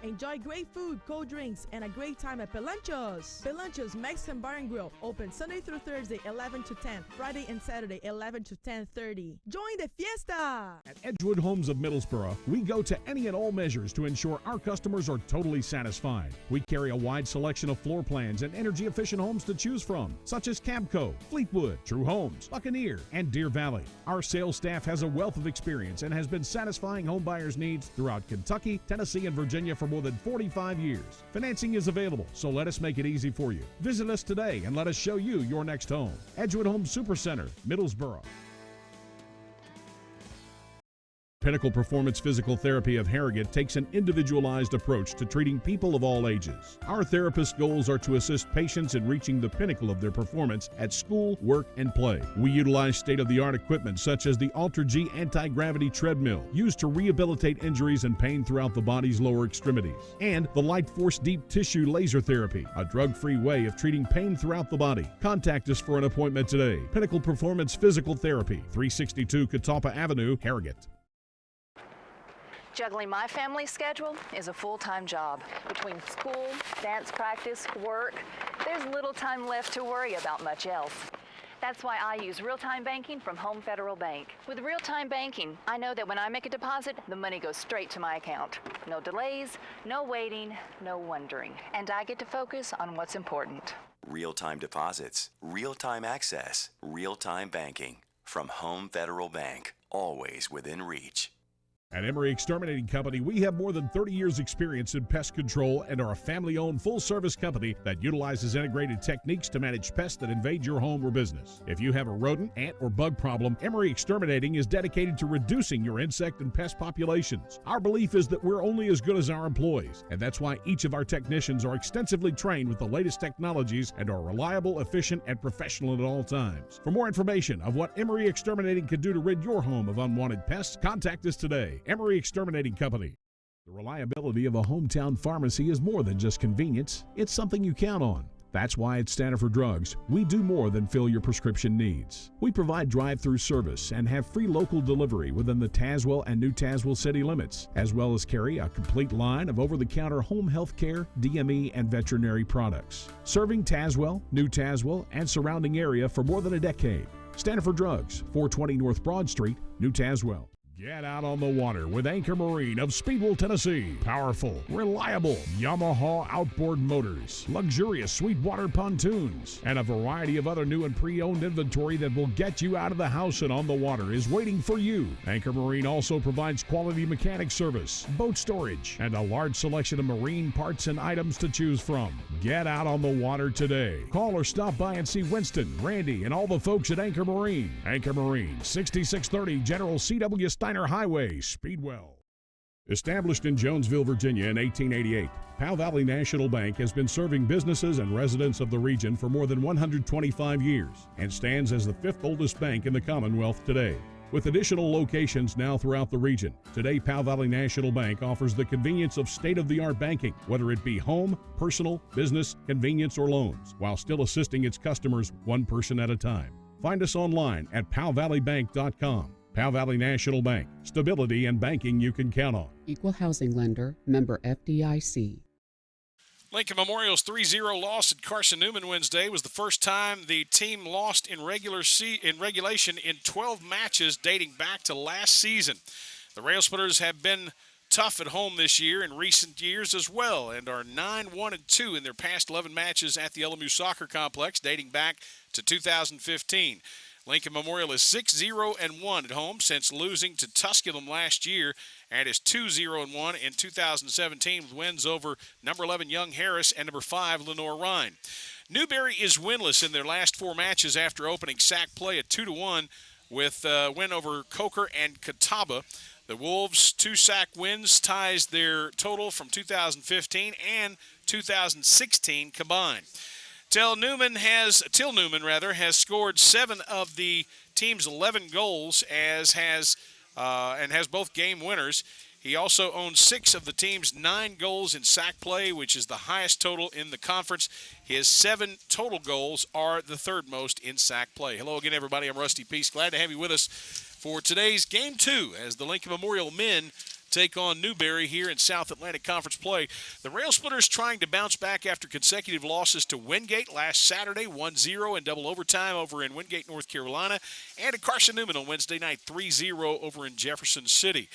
Enjoy great food, cold drinks, and a great time at Pelancho's. Pelancho's Mexican Bar and Grill, open Sunday through Thursday, 11 to 10, Friday and Saturday, 11 to 10:30. Join the fiesta! At Edgewood Homes of Middlesboro, we go to any and all measures to ensure our customers are totally satisfied. We carry a wide selection of floor plans and energy-efficient homes to choose from, such as Cabco, Fleetwood, True Homes, Buccaneer, and Deer Valley. Our sales staff has a wealth of experience and has been satisfying home buyers' needs throughout Kentucky, Tennessee, and Virginia for more than 45 years. Financing is available, so let us make it easy for you. Visit us today and let us show you your next home. Edgewood Home Supercenter, Middlesboro. Pinnacle Performance Physical Therapy of Harrogate takes an individualized approach to treating people of all ages. Our therapist goals are to assist patients in reaching the pinnacle of their performance at school, work, and play. We utilize state-of-the-art equipment such as the Ultra G anti-gravity treadmill, used to rehabilitate injuries and pain throughout the body's lower extremities, and the Light Force Deep Tissue Laser Therapy, a drug-free way of treating pain throughout the body. Contact us for an appointment today. Pinnacle Performance Physical Therapy, 362 Catawba Avenue, Harrogate. Juggling my family schedule is a full-time job. Between school, dance practice, work, there's little time left to worry about much else. That's why I use real-time banking from Home Federal Bank. With real-time banking, I know that when I make a deposit, the money goes straight to my account. No delays, no waiting, no wondering. And I get to focus on what's important. Real-time deposits, real-time access, real-time banking. From Home Federal Bank, always within reach. At Emery Exterminating Company, we have more than 30 years experience in pest control and are a family-owned full-service company that utilizes integrated techniques to manage pests that invade your home or business. If you have a rodent, ant, or bug problem, Emery Exterminating is dedicated to reducing your insect and pest populations. Our belief is that we're only as good as our employees, and that's why each of our technicians are extensively trained with the latest technologies and are reliable, efficient, and professional at all times. For more information of what Emery Exterminating can do to rid your home of unwanted pests, contact us today. Emery Exterminating Company. The reliability of a hometown pharmacy is more than just convenience. It's something you count on. That's why at Stanford Drugs, we do more than fill your prescription needs. We provide drive-through service and have free local delivery within the Tazewell and New Tazewell city limits, as well as carry a complete line of over-the-counter home health care, DME, and veterinary products. Serving Tazewell, New Tazewell, and surrounding area for more than a decade. Stanford Drugs, 420 North Broad Street, New Tazewell. Get out on the water with Anchor Marine of Speedwell, Tennessee. Powerful, reliable Yamaha outboard motors, luxurious Sweetwater pontoons, and a variety of other new and pre-owned inventory that will get you out of the house and on the water is waiting for you. Anchor Marine also provides quality mechanic service, boat storage, and a large selection of marine parts and items to choose from. Get out on the water today. Call or stop by and see Winston, Randy, and all the folks at Anchor Marine. Anchor Marine, 6630 General C.W. Steiner Highway, Speedwell. Established in Jonesville, Virginia in 1888, Powell Valley National Bank has been serving businesses and residents of the region for more than 125 years and stands as the fifth oldest bank in the Commonwealth today. With additional locations now throughout the region, today Powell Valley National Bank offers the convenience of state-of-the-art banking, whether it be home, personal, business, convenience, or loans, while still assisting its customers one person at a time. Find us online at powellvalleybank.com. Powell Valley National Bank. Stability and banking you can count on. Equal housing lender, member FDIC. Lincoln Memorial's 3-0 loss at Carson Newman Wednesday was the first time the team lost in regulation in 12 matches dating back to last season. The Rail Splitters have been tough at home this year in recent years as well and are 9-1-2 in their past 11 matches at the LMU Soccer Complex dating back to 2015. Lincoln Memorial is 6-0-1 at home since losing to Tusculum last year and is 2-0-1 in 2017 with wins over number 11 Young Harris and number 5 Lenore Rhine. Newberry is winless in their last 4 matches after opening SAC play at 2-1 with a win over Coker and Catawba. The Wolves' 2 SAC wins ties their total from 2015 and 2016 combined. Till Newman has scored 7 of the team's 11 goals and has both game winners. He also owns 6 of the team's 9 goals in SAC play, which is the highest total in the conference. His 7 total goals are the third most in SAC play. Hello again, everybody. I'm Rusty Peace. Glad to have you with us for today's Game 2 as the Lincoln Memorial men take on Newberry here in South Atlantic Conference play. The Rail Splitters trying to bounce back after consecutive losses to Wingate last Saturday, 1-0 in double overtime over in Wingate, North Carolina, and to Carson-Newman on Wednesday night, 3-0 over in Jefferson City.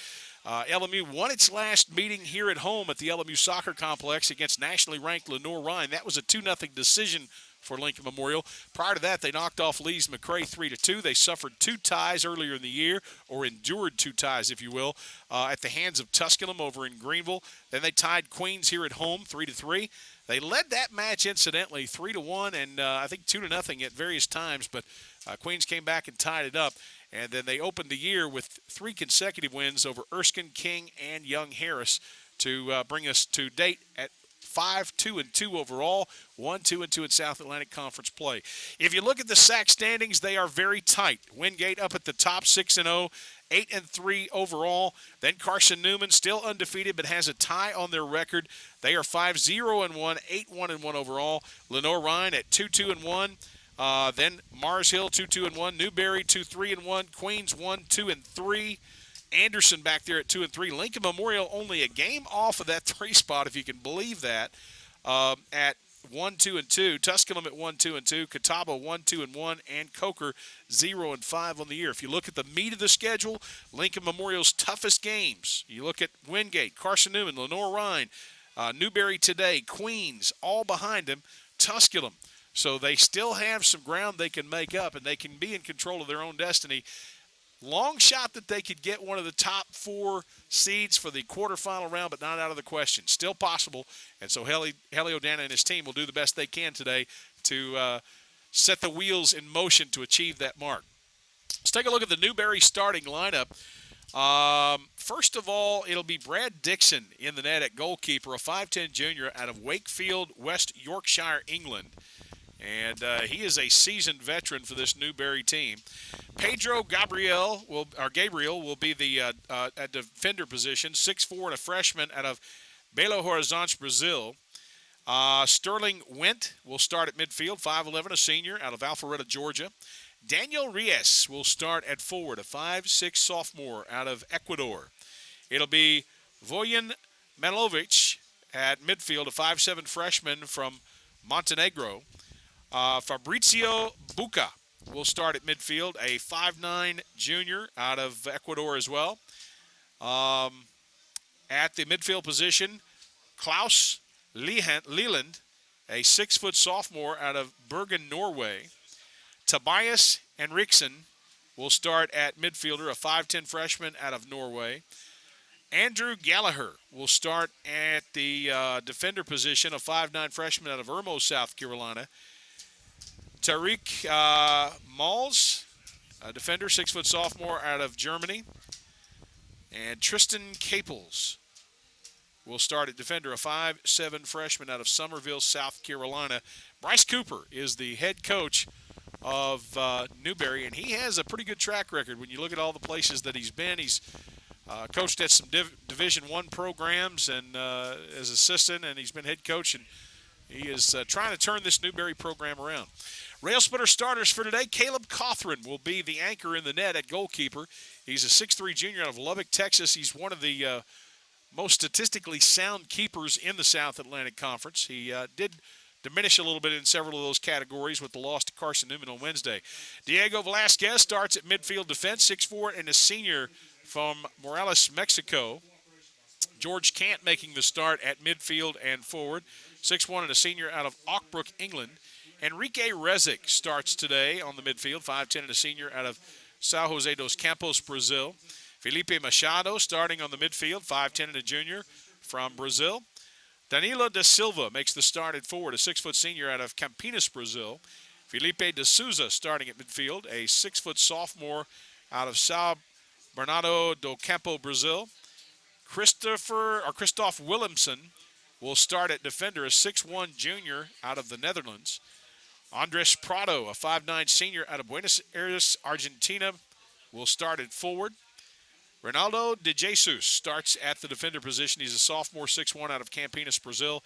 LMU won its last meeting here at home at the LMU Soccer Complex against nationally ranked Lenoir-Rhyne. That was a 2-0 decision for Lincoln Memorial. Prior to that, they knocked off Lee's McRae 3-2. They suffered 2 ties earlier in the year, or endured 2 ties, if you will, at the hands of Tusculum over in Greenville. Then they tied Queens here at home 3-3. They led that match, incidentally, 3-1 and I think 2-0 at various times, but Queens came back and tied it up. And then they opened the year with 3 consecutive wins over Erskine, King, and Young Harris to bring us to date at 5-2-2 overall, 1-2-2 in South Atlantic Conference play. If you look at the SAC standings, they are very tight. Wingate up at the top, 6-0, 8-3 overall. Then Carson-Newman, still undefeated, but has a tie on their record. They are 5-0-1, 8-1-1 overall. Lenoir-Rhyne at 2-2-1. Then Mars Hill 2-2-1, Newberry 2-3-1, Queens 1-2-3, Anderson back there at 2-3. Lincoln Memorial only a game off of that 3 spot, if you can believe that, at 1-2-2. Tusculum at 1-2-2, Catawba 1-2-1, and Coker 0-5 on the year. If you look at the meat of the schedule, Lincoln Memorial's toughest games. You look at Wingate, Carson-Newman, Lenoir-Rhyne, Newberry today, Queens, all behind them, Tusculum. So they still have some ground they can make up, and they can be in control of their own destiny. Long shot that they could get one of the top 4 seeds for the quarterfinal round, but not out of the question. Still possible, and so Helio Dana and his team will do the best they can today to set the wheels in motion to achieve that mark. Let's take a look at the Newberry starting lineup. First of all, it'll be Brad Dixon in the net at goalkeeper, a 5'10 junior out of Wakefield, West Yorkshire, England. And he is a seasoned veteran for this Newberry team. Pedro Gabriel will be the at defender position, 6'4" and a freshman out of Belo Horizonte, Brazil. Sterling Wendt will start at midfield, 5'11", a senior out of Alpharetta, Georgia. Daniel Reyes will start at forward, a 5'6" sophomore out of Ecuador. It'll be Vojan Manilovic at midfield, a 5'7" freshman from Montenegro. Fabrizio Buca will start at midfield, a 5'9" junior out of Ecuador as well. At the midfield position, Klaus Leland, a 6-foot sophomore out of Bergen, Norway. Tobias Henriksen will start at midfielder, a 5'10" freshman out of Norway. Andrew Gallagher will start at the defender position, a 5'9" freshman out of Irmo, South Carolina. Tariq Malls, a defender, 6-foot sophomore out of Germany. And Tristan Caples will start at defender, a 5'7" freshman out of Summerville, South Carolina. Bryce Cooper is the head coach of Newberry, and he has a pretty good track record. When you look at all the places that he's been, he's coached at some Division I programs and as assistant, and he's been head coach, and he is trying to turn this Newberry program around. Rail Splitter starters for today. Caleb Cothran will be the anchor in the net at goalkeeper. He's a 6'3" junior out of Lubbock, Texas. He's one of the most statistically sound keepers in the South Atlantic Conference. He did diminish a little bit in several of those categories with the loss to Carson-Newman on Wednesday. Diego Velasquez starts at midfield defense, 6'4", and a senior from Morales, Mexico. George Cant making the start at midfield and forward, 6'1", and a senior out of Oakbrook, England. Enrique Rezic starts today on the midfield, 5'10", and a senior out of São José dos Campos, Brazil. Felipe Machado starting on the midfield, 5'10", and a junior from Brazil. Danilo da Silva makes the start at forward, a 6-foot senior out of Campinas, Brazil. Felipe de Souza starting at midfield, a 6-foot sophomore out of São Bernardo do Campo, Brazil. Christoph Willemsen will start at defender, a 6'1" junior out of the Netherlands. Andres Prado, a 5'9" senior out of Buenos Aires, Argentina, will start at forward. Ronaldo de Jesus starts at the defender position. He's a sophomore, 6'1" out of Campinas, Brazil.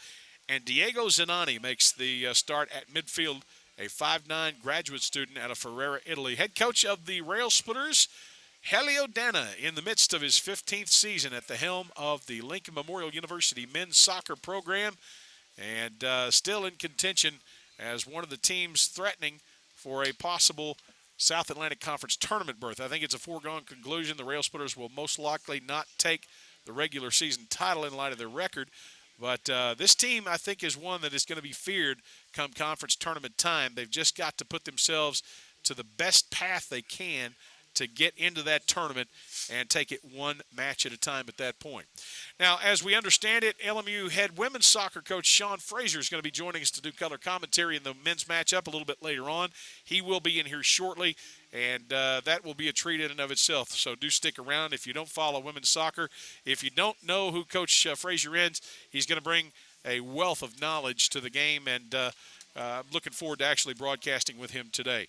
And Diego Zanani makes the start at midfield, a 5'9" graduate student out of Ferrara, Italy. Head coach of the Rail Splitters Helio Dana in the midst of his 15th season at the helm of the Lincoln Memorial University men's soccer program, and still in contention as one of the teams threatening for a possible South Atlantic Conference tournament berth. I think it's a foregone conclusion the Rail Splitters will most likely not take the regular season title in light of their record. But this team, I think, is one that is going to be feared come conference tournament time. They've just got to put themselves to the best path they can to get into that tournament and take it one match at a time at that point. Now, as we understand it, LMU head women's soccer coach Sean Frazier is going to be joining us to do color commentary in the men's matchup a little bit later on. He will be in here shortly, and that will be a treat in and of itself. So do stick around if you don't follow women's soccer. If you don't know who Coach Frazier is, he's going to bring a wealth of knowledge to the game, and I'm looking forward to actually broadcasting with him today.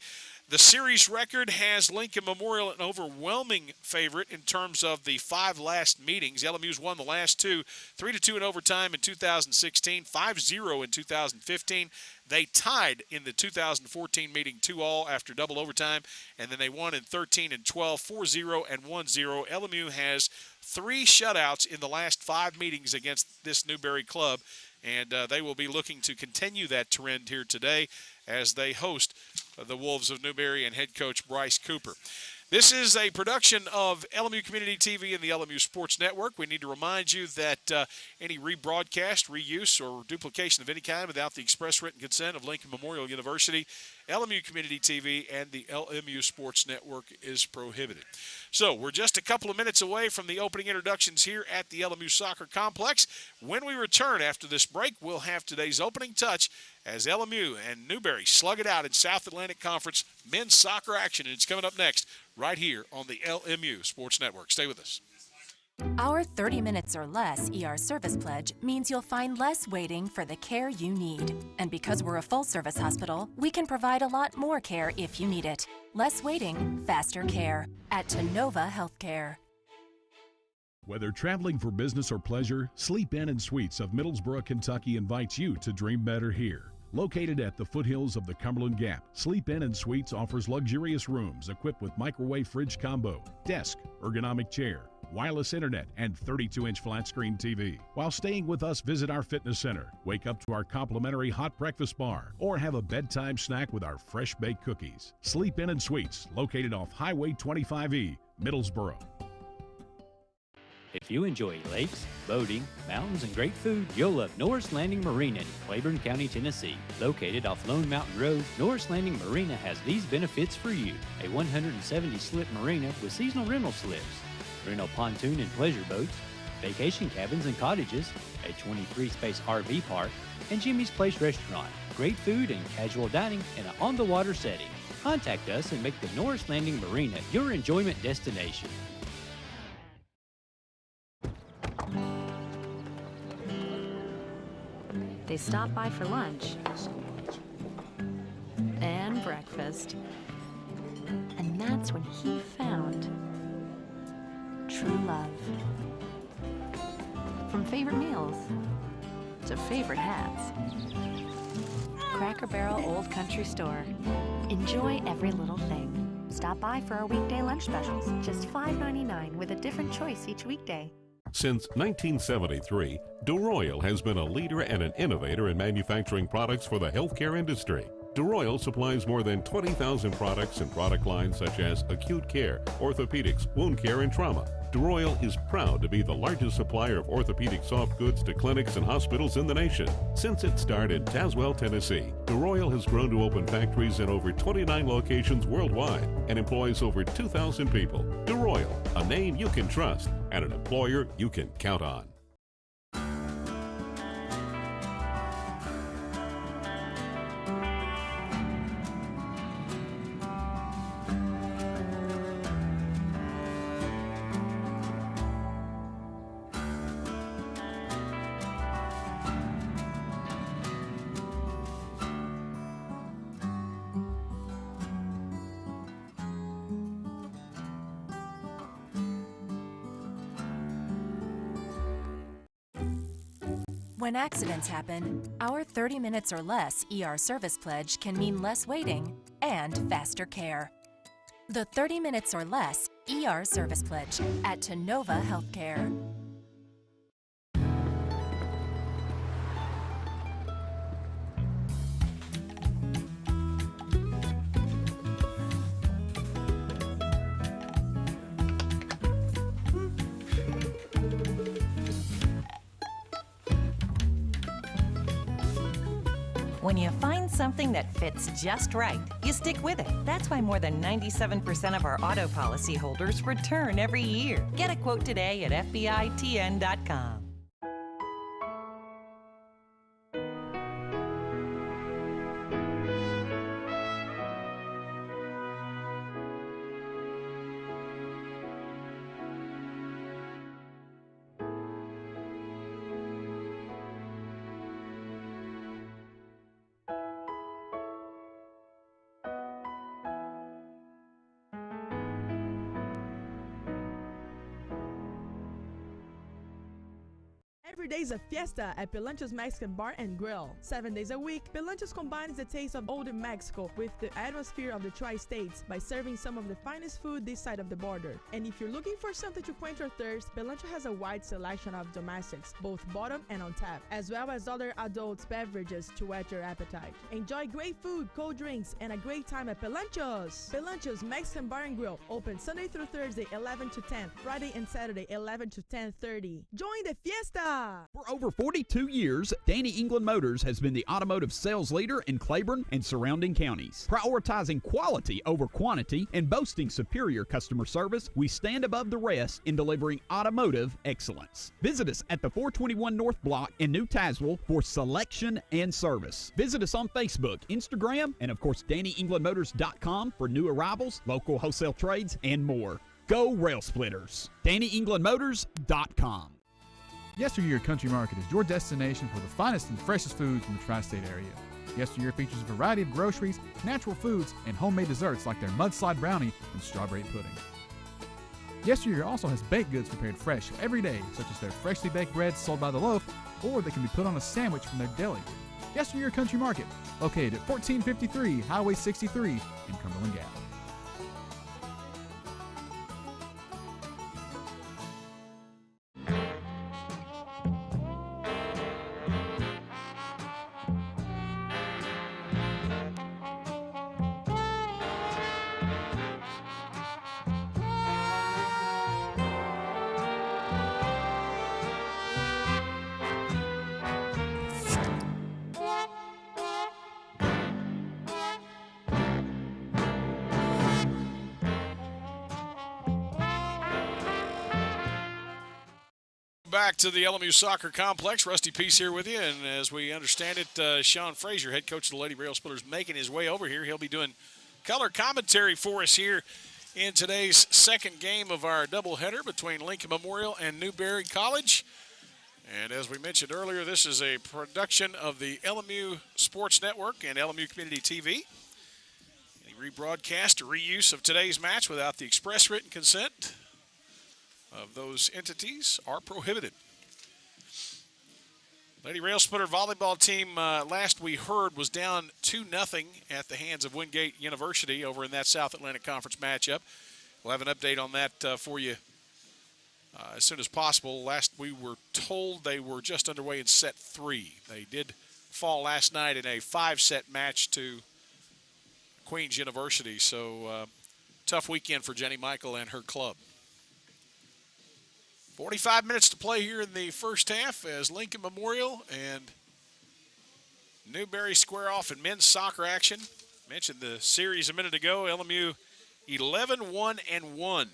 The series record has Lincoln Memorial an overwhelming favorite in terms of the 5 last meetings. LMU's won the last 2, 3-2 in overtime in 2016, 5-0 in 2015. They tied in the 2014 meeting 2-2 after double overtime, and then they won in 13 and 12, 4-0 and 1-0. LMU has 3 shutouts in the last 5 meetings against this Newberry club, and they will be looking to continue that trend here today as they host the Wolves of Newberry and head coach Bryce Cooper. This is a production of LMU Community TV and the LMU Sports Network. We need to remind you that any rebroadcast, reuse, or duplication of any kind without the express written consent of Lincoln Memorial University, LMU Community TV, and the LMU Sports Network is prohibited. So we're just a couple of minutes away from the opening introductions here at the LMU Soccer Complex. When we return after this break, we'll have today's opening touch as LMU and Newberry slug it out in South Atlantic Conference men's soccer action. And it's coming up next right here on the LMU Sports Network. Stay with us. Our 30 minutes or less ER service pledge means you'll find less waiting for the care you need. And because we're a full-service hospital, we can provide a lot more care if you need it. Less waiting, faster care at Tenova Healthcare. Whether traveling for business or pleasure, Sleep Inn and Suites of Middlesboro, Kentucky invites you to dream better here. Located at the foothills of the Cumberland Gap, Sleep Inn and Suites offers luxurious rooms equipped with microwave fridge combo, desk, ergonomic chair, wireless internet, and 32-inch flat-screen TV. While staying with us, visit our fitness center, wake up to our complimentary hot breakfast bar, or have a bedtime snack with our fresh-baked cookies. Sleep Inn and Suites, located off Highway 25E, Middlesboro. If you enjoy lakes, boating, mountains, and great food, you'll love Norris Landing Marina in Claiborne County, Tennessee. Located off Lone Mountain Road, Norris Landing Marina has these benefits for you. A 170-slip marina with seasonal rental slips, rental pontoon and pleasure boats, vacation cabins and cottages, a 23-space RV park, and Jimmy's Place Restaurant. Great food and casual dining in an on-the-water setting. Contact us and make the Norris Landing Marina your enjoyment destination. They stopped by for lunch and breakfast, and that's when he found true love. From favorite meals to favorite hats, Cracker Barrel Old Country Store. Enjoy every little thing. Stop by for our weekday lunch specials, just $5.99 with a different choice each weekday. Since 1973, DeRoyal has been a leader and an innovator in manufacturing products for the healthcare industry. DeRoyal supplies more than 20,000 products and product lines such as acute care, orthopedics, wound care, and trauma. DeRoyal is proud to be the largest supplier of orthopedic soft goods to clinics and hospitals in the nation. Since its start in Tazewell, Tennessee, DeRoyal has grown to open factories in over 29 locations worldwide and employs over 2,000 people. DeRoyal, a name you can trust and an employer you can count on. When accidents happen, our 30 minutes or less ER service pledge can mean less waiting and faster care. The 30 minutes or less ER Service Pledge at Tenova Healthcare. When you find something that fits just right, you stick with it. That's why more than 97% of our auto policy holders return every year. Get a quote today at FBITN.com. Every day is a fiesta at Pelancho's Mexican Bar and Grill. 7 days a week, Pelancho's combines the taste of old Mexico with the atmosphere of the Tri-States by serving some of the finest food this side of the border. And if you're looking for something to quench your thirst, Pelancho has a wide selection of domestics, both bottom and on tap, as well as other adult beverages to whet your appetite. Enjoy great food, cold drinks, and a great time at Pelancho's. Pelancho's Mexican Bar and Grill, open Sunday through Thursday, 11 to 10, Friday and Saturday, 11 to 10:30. Join the fiesta! For over 42 years, Danny England Motors has been the automotive sales leader in Claiborne and surrounding counties. Prioritizing quality over quantity and boasting superior customer service, we stand above the rest in delivering automotive excellence. Visit us at the 421 North Block in New Tazewell for selection and service. Visit us on Facebook, Instagram, and of course DannyEnglandMotors.com for new arrivals, local wholesale trades, and more. Go Rail Splitters. DannyEnglandMotors.com. Yesteryear Country Market is your destination for the finest and freshest foods from the tri-state area. Yesteryear features a variety of groceries, natural foods, and homemade desserts like their mudslide brownie and strawberry pudding. Yesteryear also has baked goods prepared fresh every day, such as their freshly baked breads sold by the loaf, or they can be put on a sandwich from their deli. Yesteryear Country Market, located at 1453 Highway 63 in Cumberland Gap. Back to the LMU Soccer Complex. Rusty Peace here with you, and as we understand it, Sean Frazier, head coach of the Lady Rail Splitters, making his way over here. He'll be doing color commentary for us here in today's second game of our doubleheader between Lincoln Memorial and Newberry College. And as we mentioned earlier, this is a production of the LMU Sports Network and LMU Community TV. Any rebroadcast or reuse of today's match without the express written consent of those entities are prohibited. Lady Rail Splitter volleyball team, last we heard, was down 2-0 at the hands of Wingate University over in that South Atlantic Conference matchup. We'll have an update on that for you as soon as possible. Last we were told they were just underway in set 3. They did fall last night in a 5-set match to Queens University, so tough weekend for Jenny Michael and her club. 45 minutes to play here in the first half as Lincoln Memorial and Newberry square off in men's soccer action. Mentioned the series a minute ago. LMU 11-1-1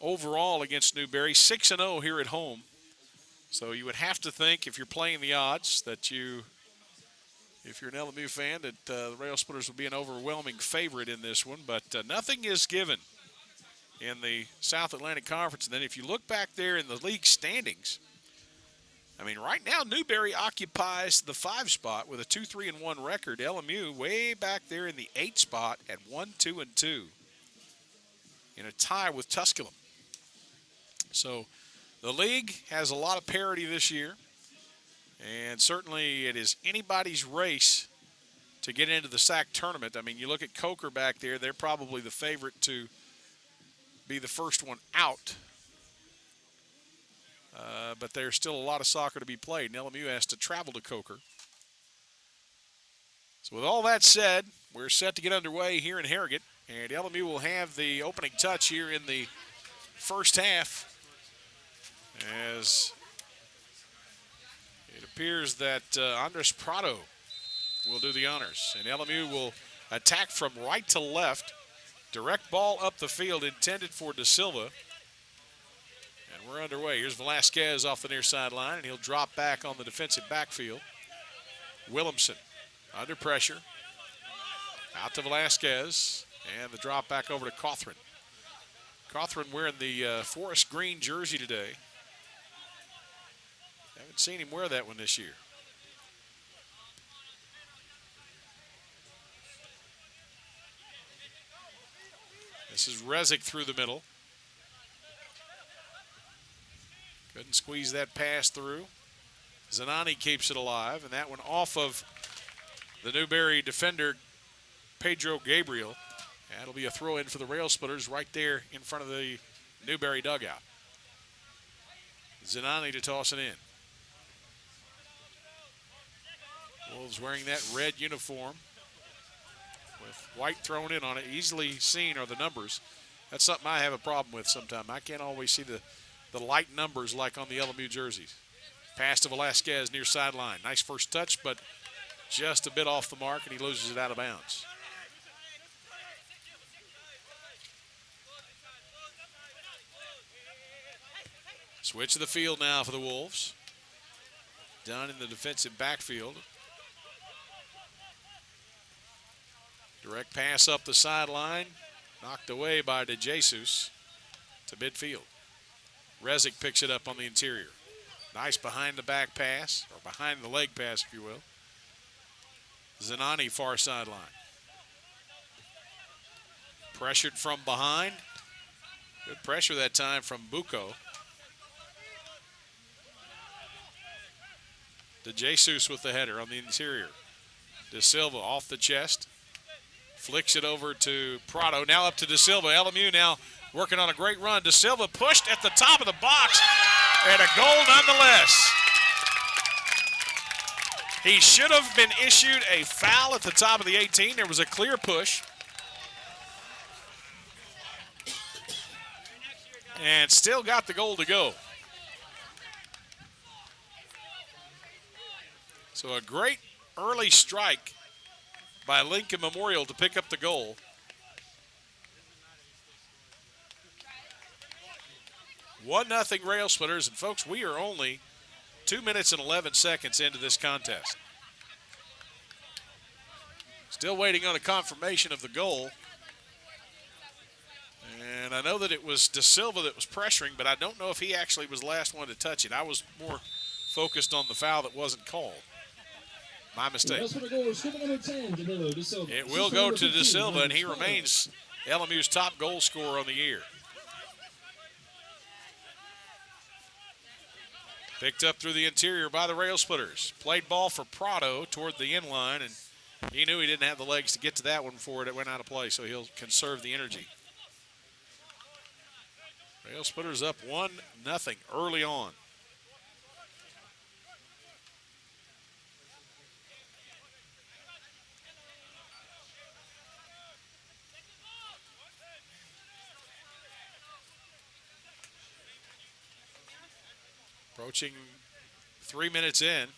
overall against Newberry, 6-0 here at home. So you would have to think, if you're playing the odds, that if you're an LMU fan, that the Rail Splitters will be an overwhelming favorite in this one. But nothing is given in the South Atlantic Conference. And then if you look back there in the league standings, I mean, right now Newberry occupies the 5 spot with a 2-3-1 record. LMU way back there in the 8 spot at 1-2-2 in a tie with Tusculum. So the league has a lot of parity this year, and certainly it is anybody's race to get into the SAC tournament. I mean, you look at Coker back there, they're probably the favorite to be the first one out. But there's still a lot of soccer to be played, and LMU has to travel to Coker. So with all that said, we're set to get underway here in Harrogate, and LMU will have the opening touch here in the first half, as it appears that Andres Prado will do the honors, and LMU will attack from right to left. Direct ball up the field intended for De Silva. And we're underway. Here's Velasquez off the near sideline, and he'll drop back on the defensive backfield. Williamson under pressure. Out to Velasquez, and the drop back over to Cawthron. Cawthron wearing the forest green jersey today. Haven't seen him wear that one this year. This is Rezic through the middle. Couldn't squeeze that pass through. Zanani keeps it alive, and that one off of the Newberry defender, Pedro Gabriel. That'll be a throw in for the Rail Splitters right there in front of the Newberry dugout. Zanani to toss it in. Wolves wearing that red uniform with white thrown in on it. Easily seen are the numbers. That's something I have a problem with sometimes. I can't always see the light numbers like on the LMU jerseys. Pass to Velasquez near sideline. Nice first touch, but just a bit off the mark, and he loses it out of bounds. Switch of the field now for the Wolves. Down in the defensive backfield. Direct pass up the sideline. Knocked away by DeJesus to midfield. Rezic picks it up on the interior. Nice behind the back pass, or behind the leg pass, if you will. Zanani far sideline. Pressured from behind. Good pressure that time from Bucco. DeJesus with the header on the interior. De Silva off the chest. Flicks it over to Prado. Now up to De Silva. LMU now working on a great run. De Silva pushed at the top of the box, and a goal nonetheless. He should have been issued a foul at the top of the 18. There was a clear push. And still got the goal to go. So a great early strike by Lincoln Memorial to pick up the goal. One 0 Rail Splitters, and folks, we are only 2 minutes and 11 seconds into this contest. Still waiting on a confirmation of the goal. And I know that it was De Silva that was pressuring, but I don't know if he actually was the last one to touch it. I was more focused on the foul that wasn't called. My mistake. It will go to De Silva, and he remains LMU's top goal scorer on the year. Picked up through the interior by the Rail Splitters. Played ball for Prado toward the end line, and he knew he didn't have the legs to get to that one before it went out of play, so he'll conserve the energy. Rail Splitters up 1-0 early on. Approaching 3 minutes in.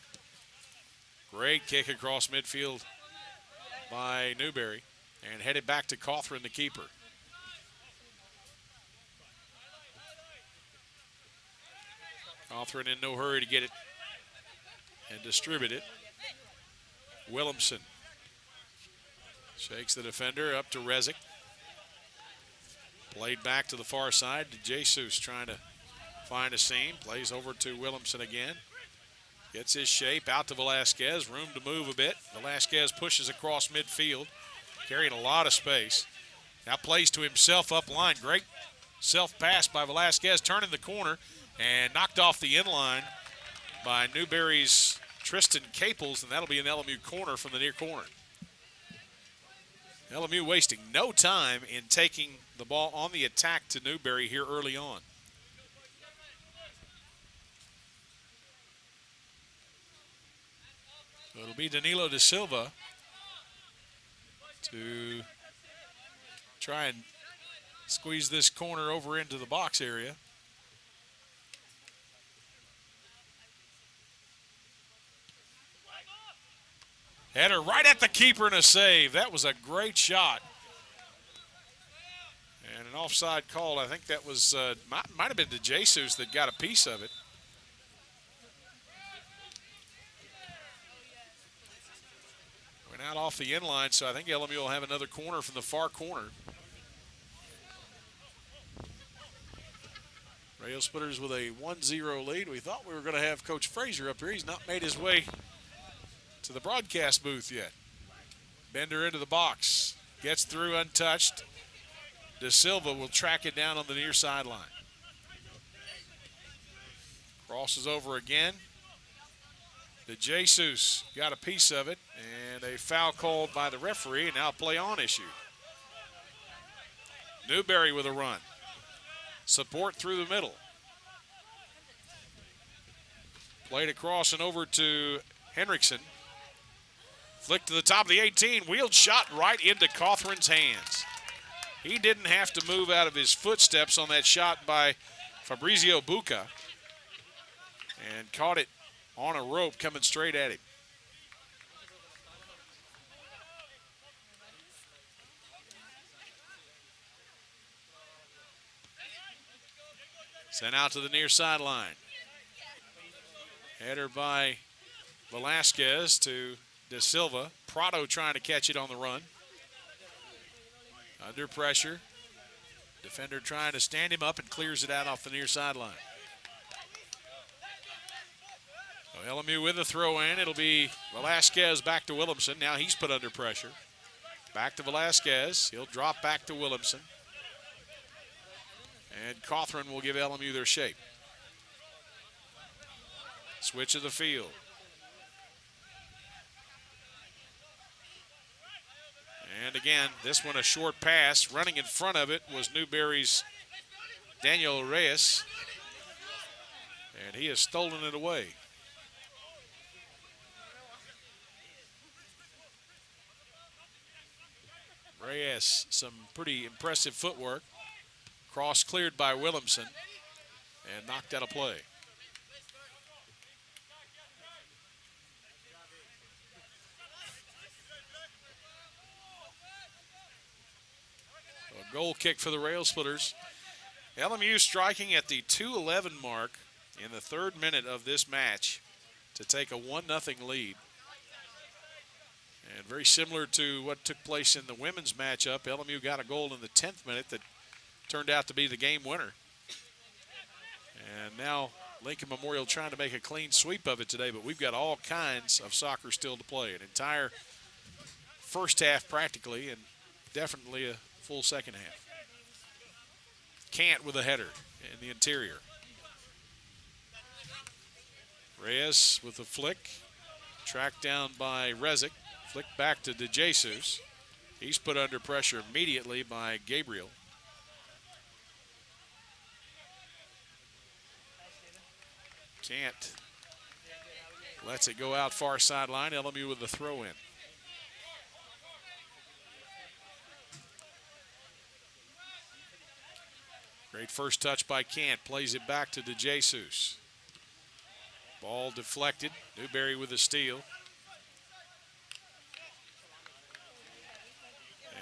Great kick across midfield by Newberry, and headed back to Cawthron, the keeper. Cawthron in no hurry to get it and distribute it. Williamson shakes the defender up to Rezic. Played back to the far side to Jesus, trying to find a seam. Plays over to Williamson again. Gets his shape out to Velasquez. Room to move a bit. Velasquez pushes across midfield, carrying a lot of space. Now plays to himself up line. Great self-pass by Velasquez, turning the corner and knocked off the inline by Newberry's Tristan Caples, and that'll be an LMU corner from the near corner. LMU wasting no time in taking the ball on the attack to Newberry here early on. So it'll be Danilo da Silva to try and squeeze this corner over into the box area. Header right at the keeper and a save. That was a great shot. And an offside call. I think that was, might have been DeJesus that got a piece of it. Went out off the inline, so I think LMU will have another corner from the far corner. Rail Splitters with a 1-0 lead. We thought we were going to have Coach Frazier up here. He's not made his way to the broadcast booth yet. Bender into the box. Gets through untouched. Da Silva will track it down on the near sideline. Crosses over again. DeJesus got a piece of it, and a foul called by the referee, and now a play on issue. Newberry with a run. Support through the middle. Played across and over to Henriksen. Flick to the top of the 18. Wheeled shot right into Cawthron's hands. He didn't have to move out of his footsteps on that shot by Fabrizio Bucca, and caught it on a rope coming straight at him. Sent out to the near sideline. Header by Velasquez to Da Silva. Prado trying to catch it on the run. Under pressure. Defender trying to stand him up and clears it out off the near sideline. So LMU with a throw in. It'll be Velasquez back to Williamson. Now he's put under pressure. Back to Velasquez. He'll drop back to Williamson. And Cawthron will give LMU their shape. Switch of the field. And again, this one a short pass. Running in front of it was Newberry's Daniel Reyes. And he has stolen it away. Reyes, some pretty impressive footwork. Cross cleared by Williamson and knocked out of play. A goal kick for the Rail Splitters. LMU striking at the 2:11 mark in the 3rd minute of this match to take a 1-0 lead. And very similar to what took place in the women's matchup, LMU got a goal in the 10th minute that turned out to be the game winner. And now Lincoln Memorial trying to make a clean sweep of it today, but we've got all kinds of soccer still to play. An entire first half practically, and definitely a full second half. Cant with a header in the interior. Reyes with a flick. Tracked down by Rezic. Flick back to DeJesus. He's put under pressure immediately by Gabriel. Cant lets it go out far sideline. LMU with the throw in. Great first touch by Cant. Plays it back to DeJesus. Ball deflected. Newberry with a steal.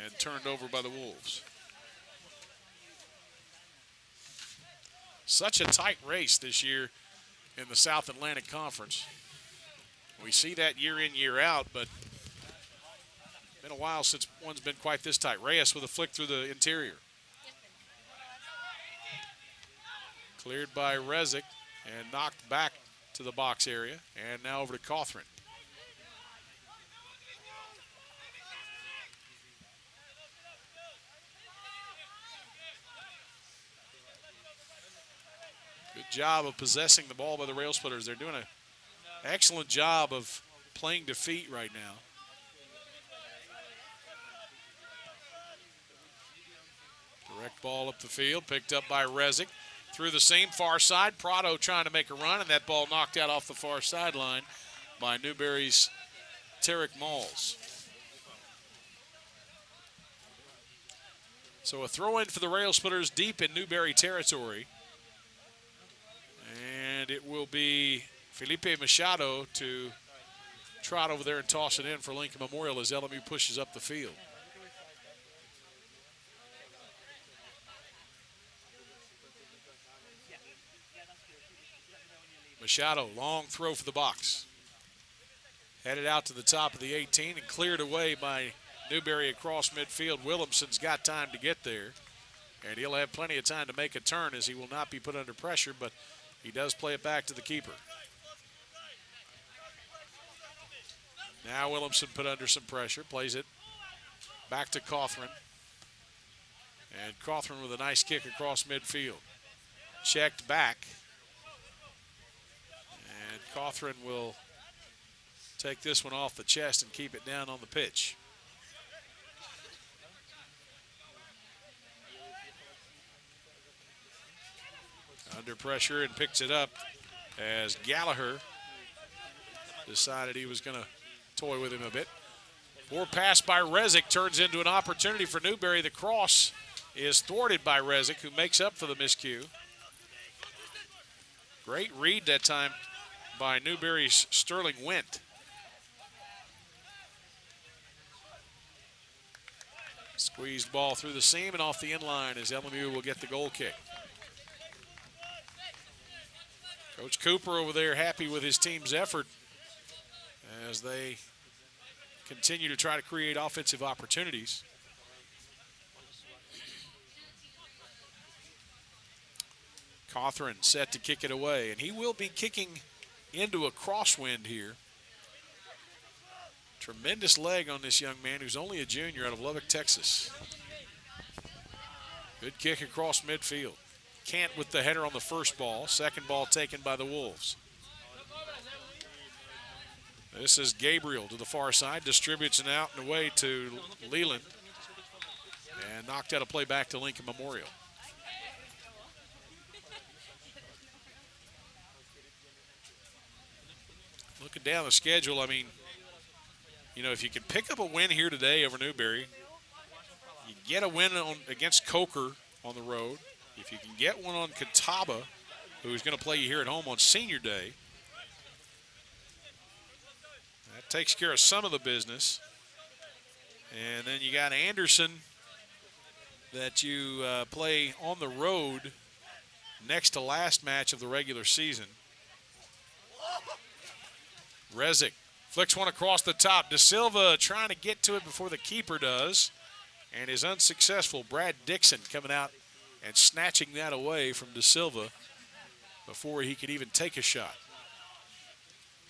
And turned over by the Wolves. Such a tight race this year in the South Atlantic Conference. We see that year in, year out, but it's been a while since one's been quite this tight. Reyes with a flick through the interior. Cleared by Rezic and knocked back to the box area, and now over to Cawthron. Good job of possessing the ball by the Rail Splitters. They're doing an excellent job of playing defeat right now. Direct ball up the field, picked up by Rezick. Through the seam, far side. Prado trying to make a run, and that ball knocked out off the far sideline by Newberry's Tarek Malls. So a throw-in for the Rail Splitters deep in Newberry territory. And it will be Felipe Machado to trot over there and toss it in for Lincoln Memorial as LMU pushes up the field. Machado, long throw for the box. Headed out to the top of the 18 and cleared away by Newberry across midfield. Williamson's got time to get there, and he'll have plenty of time to make a turn as he will not be put under pressure, but he does play it back to the keeper. Now Williamson put under some pressure, plays it back to Cawthron. And Cawthron with a nice kick across midfield. Checked back. And Cawthron will take this one off the chest and keep it down on the pitch. Under pressure and picks it up as Gallagher decided he was going to toy with him a bit. Poor pass by Rezick turns into an opportunity for Newberry. The cross is thwarted by Rezick, who makes up for the miscue. Great read that time by Newberry's Sterling Went. Squeezed ball through the seam and off the end line as LMU will get the goal kick. Coach Cooper over there happy with his team's effort as they continue to try to create offensive opportunities. Cawthron set to kick it away, and he will be kicking into a crosswind here. Tremendous leg on this young man who's only a junior out of Lubbock, Texas. Good kick across midfield. Cant with the header on the first ball. Second ball taken by the Wolves. This is Gabriel to the far side. Distributes it out and away to Leland. And knocked out a play back to Lincoln Memorial. Looking down the schedule, I mean, you know, if you can pick up a win here today over Newberry, you get a win against Coker on the road. If you can get one on Catawba, who's going to play you here at home on Senior Day, that takes care of some of the business. And then you got Anderson that you play on the road next to last match of the regular season. Rezick flicks one across the top. De Silva trying to get to it before the keeper does and is unsuccessful. Brad Dixon coming out and snatching that away from De Silva before he could even take a shot.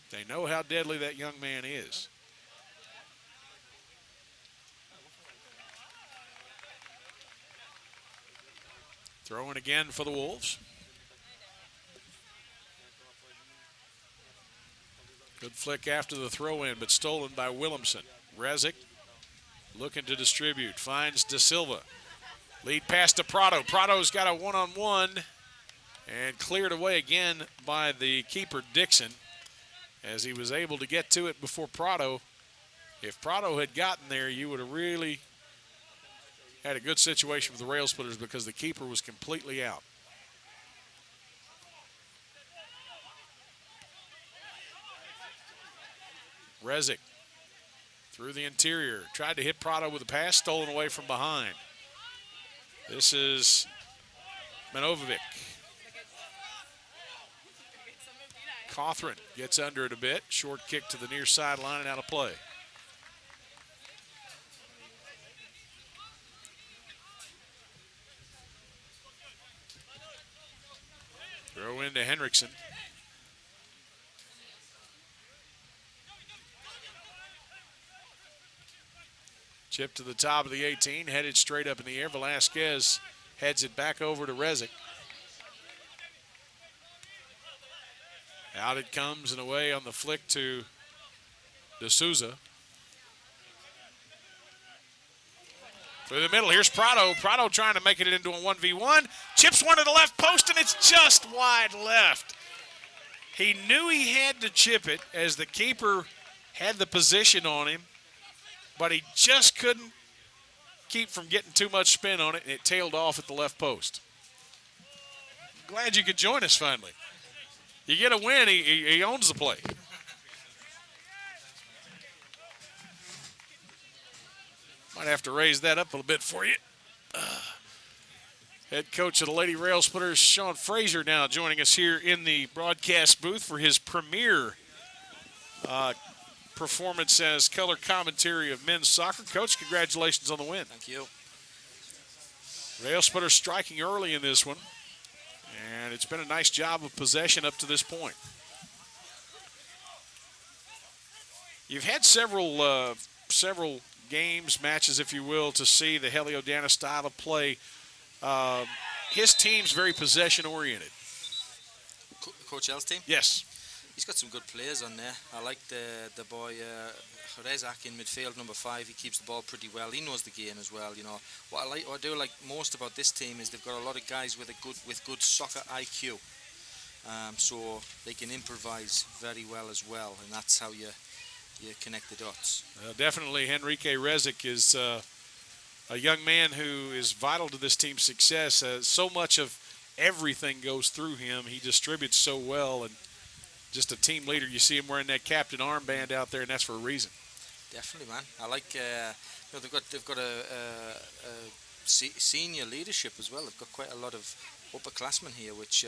They know how deadly that young man is. Throwing again for the Wolves. Good flick after the throw-in, but stolen by Williamson. Rezick looking to distribute, finds De Silva. Lead pass to Prado. Prado's got a one-on-one and cleared away again by the keeper, Dixon, as he was able to get to it before Prado. If Prado had gotten there, you would have really had a good situation for the Rail Splitters because the keeper was completely out. Rezick through the interior, tried to hit Prado with a pass, stolen away from behind. This is Manovovic. Cawthron gets under it a bit. Short kick to the near sideline and out of play. Throw into Henriksen. Chip to the top of the 18, headed straight up in the air. Velasquez heads it back over to Rezick. Out it comes and away on the flick to De Souza. Through the middle, here's Prado. Prado trying to make it into a 1v1. Chips one to the left post, and it's just wide left. He knew he had to chip it as the keeper had the position on him, but he just couldn't keep from getting too much spin on it, and it tailed off at the left post. Glad you could join us finally. You get a win, he owns the play. Might have to raise that up a little bit for you. Head coach of the Lady Rail Splitters, Sean Frazier, now joining us here in the broadcast booth for his premiere performance as color commentary of men's soccer. Coach, congratulations on the win. Thank you. Rail Splitters striking early in this one, and it's been a nice job of possession up to this point. You've had several games, matches, if you will, to see the Heliodana style of play. His team's very possession-oriented. Coach L's team? Yes. He's got some good players on there. I like the boy Rezak in midfield, number 5. He keeps the ball pretty well. He knows the game as well. You know what I do like most about this team is they've got a lot of guys with good soccer IQ, so they can improvise very well as well, and that's how you connect the dots. Definitely, Henrique Rezak is a young man who is vital to this team's success. So much of everything goes through him. He distributes so well, and just a team leader. You see him wearing that captain armband out there, and that's for a reason. Definitely, man. I like. They've got a senior leadership as well. They've got quite a lot of upperclassmen here, which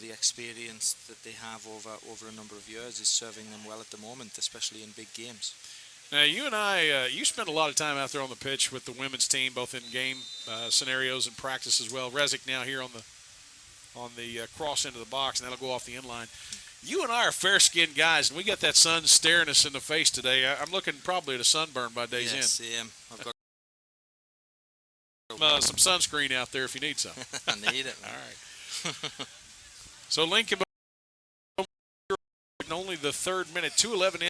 the experience that they have over a number of years is serving them well at the moment, especially in big games. Now, you and I, you spent a lot of time out there on the pitch with the women's team, both in game scenarios and practice as well. Rezak now here on the cross end of the box, and that'll go off the end line. You and I are fair-skinned guys, and we got that sun staring us in the face today. I'm looking probably at a sunburn by day's end. Yes, I've got some sunscreen out there if you need some. I need it. All right. So Lincoln, in only the 3rd minute, 2:11 in.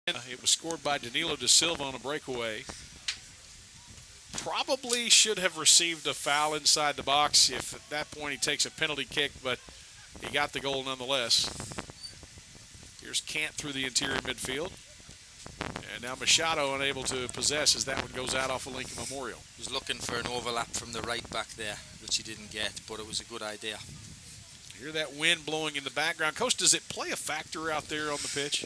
It was scored by Danilo da Silva on a breakaway. Probably should have received a foul inside the box if at that point he takes a penalty kick, but he got the goal nonetheless. Here's Cant through the interior midfield. And now Machado unable to possess as that one goes out off of Lincoln Memorial. He was looking for an overlap from the right back there, which he didn't get, but it was a good idea. Hear that wind blowing in the background. Coach, does it play a factor out there on the pitch?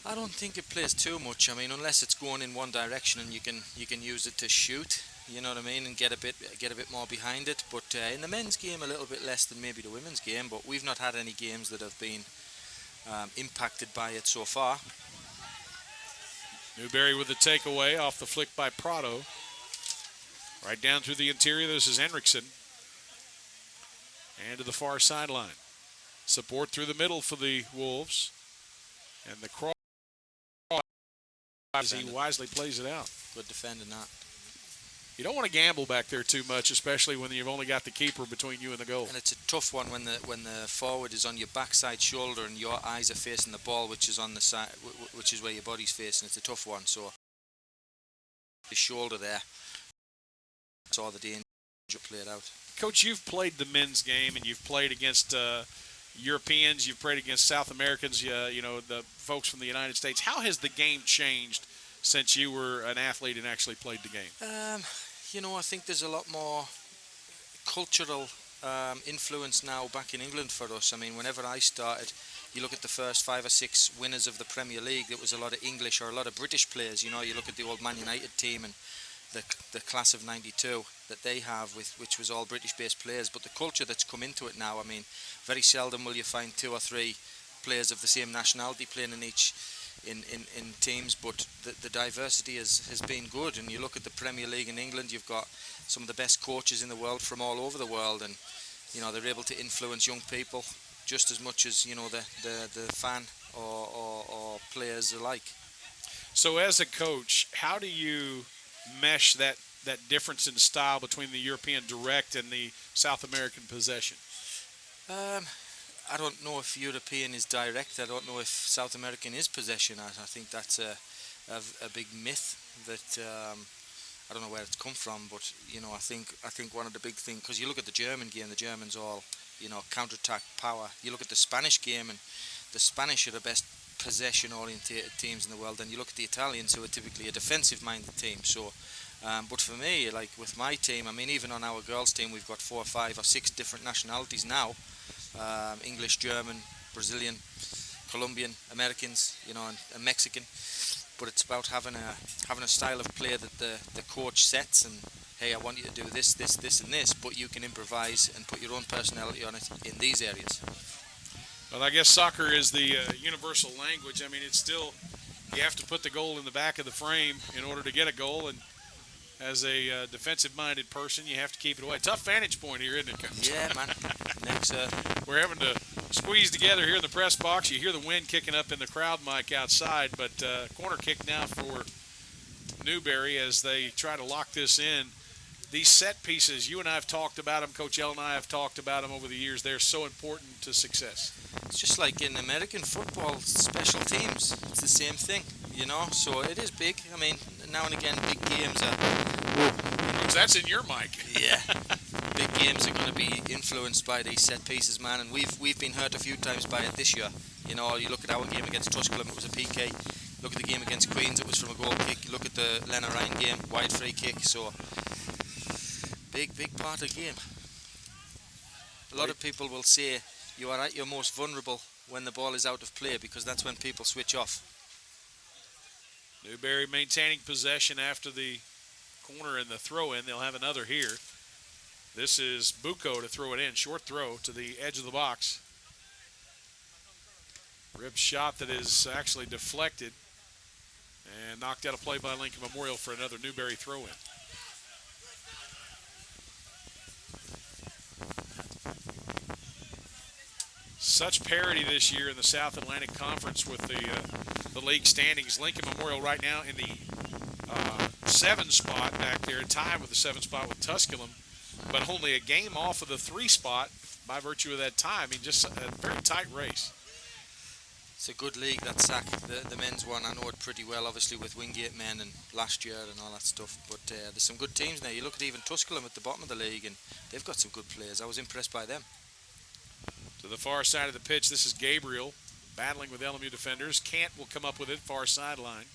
I don't think it plays too much. I mean, unless it's going in one direction and you can use it to shoot, you know what I mean, and get a bit more behind it. But in the men's game, a little bit less than maybe the women's game. But we've not had any games that have been impacted by it so far. Newberry with the takeaway off the flick by Prado. Right down through the interior. This is Henriksen. And to the far sideline. Support through the middle for the Wolves. And the cross as he wisely plays it out. Good defending that. You don't want to gamble back there too much, especially when you've only got the keeper between you and the goal. And it's a tough one when the forward is on your backside shoulder and your eyes are facing the ball, which is on the side, which is where your body's facing. It's a tough one. So the shoulder there, saw the danger played out. Coach, you've played the men's game and you've played against Europeans, you've played against South Americans, the folks from the United States. How has the game changed since you were an athlete and actually played the game? I think there's a lot more cultural influence now back in England for us. I mean, whenever I started, you look at the first 5 or 6 winners of the Premier League, there was a lot of English or a lot of British players. You look at the old Man United team and the class of 92 that they have, which was all British-based players. But the culture that's come into it now, I mean, very seldom will you find 2 or 3 players of the same nationality playing in teams, but the diversity has been good. And you look at the Premier League in England, you've got some of the best coaches in the world from all over the world, and they're able to influence young people just as much as the fan or players alike. So as a coach, how do you mesh that difference in style between the European direct and the South American possession? I don't know if European is direct. I don't know if South American is possession. I think that's a big myth that I don't know where it's come from, but you know, I think one of the big things, because you look at the German game, the Germans all, you know, counter-attack power. You look at the Spanish game, and the Spanish are the best possession-orientated teams in the world. And you look at the Italians, who are typically a defensive-minded team. So, but for me, like with my team, I mean, even on our girls' team, we've got 4 or 5 or 6 different nationalities now: English, German, Brazilian, Colombian, Americans, you know, and Mexican. But it's about having a style of play that the coach sets, and hey, I want you to do this, this, this, and this, but you can improvise and put your own personality on it in these areas. Well, I guess soccer is the universal language. I mean, it's still, you have to put the goal in the back of the frame in order to get a goal, and as a defensive-minded person, you have to keep it away. Tough vantage point here, isn't it, Coach? Yeah, man. Next, we're having to squeeze together here in the press box. You hear the wind kicking up in the crowd mic outside, but corner kick now for Newberry as they try to lock this in. These set pieces, you and I have talked about them, Coach L and I have talked about them over the years. They're so important to success. It's just like in American football, special teams. It's the same thing, you know. So it is big. I mean, now and again, big games are. That's in your mic. Yeah. Big games are going to be influenced by these set pieces, man, and we've been hurt a few times by it this year. You know, you look at our game against Tusculum, it was a PK. Look at the game against Queens, it was from a goal kick. Look at the Lena Ryan game, wide free kick. So big part of the game. A lot of people will say you are at your most vulnerable when the ball is out of play, because that's when people switch off. Newberry maintaining possession after the corner and the throw-in. They'll have another here. This is Bucco to throw it in. Short throw to the edge of the box. Rib shot that is actually deflected and knocked out of play by Lincoln Memorial for another Newberry throw-in. Such parity this year in the South Atlantic Conference with the league standings. Lincoln Memorial right now in the 7 spot back there, tied with the 7 spot with Tusculum, but only a game off of the 3 spot by virtue of that tie. I mean, just a very tight race. It's a good league, that SAC, the men's one. I know it pretty well, obviously, with Wingate men and last year and all that stuff. But there's some good teams now. You look at even Tusculum at the bottom of the league, and they've got some good players. I was impressed by them. To the far side of the pitch, this is Gabriel battling with LMU defenders. Kant will come up with it, far sideline.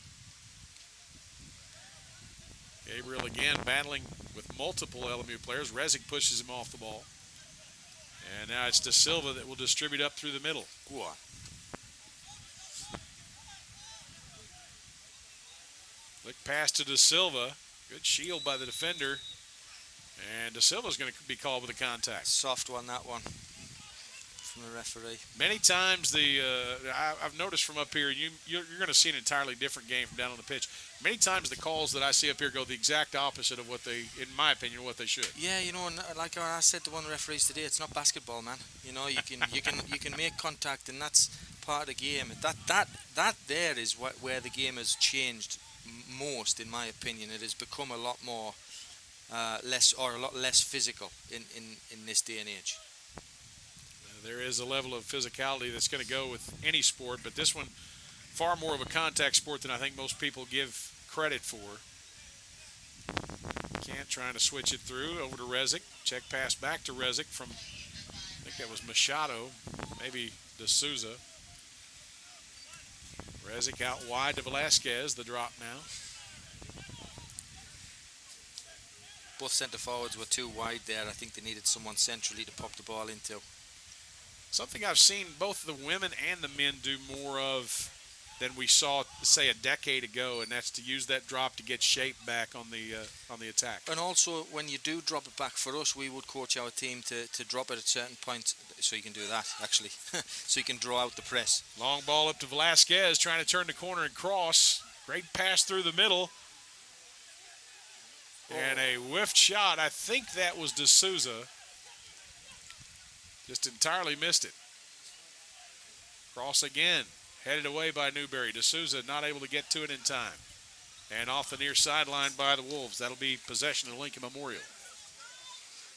Gabriel again battling with multiple LMU players. Resig pushes him off the ball. And now it's De Silva that will distribute up through the middle. Flick pass to De Silva. Good shield by the defender. And De Silva's going to be called with a contact. Soft one, that one, from the referee. Many times I've noticed from up here, you're going to see an entirely different game from down on the pitch. Many times the calls that I see up here go the exact opposite of what they, in my opinion, what they should. Yeah, you know, and like I said to one of the referees today, it's not basketball, man. You know, you can make contact, and that's part of the game. That there is where the game has changed most, in my opinion. It has become a lot more a lot less physical in this day and age. There is a level of physicality that's going to go with any sport, but this one far more of a contact sport than I think most people give credit for. Kant trying to switch it through over to Resig. Check pass back to Resig from, I think that was Machado, maybe D'Souza. Resig out wide to Velasquez, the drop now. Both centre forwards were too wide there. I think they needed someone centrally to pop the ball into. Something I've seen both the women and the men do more of than we saw, say, a decade ago, and that's to use that drop to get shape back on the attack. And also, when you do drop it back, for us, we would coach our team to drop it at certain points, so you can do that, actually, so you can draw out the press. Long ball up to Velasquez, trying to turn the corner and cross. Great pass through the middle. And a whiffed shot. I think that was D'Souza. Just entirely missed it. Cross again. Headed away by Newberry. D'Souza not able to get to it in time. And off the near sideline by the Wolves. That'll be possession of Lincoln Memorial.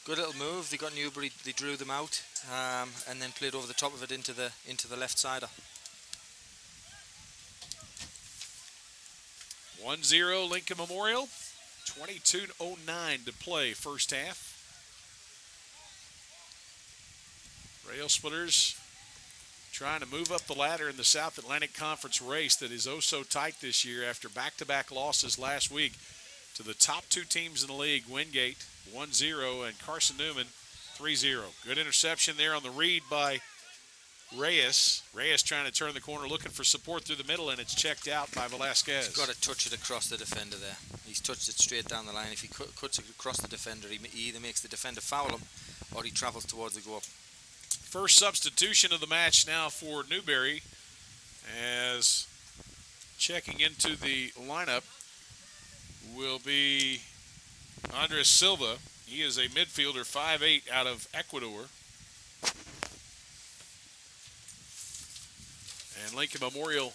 Good little move. They got Newberry. They drew them out, and then played over the top of it into the left sider. 1-0 Lincoln Memorial. 22:09 to play first half. Rail Splitters trying to move up the ladder in the South Atlantic Conference race that is oh so tight this year after back-to-back losses last week to the top two teams in the league, Wingate 1-0 and Carson Newman 3-0. Good interception there on the read by Reyes. Reyes trying to turn the corner, looking for support through the middle, and it's checked out by Velasquez. He's got to touch it across the defender there. He's touched it straight down the line. If he cuts it across the defender, he either makes the defender foul him or he travels towards the goal. First substitution of the match now for Newberry, as checking into the lineup will be Andres Silva. He is a midfielder, 5'8", out of Ecuador. And Lincoln Memorial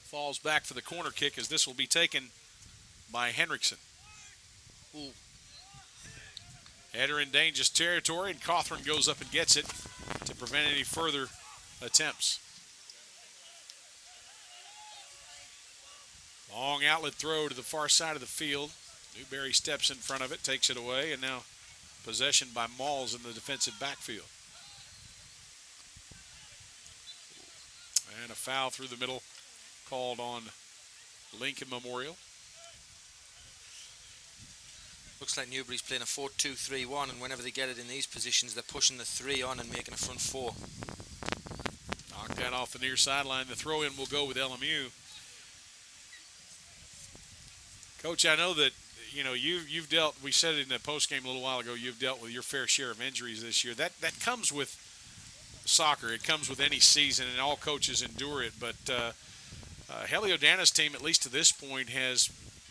falls back for the corner kick, as this will be taken by Henriksen. Ooh. Header in dangerous territory, and Cawthron goes up and gets it to prevent any further attempts. Long outlet throw to the far side of the field. Newberry steps in front of it, takes it away, and now possession by Malls in the defensive backfield. And a foul through the middle called on Lincoln Memorial. Looks like Newberry's playing a 4-2-3-1, and whenever they get it in these positions, they're pushing the 3 on and making a front 4. Knocked that off the near sideline. The throw-in will go with LMU. Coach, I know that you've dealt. We said it in the postgame a little while ago. You've dealt with your fair share of injuries this year. That comes with soccer. It comes with any season, and all coaches endure it. But Helio Dana's team, at least to this point, has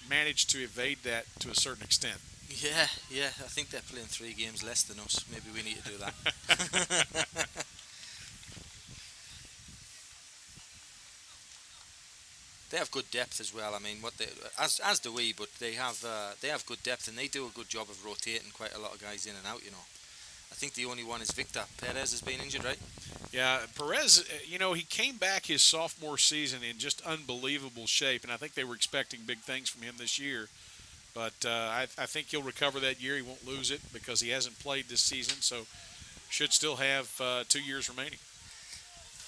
managed to evade that to a certain extent. Yeah. I think they're playing 3 games less than us. Maybe we need to do that. They have good depth as well. I mean, as do we, but they have good depth, and they do a good job of rotating quite a lot of guys in and out. I think the only one is Victor Perez has been injured, right? Yeah, Perez. He came back his sophomore season in just unbelievable shape, and I think they were expecting big things from him this year. But I think he'll recover that year. He won't lose it because he hasn't played this season, so should still have 2 years remaining.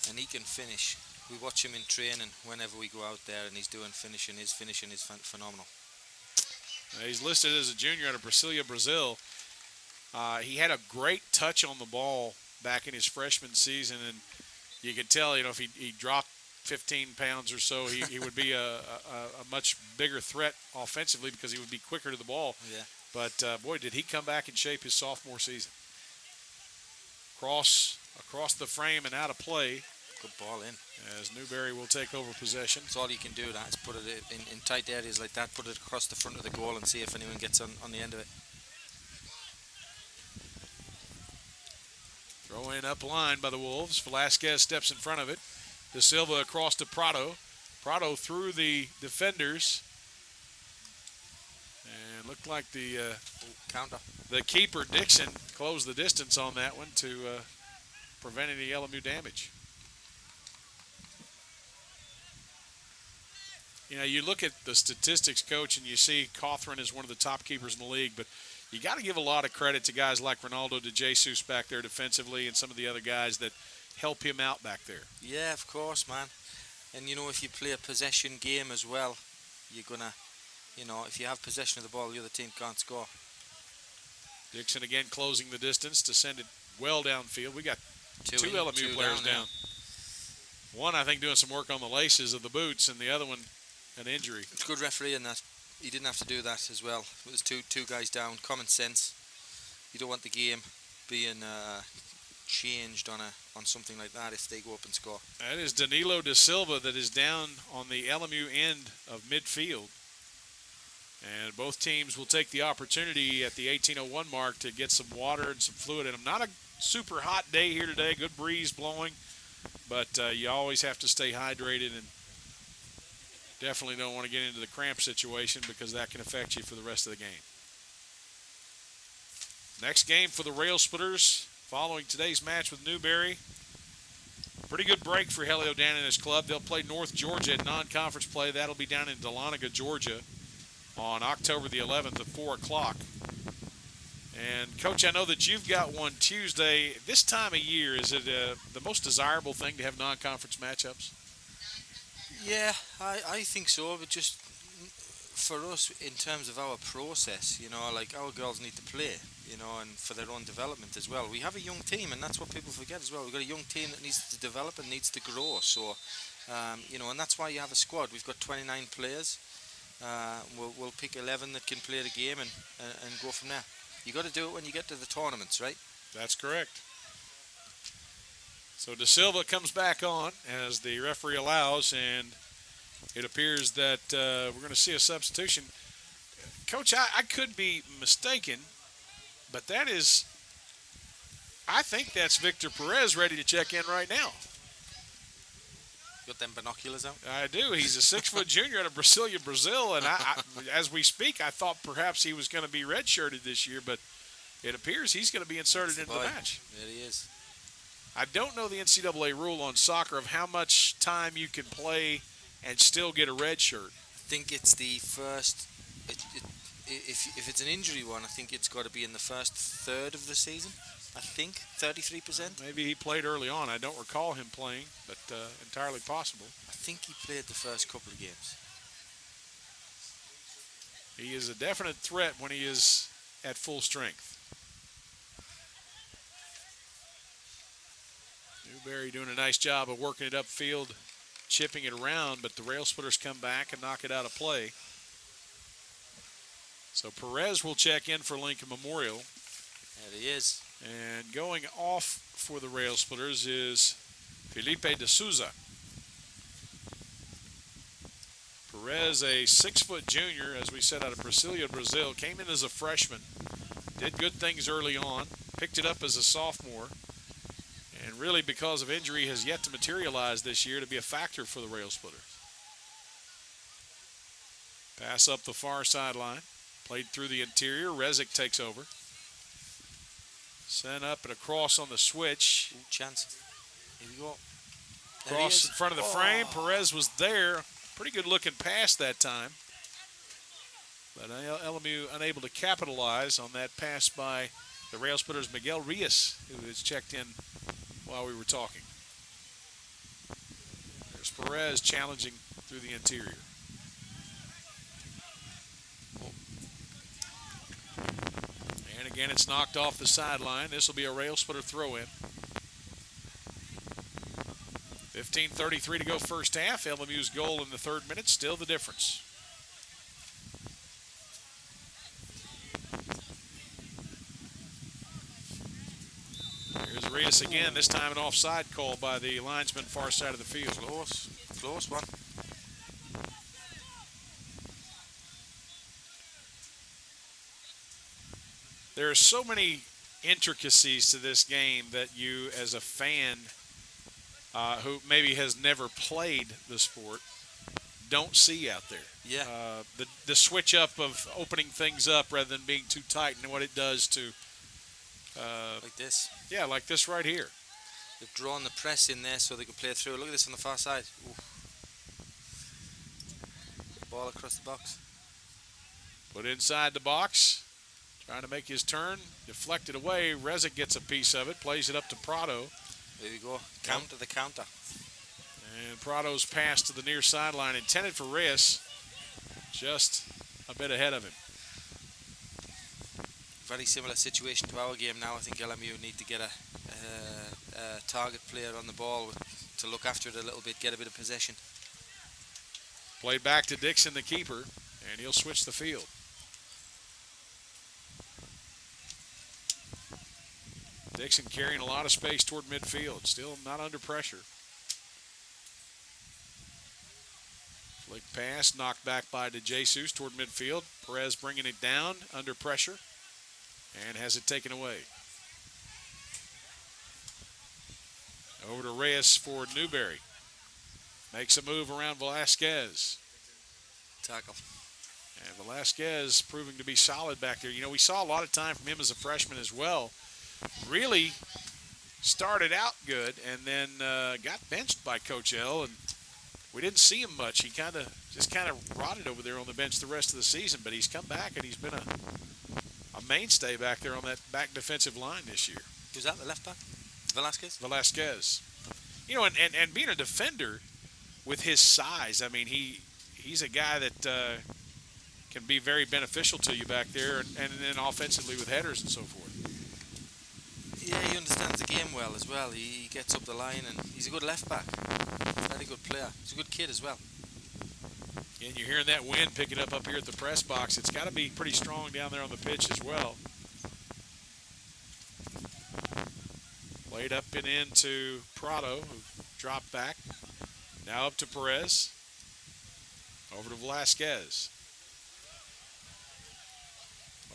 And he can finish. We watch him in training whenever we go out there, and he's doing finishing. His finishing is phenomenal. He's listed as a junior out of Brasilia, Brazil. He had a great touch on the ball back in his freshman season, and you could tell, if he dropped 15 pounds or so, he would be a much bigger threat offensively because he would be quicker to the ball. Yeah. But, boy, did he come back in shape his sophomore season. Across the frame and out of play. Good ball in. As Newberry will take over possession. That's all you can do, is put it in tight areas like that, put it across the front of the goal and see if anyone gets on the end of it. Throw in up line by the Wolves. Velasquez steps in front of it. De Silva across to Prado. Prado through the defenders. And looked like the counter. The keeper, Dixon, closed the distance on that one to prevent any LMU damage. You look at the statistics, Coach, and you see Cawthron is one of the top keepers in the league, but you got to give a lot of credit to guys like Ronaldo de Jesus back there defensively and some of the other guys that help him out back there. Yeah, of course, man. And, if you play a possession game as well, you're going to, if you have possession of the ball, the other team can't score. Dixon again closing the distance to send it well downfield. We got two LMU players down. One, I think, doing some work on the laces of the boots, and the other one, an injury. It's good refereeing that. He didn't have to do that as well. It was two guys down. Common sense. You don't want the game being changed on something like that if they go up and score. That is Danilo de Silva that is down on the LMU end of midfield. And both teams will take the opportunity at the 18:01 mark to get some water and some fluid in them. Not a super hot day here today. Good breeze blowing. But you always have to stay hydrated, and definitely don't want to get into the cramp situation because that can affect you for the rest of the game. Next game for the Rail Splitters following today's match with Newberry. Pretty good break for Helio Dan and his club. They'll play North Georgia in non-conference play. That'll be down in Dahlonega, Georgia. on October the 11th at 4 o'clock. And, Coach, I know that you've got one Tuesday. This time of year, is it the most desirable thing to have non-conference matchups? Yeah, I think so, but just for us, in terms of our process, you know, like our girls need to play, you know, and for their own development as well. We have a young team, and that's what people forget as well. We've got a young team that needs to develop and needs to grow. So, you know, and that's why you have a squad. We've got 29 players. We'll pick 11 that can play the game and go from there. You got to do it when you get to the tournaments, right? That's correct. So De Silva comes back on as the referee allows, and it appears that we're going to see a substitution. Coach, I could be mistaken, but I think that's Victor Perez ready to check in right now. Got them binoculars out? I do. He's a 6-foot junior out of Brasilia, Brazil, and as we speak, I thought perhaps he was going to be redshirted this year, but it appears he's going to be inserted into the match. There he is. I don't know the NCAA rule on soccer of how much time you can play and still get a red shirt. I think it's the first. If it's an injury one, I think it's got to be in the first third of the season. I think 33%. Maybe he played early on. I don't recall him playing, but entirely possible. I think he played the first couple of games. He is a definite threat when he is at full strength. Newberry doing a nice job of working it upfield, chipping it around, but the Rail Splitters come back and knock it out of play. So Perez will check in for Lincoln Memorial. There he is. And going off for the Rail Splitters is Felipe de Souza. Perez, a 6-foot junior, as we said, out of Brasilia, Brazil, came in as a freshman, did good things early on, picked it up as a sophomore, and really because of injury has yet to materialize this year to be a factor for the Rail Splitters. Pass up the far sideline, played through the interior, Rezic takes over. Sent up and across on the switch. Ooh, chance. Here we go. Cross in front of the frame. Perez was there. Pretty good looking pass that time. But LMU unable to capitalize on that pass by the Rail Splitters' Miguel Rios, who has checked in while we were talking. There's Perez challenging through the interior. And again, it's knocked off the sideline. This will be a Rail Splitter throw-in. 15:33 to go first half. LMU's goal in the third minute, still the difference. Here's Rios again, this time an offside call by the linesman far side of the field. Close one. There are so many intricacies to this game that you, as a fan who maybe has never played the sport, don't see out there. Yeah. The switch up of opening things up rather than being too tight, and what it does to like this. Yeah, like this right here. They've drawn the press in there so they can play through. Look at this on the far side. Ooh. Ball across the box. Put inside the box. Trying to make his turn. Deflected away. Rezic gets a piece of it. Plays it up to Prado. There we go. Counter the counter. And Prado's pass to the near sideline, intended for Reyes, just a bit ahead of him. Very similar situation to our game now. I think LMU need to get a target player on the ball to look after it a little bit, get a bit of possession. Played back to Dixon, the keeper, and he'll switch the field. Dixon carrying a lot of space toward midfield, still not under pressure. Flick pass, knocked back by DeJesus toward midfield. Perez bringing it down under pressure and has it taken away. Over to Reyes for Newberry. Makes a move around Velasquez. Tackle. And Velasquez proving to be solid back there. You know, we saw a lot of time from him as a freshman as well. Really started out good and then got benched by Coach L and we didn't see him much. He kind of rotted over there on the bench the rest of the season, but he's come back and he's been a mainstay back there on that back defensive line this year. Who's that, the left back? Velasquez. You know, and being a defender with his size, I mean, he's a guy that can be very beneficial to you back there, and then offensively with headers and so forth. Yeah, he understands the game well as well. He gets up the line, and he's a good left back. Very good player. He's a good kid as well. And you're hearing that wind picking up here at the press box. It's got to be pretty strong down there on the pitch as well. Played up and into Prado, who dropped back. Now up to Perez. Over to Velasquez.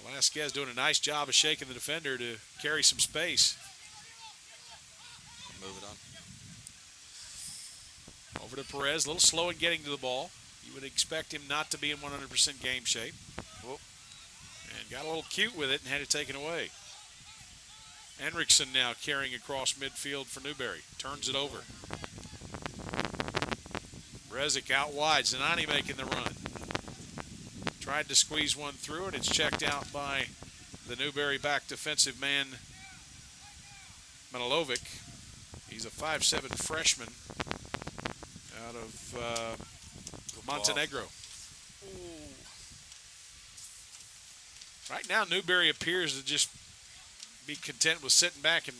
Velasquez doing a nice job of shaking the defender to carry some space. Move it on. Over to Perez, a little slow in getting to the ball. You would expect him not to be in 100% game shape. Whoop. And got a little cute with it and had it taken away. Henriksen now carrying across midfield for Newberry. Turns it over. Rezic out wide. Zanani making the run. Tried to squeeze one through, and it's checked out by the Newberry back defensive man, Manilovic. He's a 5'7" freshman out of Montenegro. Right now, Newberry appears to just be content with sitting back and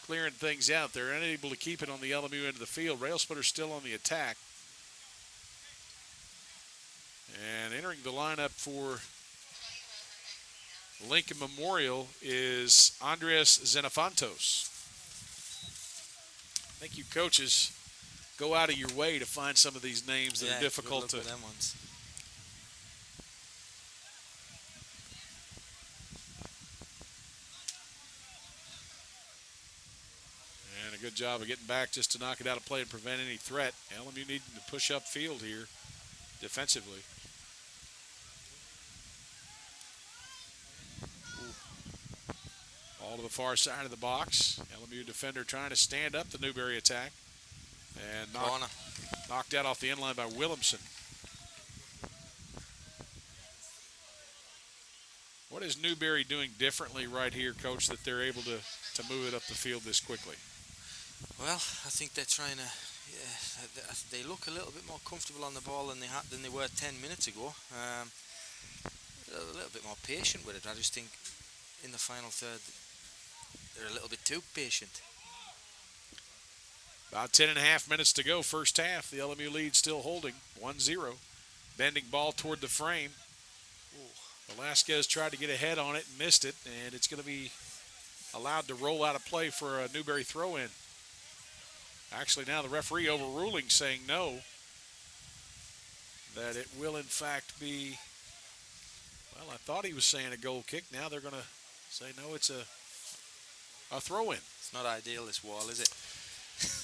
clearing things out. They're unable to keep it on the LMU end of the field. Rail Splitter's still on the attack. And entering the lineup for Lincoln Memorial is Andres Xenofantos. I think you coaches go out of your way to find some of these names that are difficult to. Them ones. And a good job of getting back just to knock it out of play and prevent any threat. LMU needing to push up field here defensively. Ball to the far side of the box. LMU defender trying to stand up the Newberry attack. And knocked out off the end line by Williamson. What is Newberry doing differently right here, Coach, that they're able to move it up the field this quickly? Well, I think they're trying to. Yeah, they look a little bit more comfortable on the ball than they were 10 minutes ago. A little bit more patient with it. I just think in the final third, they're a little bit too patient. About 10.5 minutes to go, first half. The LMU lead still holding 1-0. Bending ball toward the frame. Velasquez tried to get ahead on it and missed it, and it's going to be allowed to roll out of play for a Newberry throw-in. Actually, now the referee overruling, saying no, that it will in fact be, well, I thought he was saying a goal kick. Now they're going to say no, it's a throw-in. It's not ideal, this wall, is it?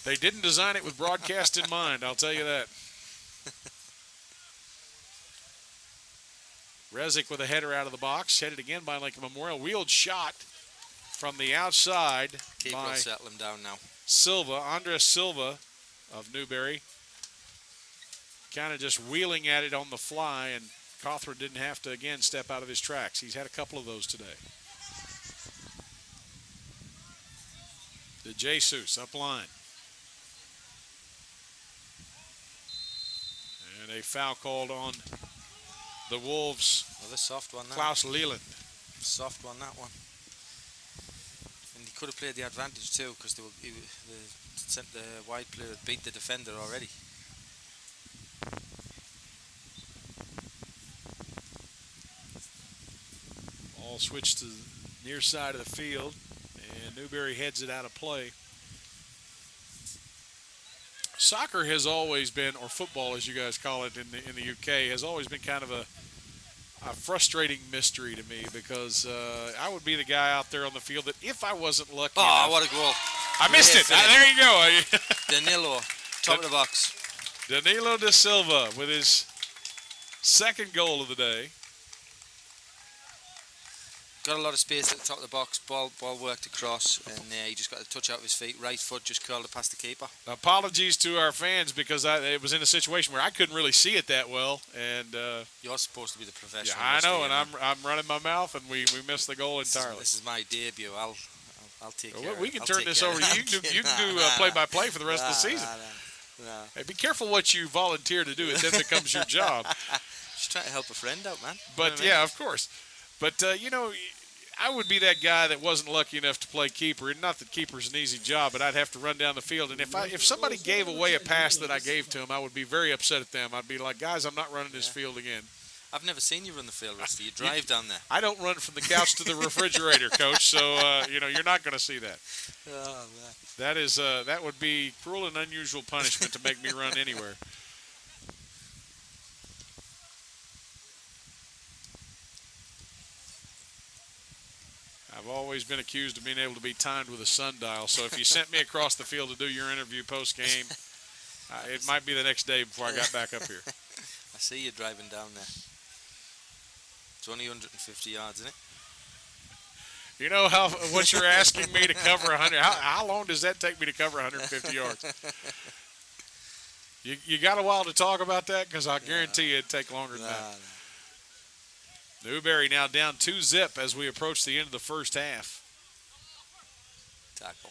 They didn't design it with broadcast in mind, I'll tell you that. Rezic with a header out of the box, headed again by Lincoln Memorial. Wheeled shot from the outside Keeper will settle him down now. Silva, Andres Silva of Newberry. Kind of just wheeling at it on the fly, and Cawthron didn't have to, again, step out of his tracks. He's had a couple of those today. De Jesus up line. And a foul called on the Wolves. Another soft one. Klaus Leland. Soft one, that one. And he could have played the advantage too, because the wide player had beat the defender already. Ball switched to the near side of the field, and Newberry heads it out of play. Soccer has always been, or football as you guys call it in the UK, has always been kind of a frustrating mystery to me, because I would be the guy out there on the field that if I wasn't lucky enough, what a goal. I missed it. There you go. Danilo, top of the box. Danilo da Silva with his second goal of the day. got a lot of space at the top of the box. Ball worked across, and he just got a touch out of his feet. Right foot just curled it past the keeper. Apologies to our fans because it was in a situation where I couldn't really see it that well, and you're supposed to be the professional. Yeah, I know, and I'm running my mouth, and we missed the goal entirely. This is my debut. I'll take care. Well, we can turn this over to you. You can do play-by-play for the rest of the season. No. Hey, be careful what you volunteer to do. It then becomes your job. Just trying to help a friend out, man. But, yeah, of course. But, I would be that guy that wasn't lucky enough to play keeper. And not that keeper's an easy job, but I'd have to run down the field. And if somebody gave away a pass that I gave to him, I would be very upset at them. I'd be like, guys, I'm not running this field again. I've never seen you run the field, Rusty. You drive down there. I don't run from the couch to the refrigerator, Coach. So, you're not going to see that. Oh, man. That would be cruel and unusual punishment to make me run anywhere. I've always been accused of being able to be timed with a sundial. So if you sent me across the field to do your interview post-game, it might be the next day before I got back up here. I see you driving down there. It's only 150 yards, isn't it? You know what you're asking me to cover 100. How long does that take me to cover 150 yards? You got a while to talk about that? Because I guarantee you it'd take longer than that. No. Newberry now down 2-0 as we approach the end of the first half. Tackle.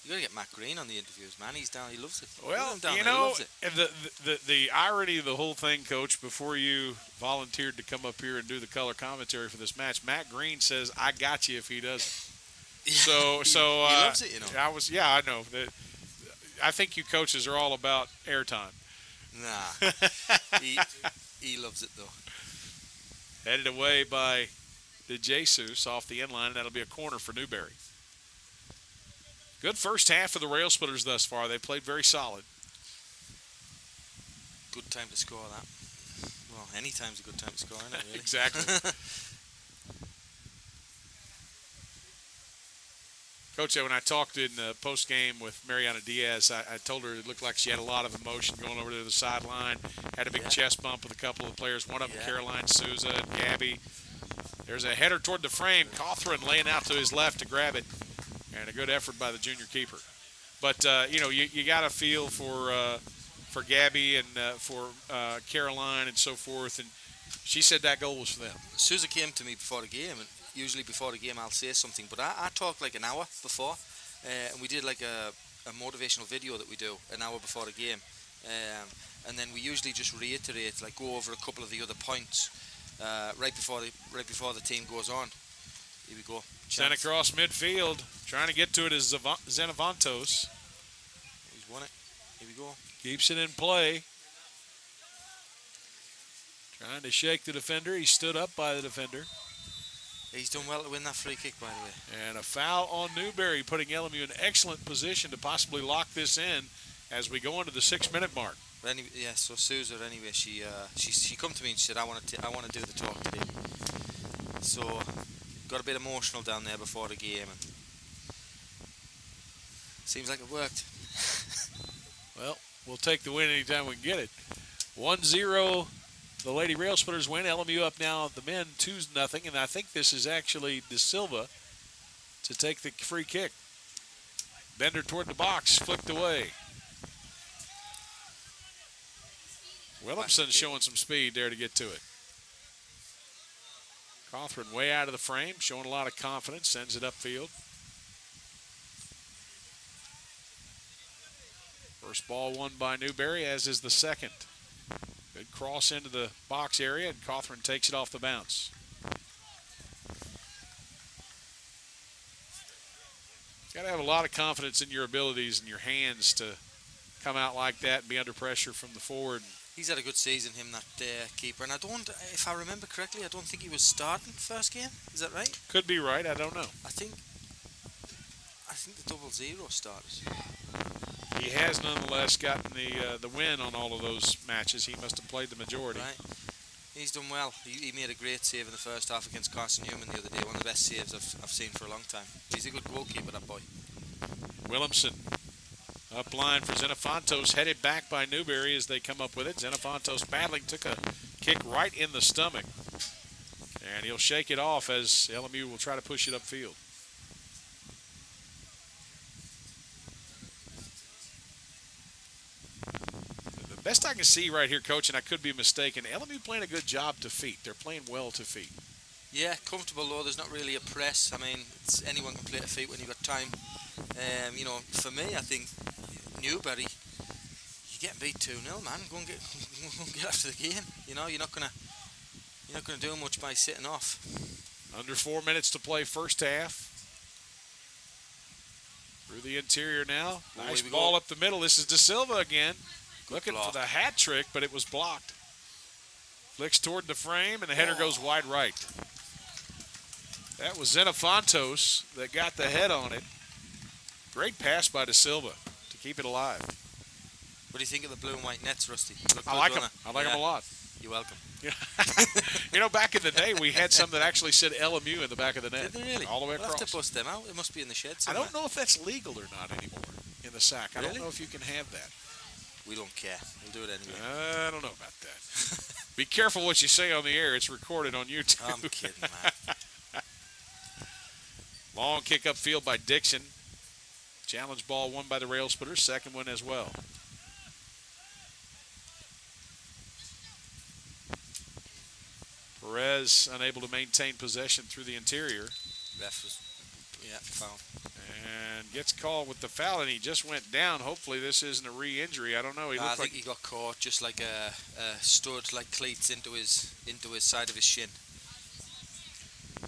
You got to get Matt Green on the interviews, man. He's down. He loves it. Well, he loves it. The irony of the whole thing, Coach, before you volunteered to come up here and do the color commentary for this match, Matt Green says, I got you if he doesn't. So he loves it, I know. I think you coaches are all about airtime. Nah. he loves it, though. Headed away by DeJesus off the end line, and that'll be a corner for Newberry. Good first half for the Rail Splitters thus far. They played very solid. Good time to score that. Well, any time's a good time to score, isn't it, really? Exactly. Coach, when I talked in post-game with Mariana Diaz, I told her it looked like she had a lot of emotion going over to the sideline. Had a big chest bump with a couple of players, one of them Caroline Souza and Gabby. There's a header toward the frame. Cawthron laying out to his left to grab it. And a good effort by the junior keeper. But, you got to feel for Gabby and for Caroline and so forth. And she said that goal was for them. Sousa came to me before the game, and usually before the game I'll say something. But I talked like an hour before, and we did like a motivational video that we do an hour before the game. And then we usually just reiterate, like go over a couple of the other points right before the team goes on. Here we go. Sent across midfield. Trying to get to it is Xenofontos. He's won it. Here we go. Keeps it in play. Trying to shake the defender. He stood up by the defender. He's done well to win that free kick, by the way. And a foul on Newberry, putting LMU in excellent position to possibly lock this in as we go into the 6-minute mark. Anyway, yeah, so Sousa, anyway, she come to me and she said, I want to do the talk today. So got a bit emotional down there before the game, and seems like it worked. Well, we'll take the win anytime we can get it. 1-0, the Lady Rail Splitters win. LMU up now, the men 2-0, and I think this is actually De Silva to take the free kick. Bender toward the box, flicked away. Williamson showing some speed there to get to it. Cawthron way out of the frame, showing a lot of confidence, sends it upfield. First ball won by Newberry, as is the second. Good cross into the box area, and Cawthron takes it off the bounce. Got to have a lot of confidence in your abilities and your hands to come out like that and be under pressure from the forward. He's had a good season, him, that keeper. And if I remember correctly, I don't think he was starting first game. Is that right? Could be right. I don't know. I think the 0-0 started. He has nonetheless gotten the win on all of those matches. He must have played the majority. Right. He's done well. He made a great save in the first half against Carson Newman the other day. One of the best saves I've seen for a long time. He's a good goalkeeper, that boy. Williamson up line for Xenofontos, headed back by Newberry as they come up with it. Xenofontos battling, took a kick right in the stomach. And he'll shake it off as LMU will try to push it upfield. The best I can see right here, Coach, and I could be mistaken, LMU playing a good job to feet. They're playing well to feet. Yeah, comfortable though. There's not really a press. I mean, anyone can play to feet when you've got time. You know, for me, I think Newberry, you're getting beat 2-0, man. Go and get after the game. You know, you're not gonna do much by sitting off. Under 4 minutes to play first half. Through the interior now. Nice ball up the middle. This is De Silva again. Looking for the hat trick, but it was blocked. Flicks toward the frame, and the header goes wide right. That was Xenofontos that got the head on it. Great pass by De Silva to keep it alive. What do you think of the blue and white nets, Rusty? I like them. I like them a lot. You're welcome. You know, back in the day, we had some that actually said LMU in the back of the net. Did they really? All the way across. We'll have to bust them out. It must be in the shed somewhere. I don't know if that's legal or not anymore in the SAC. I don't know if you can have that. We don't care. We'll do it anyway. I don't know about that. Be careful what you say on the air. It's recorded on YouTube. I'm kidding, man. Long kick upfield by Dixon. Challenge ball won by the Rail Splitters. Second one as well. Perez unable to maintain possession through the interior. Ref was, foul. And gets called with the foul, and he just went down. Hopefully this isn't a re-injury. I don't know. I think he got caught just like a stud, like cleats into his side of his shin.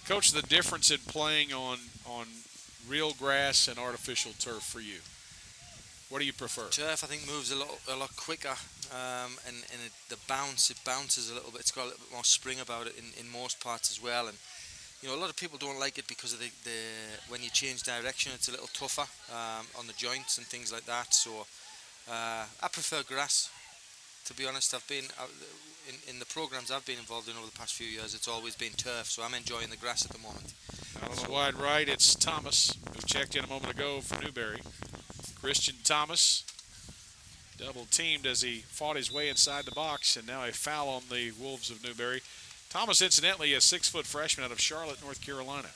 Coach, the difference in playing on real grass and artificial turf for you. What do you prefer? Turf, I think, moves a lot quicker, and the bounce, it bounces a little bit. It's got a little bit more spring about it in most parts as well. And you know, a lot of people don't like it because of the when you change direction, it's a little tougher on the joints and things like that. So I prefer grass, to be honest. I've been in the programs I've been involved in over the past few years. It's always been turf, so I'm enjoying the grass at the moment. Out on the wide right, it's Thomas, who checked in a moment ago for Newberry. Christian Thomas double teamed as he fought his way inside the box, and now a foul on the Wolves of Newberry. Thomas, incidentally, a 6-foot freshman out of Charlotte, North Carolina.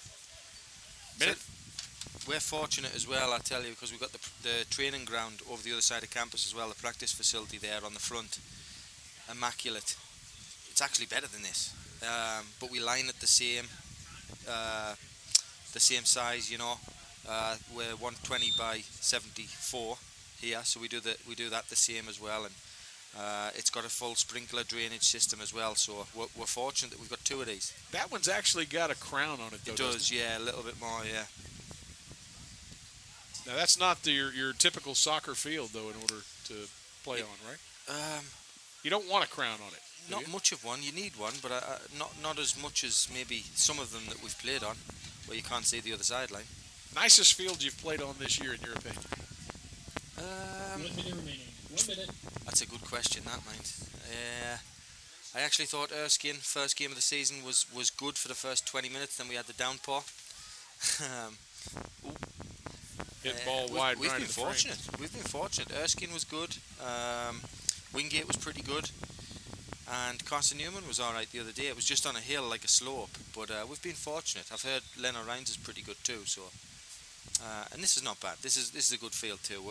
We're fortunate as well, I tell you, because we've got the training ground over the other side of campus as well, the practice facility there on the front. Immaculate. It's actually better than this, but we line it the same size, you know. We're 120 by 74 here, so we do that the same as well, and it's got a full sprinkler drainage system as well, so we're fortunate that we've got two of these. That one's actually got a crown on it, though. It does, yeah, a little bit more, yeah. Now that's not your typical soccer field, though, in order to play on, right? You don't want a crown on it. Not much of one. You need one, but not as much as maybe some of them that we've played on, where you can't see the other sideline. Nicest field you've played on this year, in your opinion? 1 minute remaining. 1 minute. That's a good question, that, mate. I actually thought Erskine, first game of the season, was good for the first 20 minutes. Then we had the downpour. Hit ball wide right of the frame. We've been fortunate. Erskine was good. Wingate was pretty good. And Carson Newman was all right the other day. It was just on a hill, like a slope. But we've been fortunate. I've heard Leonard Rhines is pretty good too. So, and this is not bad. This is a good field too.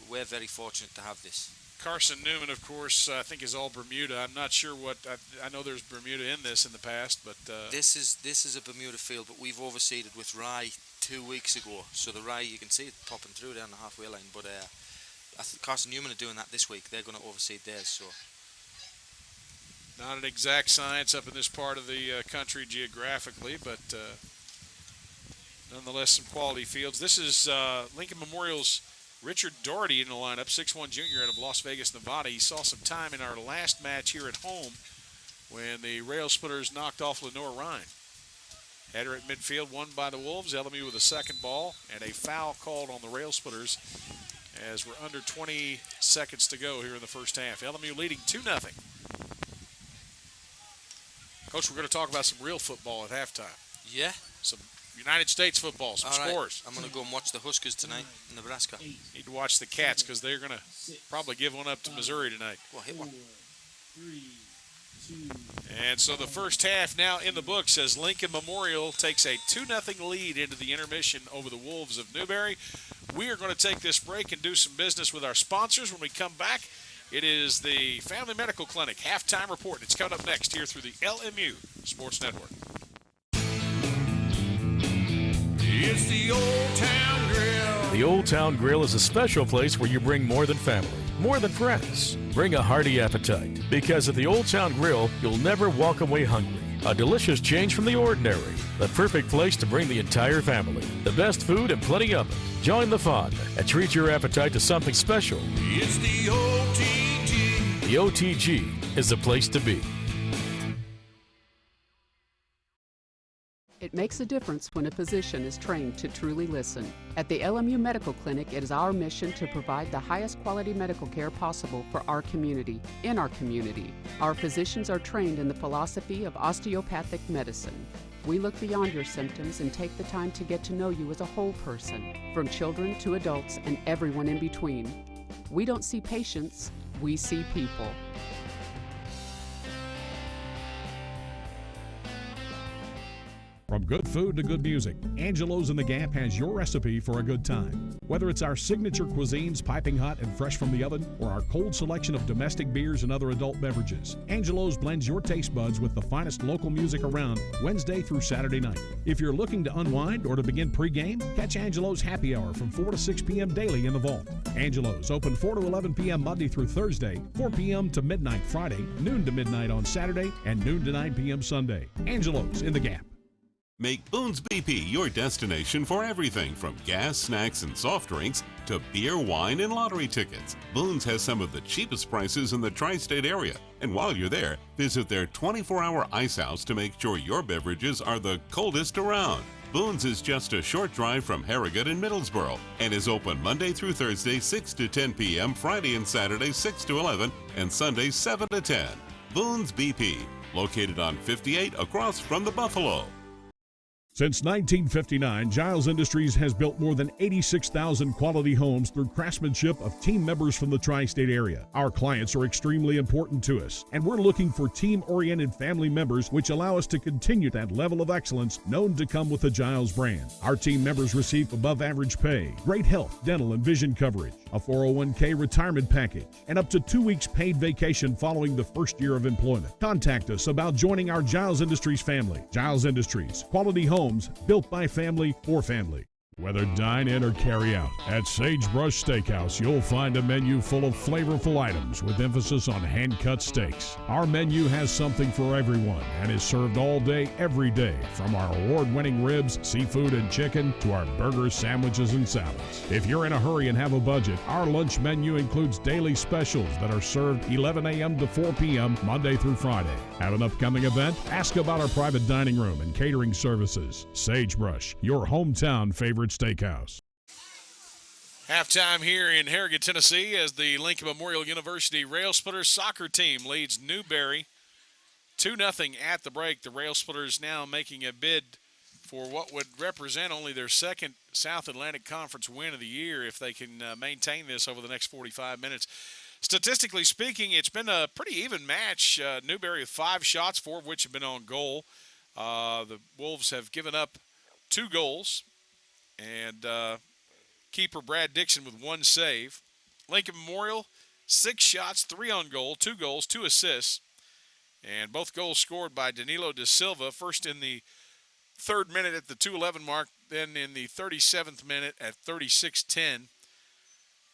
We're very fortunate to have this. Carson Newman, of course, I think is all Bermuda. I'm not sure what I know. There's Bermuda in this in the past, but this is a Bermuda field. But we've overseeded with Rye 2 weeks ago. So the Rye, you can see it popping through down the halfway line. But I think Carson Newman are doing that this week. They're going to overseed theirs. So. Not an exact science up in this part of the country geographically, but nonetheless some quality fields. This is Lincoln Memorial's Richard Doherty in the lineup, 6'1" junior out of Las Vegas, Nevada. He saw some time in our last match here at home when the Rail Splitters knocked off Lenore Rhine. Header at midfield won by the Wolves. LMU with a second ball and a foul called on the Rail Splitters as we're under 20 seconds to go here in the first half. LMU leading 2-0. Coach, we're going to talk about some real football at halftime. Yeah. Some United States football, some scores. I'm going to go and watch the Huskers tonight in Nebraska. Need to watch the Cats because they're going to probably give one up to Missouri tonight. Well, hit one. 3, And so the first half now in the books as Lincoln Memorial takes a 2-0 lead into the intermission over the Wolves of Newberry. We are going to take this break and do some business with our sponsors. When we come back, it is the Family Medical Clinic halftime report. It's coming up next here through the LMU Sports Network. It's the Old Town Grill. The Old Town Grill is a special place where you bring more than family, more than friends. Bring a hearty appetite, because at the Old Town Grill, you'll never walk away hungry. A delicious change from the ordinary. The perfect place to bring the entire family. The best food and plenty of it. Join the fun and treat your appetite to something special. It's the OTG. The OTG is the place to be. It makes a difference when a physician is trained to truly listen. At the LMU Medical Clinic, it is our mission to provide the highest quality medical care possible for our community, in our community. Our physicians are trained in the philosophy of osteopathic medicine. We look beyond your symptoms and take the time to get to know you as a whole person, from children to adults and everyone in between. We don't see patients, we see people. From good food to good music, Angelo's in the Gap has your recipe for a good time. Whether it's our signature cuisines, piping hot and fresh from the oven, or our cold selection of domestic beers and other adult beverages, Angelo's blends your taste buds with the finest local music around Wednesday through Saturday night. If you're looking to unwind or to begin pregame, catch Angelo's Happy Hour from 4 to 6 p.m. daily in the vault. Angelo's open 4 to 11 p.m. Monday through Thursday, 4 p.m. to midnight Friday, noon to midnight on Saturday, and noon to 9 p.m. Sunday. Angelo's in the Gap. Make Boone's BP your destination for everything from gas, snacks, and soft drinks to beer, wine, and lottery tickets. Boone's has some of the cheapest prices in the tri-state area. And while you're there, visit their 24-hour ice house to make sure your beverages are the coldest around. Boone's is just a short drive from Harrogate and Middlesboro and is open Monday through Thursday 6 to 10 p.m., Friday and Saturday 6 to 11, and Sunday 7 to 10. Boone's BP, located on 58 across from the Buffalo. Since 1959, Giles Industries has built more than 86,000 quality homes through craftsmanship of team members from the tri-state area. Our clients are extremely important to us, and we're looking for team-oriented family members which allow us to continue that level of excellence known to come with the Giles brand. Our team members receive above-average pay, great health, dental, and vision coverage, a 401k retirement package, and up to 2 weeks paid vacation following the first year of employment. Contact us about joining our Giles Industries family. Giles Industries, quality homes built by family for family. Whether dine in or carry out, at Sagebrush Steakhouse, you'll find a menu full of flavorful items with emphasis on hand-cut steaks. Our menu has something for everyone and is served all day, every day, from our award-winning ribs, seafood, and chicken to our burgers, sandwiches, and salads. If you're in a hurry and have a budget, our lunch menu includes daily specials that are served 11 a.m. to 4 p.m. Monday through Friday. Have an upcoming event? Ask about our private dining room and catering services. Sagebrush, your hometown favorite steakhouse. Halftime here in Harrogate, Tennessee, as the Lincoln Memorial University Rail Splitters soccer team leads Newberry 2-0 at the break. The Rail Splitters now making a bid for what would represent only their second South Atlantic Conference win of the year if they can maintain this over the next 45 minutes. Statistically speaking, it's been a pretty even match. Newberry with 5 shots, 4 of which have been on goal. The Wolves have given up 2 goals. And keeper Brad Dixon with 1 save. Lincoln Memorial, 6 shots, 3 on goal, 2 goals, 2 assists. And both goals scored by Danilo da Silva, first in the 3rd minute at the 2:11 mark, then in the 37th minute at 36:10.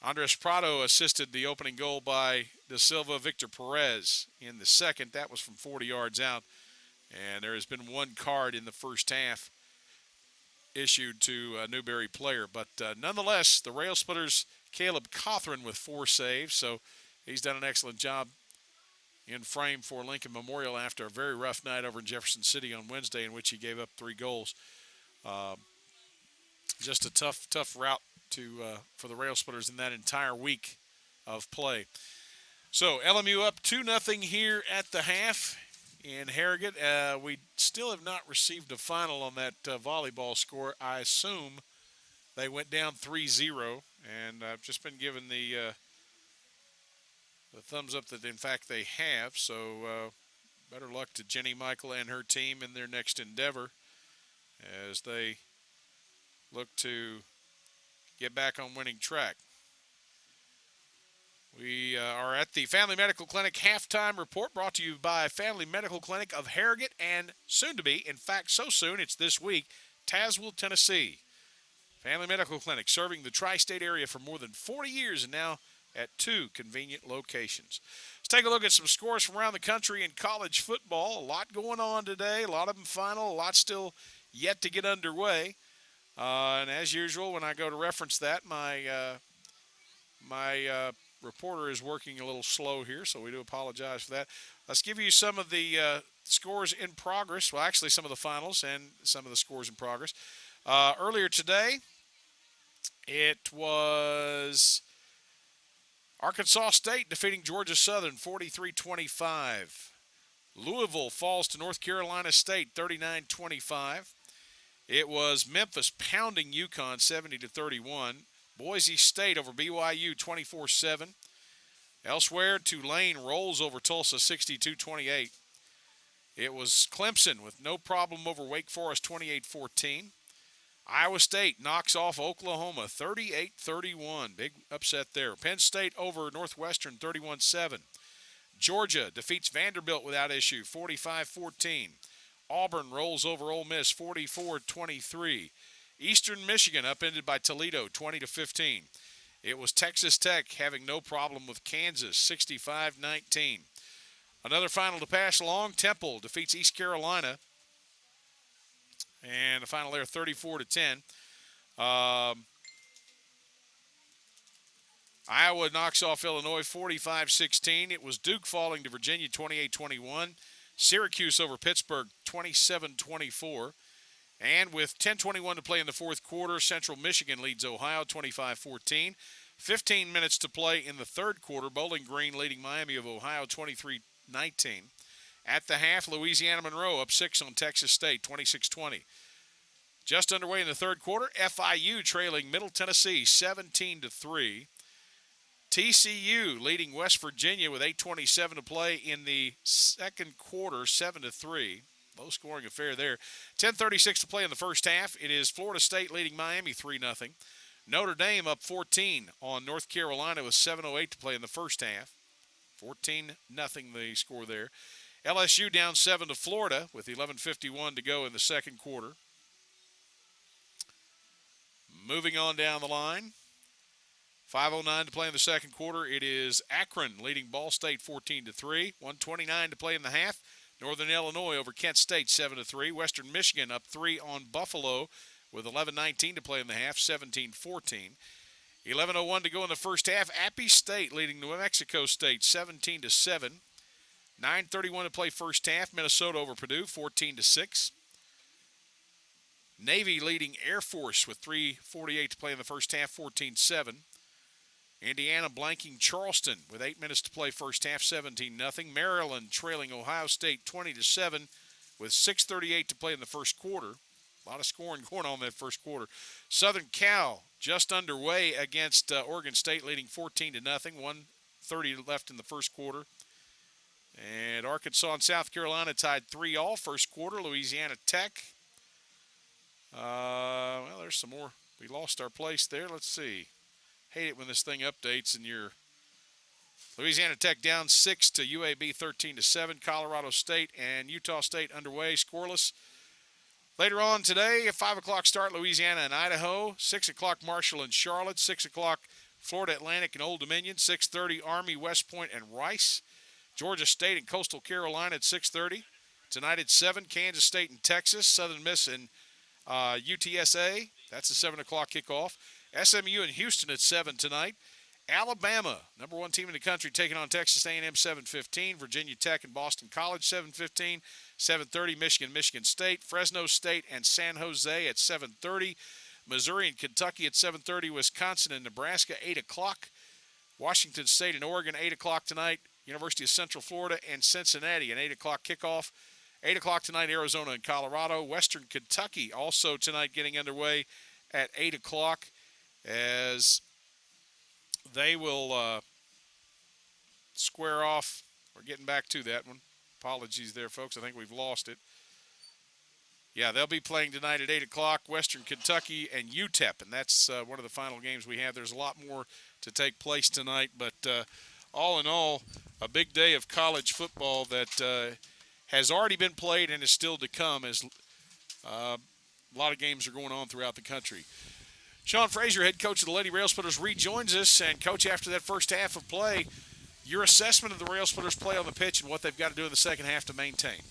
Andres Prado assisted the opening goal by da Silva. Victor Perez in the second. That was from 40 yards out. And there has been 1 card in the first half issued to a Newberry player. But nonetheless, the Rail Splitters, Caleb Cothran with 4 saves. So he's done an excellent job in frame for Lincoln Memorial after a very rough night over in Jefferson City on Wednesday in which he gave up 3 goals. Just a tough route for the Rail Splitters in that entire week of play. So LMU up 2-0 here at the half in Harrogate. We still have not received a final on that volleyball score. I assume they went down 3-0, and I've just been given the thumbs up that, in fact, they have. So better luck to Jenny Michael and her team in their next endeavor as they look to get back on winning track. We are at the Family Medical Clinic halftime report, brought to you by Family Medical Clinic of Harrogate and soon to be, in fact, so soon, it's this week, Tazewell, Tennessee. Family Medical Clinic serving the tri-state area for more than 40 years and now at 2 convenient locations. Let's take a look at some scores from around the country in college football. A lot going on today, a lot of them final, a lot still yet to get underway. And as usual, when I go to reference that, my reporter is working a little slow here, so we do apologize for that. Let's give you some of the scores in progress. Well, actually, some of the finals and some of the scores in progress. Earlier today, it was Arkansas State defeating Georgia Southern 43-25. Louisville falls to North Carolina State 39-25. It was Memphis pounding UConn 70-31. Boise State over BYU 24-7. Elsewhere, Tulane rolls over Tulsa 62-28. It was Clemson with no problem over Wake Forest 28-14. Iowa State knocks off Oklahoma 38-31. Big upset there. Penn State over Northwestern 31-7. Georgia defeats Vanderbilt without issue 45-14. Auburn rolls over Ole Miss 44-23. Eastern Michigan upended by Toledo 20-15. It was Texas Tech having no problem with Kansas 65-19. Another final to pass along, Temple defeats East Carolina. And the final there 34-10. Iowa knocks off Illinois 45-16. It was Duke falling to Virginia 28-21. Syracuse over Pittsburgh 27-24. And with 10:21 to play in the fourth quarter, Central Michigan leads Ohio 25-14. 15 minutes to play in the third quarter, Bowling Green leading Miami of Ohio 23-19. At the half, Louisiana Monroe up 6 on Texas State 26-20. Just underway in the third quarter, FIU trailing Middle Tennessee 17-3. TCU leading West Virginia with 8:27 to play in the second quarter, 7-3. Low-scoring affair there. 10:36 to play in the first half. It is Florida State leading Miami 3-0. Notre Dame up 14 on North Carolina with 7:08 to play in the first half. 14-0 the score there. LSU down 7 to Florida with 11:51 to go in the second quarter. Moving on down the line. 5:09 to play in the second quarter. It is Akron leading Ball State 14-3. 1:29 to play in the half. Northern Illinois over Kent State 7-3. Western Michigan up 3 on Buffalo with 11:19 to play in the half, 17-14. 11:01 to go in the first half. Appy State leading New Mexico State 17-7. 9:31 to play first half. Minnesota over Purdue 14-6. Navy leading Air Force with 3:48 to play in the first half, 14-7. Indiana blanking Charleston with 8 minutes to play first half, 17-0. Maryland trailing Ohio State 20-7 with 6:38 to play in the first quarter. A lot of scoring going on in that first quarter. Southern Cal just underway against Oregon State leading 14-0. 1:30 left in the first quarter. And Arkansas and South Carolina tied 3-all first quarter. Louisiana Tech. Well, there's some more. We lost our place there. Let's see. Hate it when this thing updates and you're Louisiana Tech down 6 to UAB 13-7. Colorado State and Utah State underway, scoreless. Later on today, a 5 o'clock start, Louisiana and Idaho. 6 o'clock, Marshall and Charlotte. 6 o'clock, Florida Atlantic and Old Dominion. 6:30, Army, West Point, and Rice. Georgia State and Coastal Carolina at 6:30. Tonight at 7, Kansas State and Texas. Southern Miss and UTSA. That's a 7 o'clock kickoff. SMU and Houston at 7 tonight. Alabama, number 1 team in the country, taking on Texas A&M 7:15. Virginia Tech and Boston College 7:15. 7:30, Michigan State. Fresno State and San Jose at 7:30. Missouri and Kentucky at 7:30. Wisconsin and Nebraska 8 o'clock. Washington State and Oregon 8 o'clock tonight. University of Central Florida and Cincinnati an 8 o'clock kickoff. 8 o'clock tonight, Arizona and Colorado. Western Kentucky also tonight getting underway at 8 o'clock as they will square off. We're getting back to that one. Apologies there, folks. I think we've lost it. Yeah, they'll be playing tonight at 8 o'clock, Western Kentucky and UTEP, and that's one of the final games we have. There's a lot more to take place tonight, but all in all, a big day of college football that has already been played and is still to come as a lot of games are going on throughout the country. Sean Frazier, head coach of the Lady Rail Splitters, rejoins us. And, Coach, after that first half of play, your assessment of the Rail Splitters' play on the pitch and what they've got to do in the second half to maintain.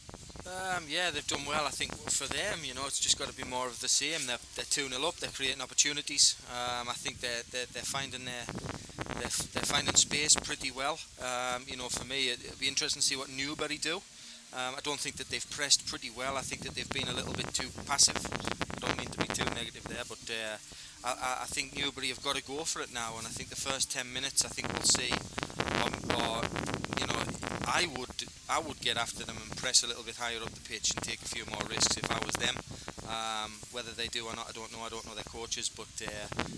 Yeah, they've done well. I think for them, it's just got to be more of the same. They're 2-0 up. They're creating opportunities. I think they're finding they're finding space pretty well. For me, it'll be interesting to see what Newberry do. I don't think that they've pressed pretty well. I think that they've been a little bit too passive. I don't mean to be too negative there, but I think Newberry have got to go for it now. And I think the first 10 minutes, I think we'll see. I would get after them and press a little bit higher up the pitch and take a few more risks if I was them. Whether they do or not, I don't know. I don't know their coaches, but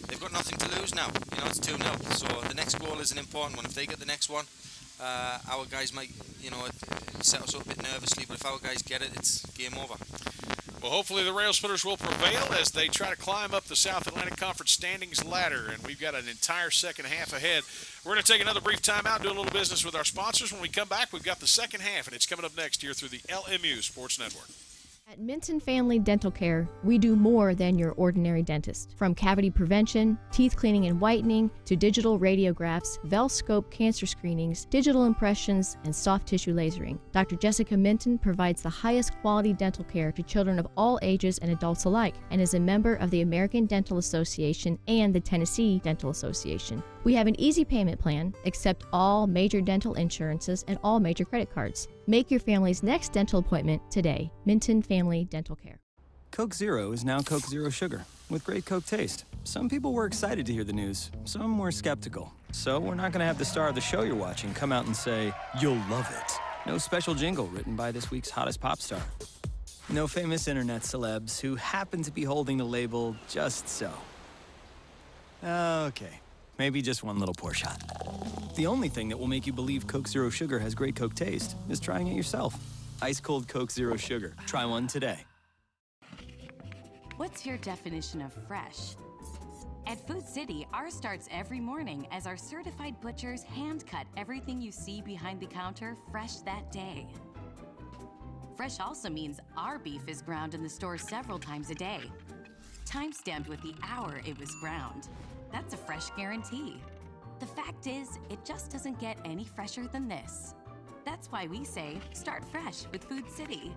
they've got nothing to lose now. It's 2-0. So the next goal is an important one. If they get the next one, our guys might, set us up a bit nervously, but if our guys get it, it's game over. Well, hopefully the Rail Splitters will prevail as they try to climb up the South Atlantic Conference standings ladder, and we've got an entire second half ahead. We're going to take another brief time out, do a little business with our sponsors. When we come back, we've got the second half, and it's coming up next here through the LMU Sports Network. At Minton Family Dental Care, we do more than your ordinary dentist. From cavity prevention, teeth cleaning and whitening, to digital radiographs, Velscope cancer screenings, digital impressions, and soft tissue lasering. Dr. Jessica Minton provides the highest quality dental care to children of all ages and adults alike, and is a member of the American Dental Association and the Tennessee Dental Association. We have an easy payment plan, accept all major dental insurances and all major credit cards. Make your family's next dental appointment today. Minton Family Dental Care. Coke Zero is now Coke Zero Sugar, with great Coke taste. Some people were excited to hear the news. Some were skeptical. So we're not going to have the star of the show you're watching come out and say, "You'll love it." No special jingle written by this week's hottest pop star. No famous internet celebs who happen to be holding the label just so. Okay. Maybe just one little pour shot. The only thing that will make you believe Coke Zero Sugar has great Coke taste is trying it yourself. Ice-cold Coke Zero Sugar. Try one today. What's your definition of fresh? At Food City, ours starts every morning as our certified butchers hand-cut everything you see behind the counter fresh that day. Fresh also means our beef is ground in the store several times a day, time-stamped with the hour it was ground. That's a fresh guarantee. The fact is, it just doesn't get any fresher than this. That's why we say, start fresh with Food City.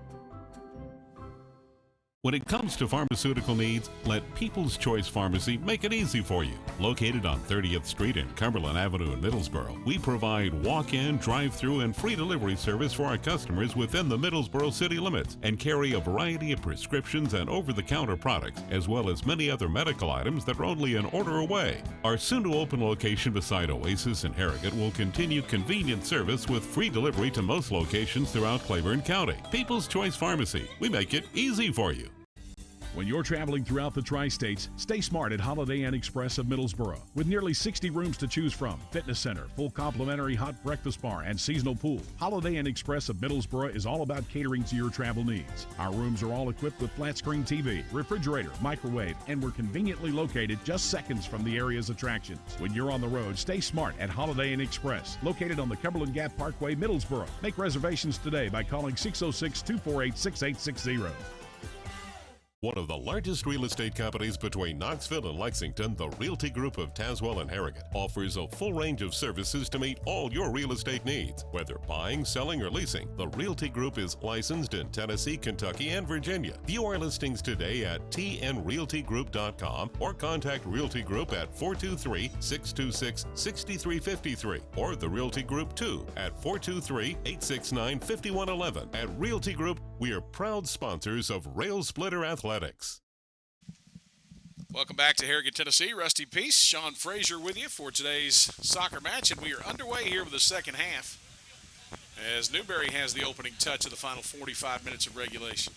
When it comes to pharmaceutical needs, let People's Choice Pharmacy make it easy for you. Located on 30th Street and Cumberland Avenue in Middlesboro, we provide walk-in, drive-through, and free delivery service for our customers within the Middlesboro city limits and carry a variety of prescriptions and over-the-counter products, as well as many other medical items that are only an order away. Our soon-to-open location beside Oasis in Harrogate will continue convenient service with free delivery to most locations throughout Claiborne County. People's Choice Pharmacy. We make it easy for you. When you're traveling throughout the Tri-States, stay smart at Holiday Inn Express of Middlesboro. With nearly 60 rooms to choose from, fitness center, full complimentary hot breakfast bar, and seasonal pool, Holiday Inn Express of Middlesboro is all about catering to your travel needs. Our rooms are all equipped with flat-screen TV, refrigerator, microwave, and we're conveniently located just seconds from the area's attractions. When you're on the road, stay smart at Holiday Inn Express, located on the Cumberland Gap Parkway, Middlesboro. Make reservations today by calling 606-248-6860. One of the largest real estate companies between Knoxville and Lexington, the Realty Group of Tazewell and Harrogate, offers a full range of services to meet all your real estate needs. Whether buying, selling, or leasing, the Realty Group is licensed in Tennessee, Kentucky, and Virginia. View our listings today at tnrealtygroup.com or contact Realty Group at 423-626-6353 or the Realty Group 2 at 423-869-5111. At Realty Group, we are proud sponsors of Rail Splitter Athletics. Welcome back to Harrogate, Tennessee. Rusty Peace, Sean Frazier with you for today's soccer match, and we are underway here with the second half as Newberry has the opening touch of the final 45 minutes of regulation.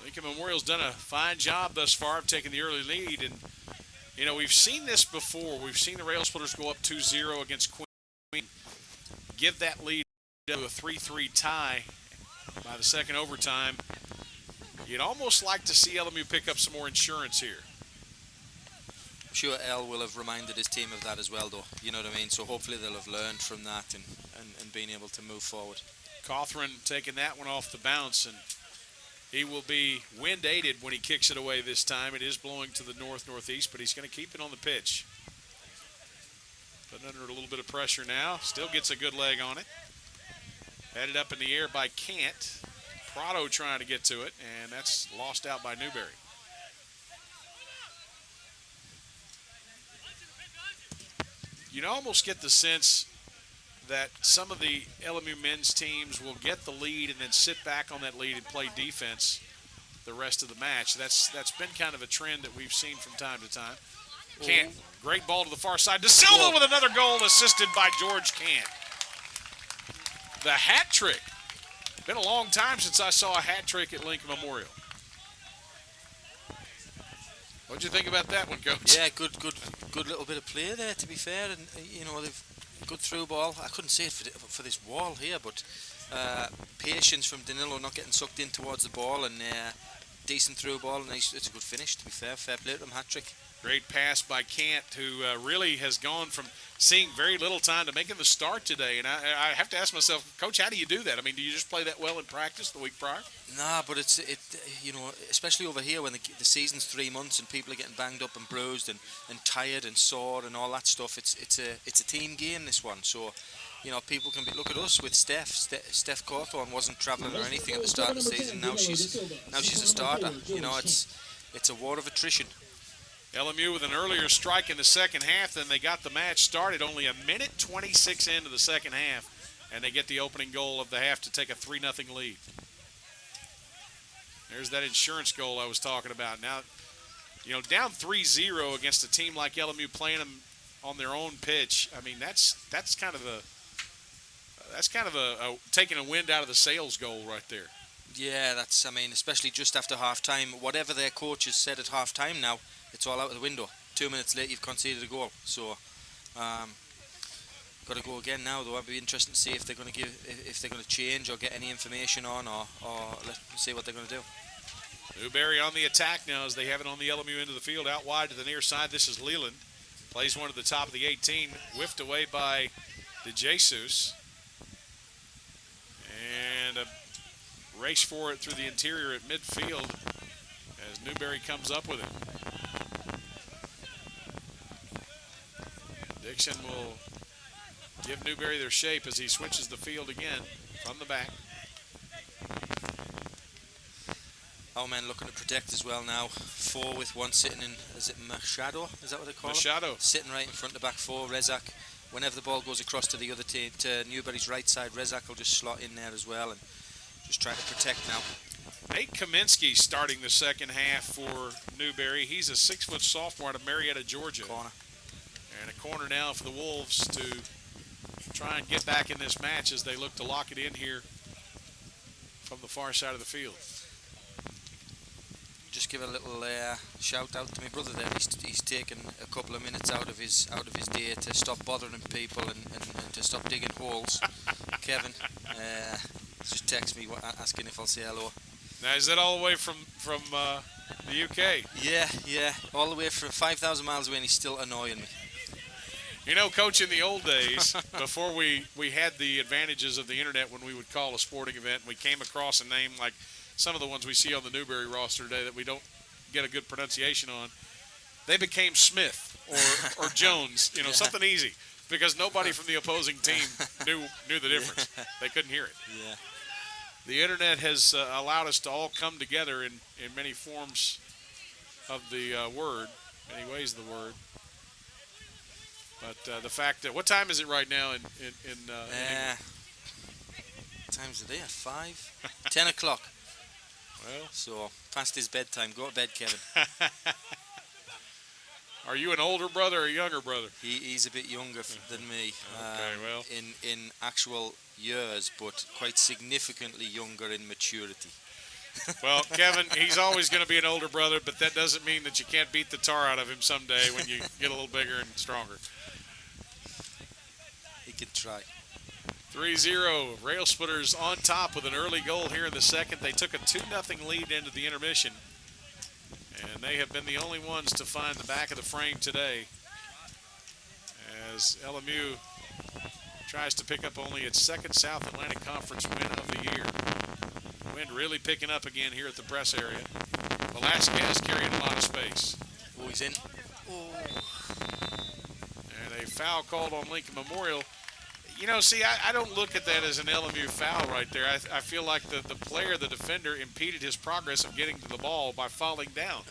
Lincoln Memorial's done a fine job thus far of taking the early lead, and we've seen this before. We've seen the Rail Splitters go up 2-0 against Queen, give that lead A 3-3 tie by the second overtime. You'd almost like to see LMU pick up some more insurance here. I'm sure El will have reminded his team of that as well, though. You know what I mean? So hopefully they'll have learned from that and being able to move forward. Cawthron taking that one off the bounce, and he will be wind-aided when he kicks it away this time. It is blowing to the north-northeast, but he's going to keep it on the pitch. Putting under a little bit of pressure now. Still gets a good leg on it. Headed up in the air by Kant. Prado trying to get to it, and that's lost out by Newberry. You almost get the sense that some of the LMU men's teams will get the lead and then sit back on that lead and play defense the rest of the match. That's been kind of a trend that we've seen from time to time. Kant, great ball to the far side. De Silva with another goal assisted by George Kant. The hat trick. Been a long time since I saw a hat trick at Lincoln Memorial. What'd you think about that one, Coach? Yeah, good little bit of play there, to be fair. And, they've good through ball. I couldn't say it for this wall here, but patience from Danilo not getting sucked in towards the ball, and decent through ball, and it's a good finish, to be fair. Fair play to him, hat trick. Great pass by Kant, who really has gone from seeing very little time to making the start today. And I have to ask myself, Coach, how do you do that? I mean, do you just play that well in practice the week prior? Nah, but it's especially over here when the season's 3 months and people are getting banged up and bruised and tired and sore and all that stuff. It's a team game, this one. So, people can look at us with Steph. Steph Cawthorn wasn't travelling or anything at the start of the season. Now she's a starter. It's a war of attrition. LMU with an earlier strike in the second half than they got the match started. Only a minute 26 into the second half, and they get the opening goal of the half to take a 3-0 lead. There's that insurance goal I was talking about. Now, down 3-0 against a team like LMU playing them on their own pitch. I mean, that's kind of a taking a wind out of the sails goal right there. Yeah, especially just after half-time. Whatever their coaches said at half-time now, it's all out of the window. 2 minutes late, you've conceded a goal. So, got to go again now. Though I'd be interested to see if they're going to change or get any information on, or let's see what they're going to do. Newberry on the attack now as they have it on the LMU end of the field. Out wide to the near side, this is Leland. Plays one to the top of the 18. Whiffed away by DeJesus. And a race for it through the interior at midfield as Newberry comes up with it. Dixon will give Newberry their shape as he switches the field again from the back. Our men looking to protect as well now. 4 with one sitting in, is it Machado? Is that what they call him? Machado. Sitting right in front of the back 4. Rezak, whenever the ball goes across to the other team, to Newberry's right side, Rezak will just slot in there as well and just try to protect now. Nate Kaminsky starting the second half for Newberry. He's a 6-foot sophomore out of Marietta, Georgia. Corner. And a corner now for the Wolves to try and get back in this match as they look to lock it in here from the far side of the field. Just give a little shout out to my brother there. He's taken a couple of minutes out of his day to stop bothering people and to stop digging holes. Kevin just texted me asking if I'll say hello. Now is that all the way from the UK? Yeah, all the way from 5,000 miles away, and he's still annoying me. Coach, in the old days, before we had the advantages of the internet when we would call a sporting event, we came across a name like some of the ones we see on the Newberry roster today that we don't get a good pronunciation on. They became Smith or Jones, something easy, because nobody from the opposing team knew the difference. They couldn't hear it. Yeah. The internet has allowed us to all come together in many forms of the word, many ways of the word. But the fact that, what time is it right now in England? What time is it there? 5? 10 o'clock. Well, so past his bedtime. Go to bed, Kevin. Are you an older brother or a younger brother? He's a bit younger than me. Okay, well. In actual years, but quite significantly younger in maturity. Well, Kevin, he's always going to be an older brother, but that doesn't mean that you can't beat the tar out of him someday when you get a little bigger and stronger. He can try. 3-0. Rail Splitters on top with an early goal here in the second. They took a 2-0 lead into the intermission, and they have been the only ones to find the back of the frame today as LMU tries to pick up only its second South Atlantic Conference win of the year. Wind really picking up again here at the press area. Velasquez carrying a lot of space. Oh, he's in. Oh. And a foul called on Lincoln Memorial. You know, see, I don't look at that as an LMU foul right there. I feel like the player, the defender, impeded his progress of getting to the ball by falling down.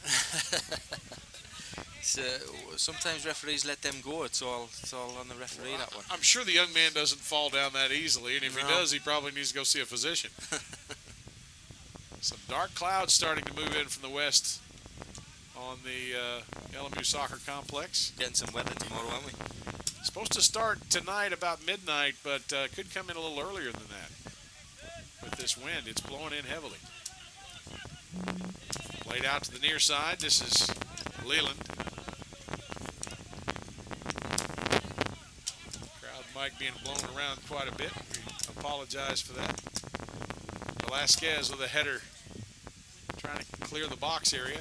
Sometimes referees let them go. It's all on the referee, Well, that one. I'm sure the young man doesn't fall down that easily, and if he does, he probably needs to go see a physician. Some dark clouds starting to move in from the west on the LMU soccer complex. Getting some weather tomorrow, aren't we? Supposed to start tonight about midnight, but could come in a little earlier than that. With this wind, it's blowing in heavily. Played out to the near side. This is Leland. Crowd mic being blown around quite a bit. We apologize for that. Velasquez with a header trying to clear the box area.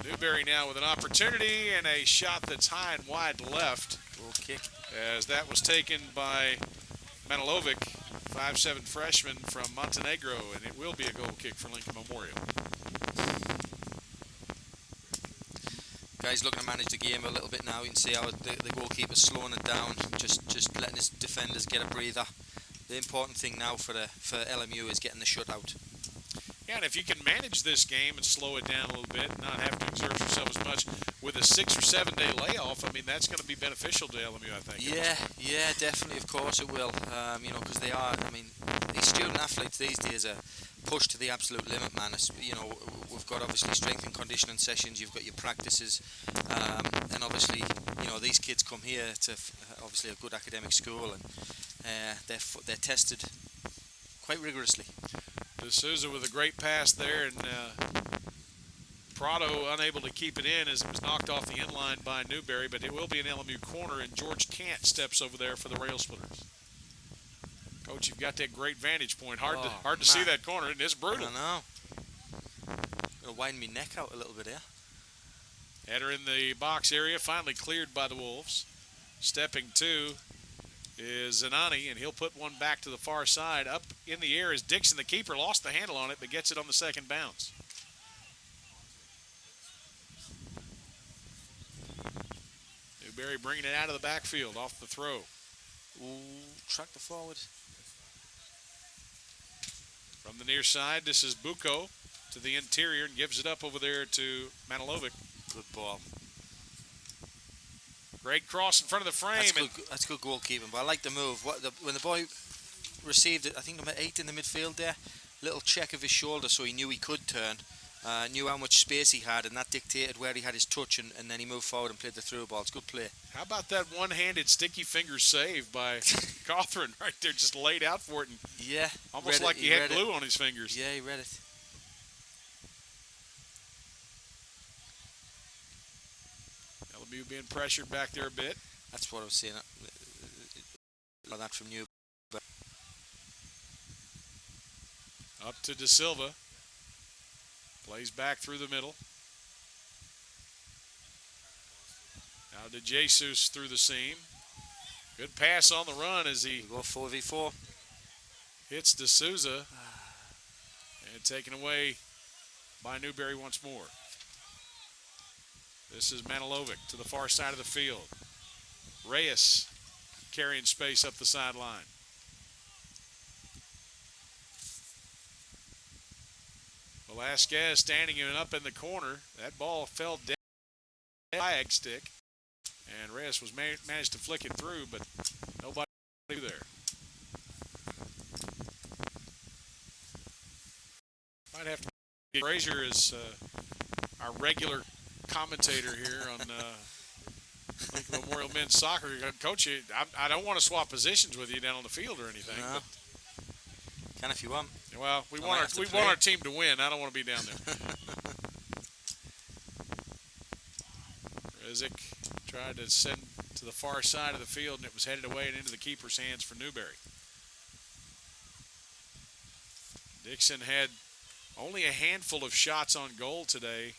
Newberry now with an opportunity and a shot that's high and wide left. Goal kick. As that was taken by Manilovic, 5'7" freshman from Montenegro, and it will be a goal kick for Lincoln Memorial. Guys looking to manage the game a little bit now. You can see how the goalkeeper's slowing it down, just letting his defenders get a breather. The important thing now for LMU is getting the shutout. Yeah, and if you can manage this game and slow it down a little bit, not have to exert yourself as much with a 6 or 7 day layoff, I mean, that's going to be beneficial to LMU, I think. Yeah, definitely. Of course it will. You know, because they are. I mean, these student athletes these days are pushed to the absolute limit, man. You know, we've got obviously strength and conditioning sessions. You've got your practices, and obviously, you know, these kids come here to obviously a good academic school, and they're tested quite rigorously. D'Souza with a great pass there, and Prado unable to keep it in as it was knocked off the end line by Newberry, but it will be an LMU corner, and George Cant steps over there for the Rail Splitters. Coach, you've got that great vantage point. Hard to see that corner, and it's brutal. I know. Gonna widen me neck out a little bit here. Header in the box area, finally cleared by the Wolves. Stepping to is Zanani, and he'll put one back to the far side. Up in the air is Dixon. The keeper lost the handle on it, but gets it on the second bounce. Newberry bringing it out of the backfield off the throw. Tractor forward. From the near side, this is Bucco to the interior and gives it up over there to Manilovic. Good ball. Great cross in front of the frame. That's good goalkeeping, but I like the move. When the boy received it, I think number 8 in the midfield there, little check of his shoulder so he knew he could turn, knew how much space he had, and that dictated where he had his touch, and then he moved forward and played the through ball. It's good play. How about that one-handed sticky finger save by Cawthron right there, just laid out for it, and yeah, almost like he had glue on his fingers. Yeah, he read it. LMU being pressured back there a bit. That's what I was seeing. That from you. Up to De Silva. Plays back through the middle. Now to Jesus through the seam. Good pass on the run as he go 4v4. Hits D'Souza. And taken away by Newberry once more. This is Manilovic to the far side of the field. Reyes carrying space up the sideline. Velasquez standing up in the corner. That ball fell dead flag stick. And Reyes was managed to flick it through, but nobody there. Might have to get Frazier as our regular commentator here on Lincoln Memorial Men's Soccer. Coach, I don't want to swap positions with you down on the field or anything. No. But Can if you want. Well, we want our team to win. I don't want to be down there. Rizik tried to send to the far side of the field, and it was headed away and into the keeper's hands for Newberry. Dixon had only a handful of shots on goal today.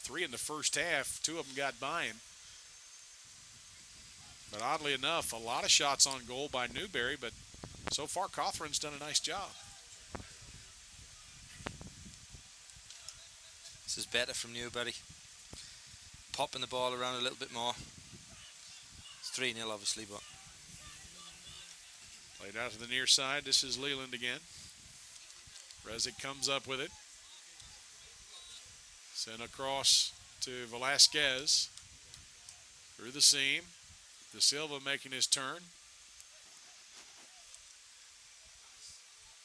3 in the first half. 2 of them got by him. But oddly enough, a lot of shots on goal by Newberry, but so far Cothran's done a nice job. This is better from Newberry. Popping the ball around a little bit more. It's 3-0 obviously, but. Played out to the near side. This is Leland again. Rezic comes up with it. Sent across to Velasquez. Through the seam. De Silva making his turn.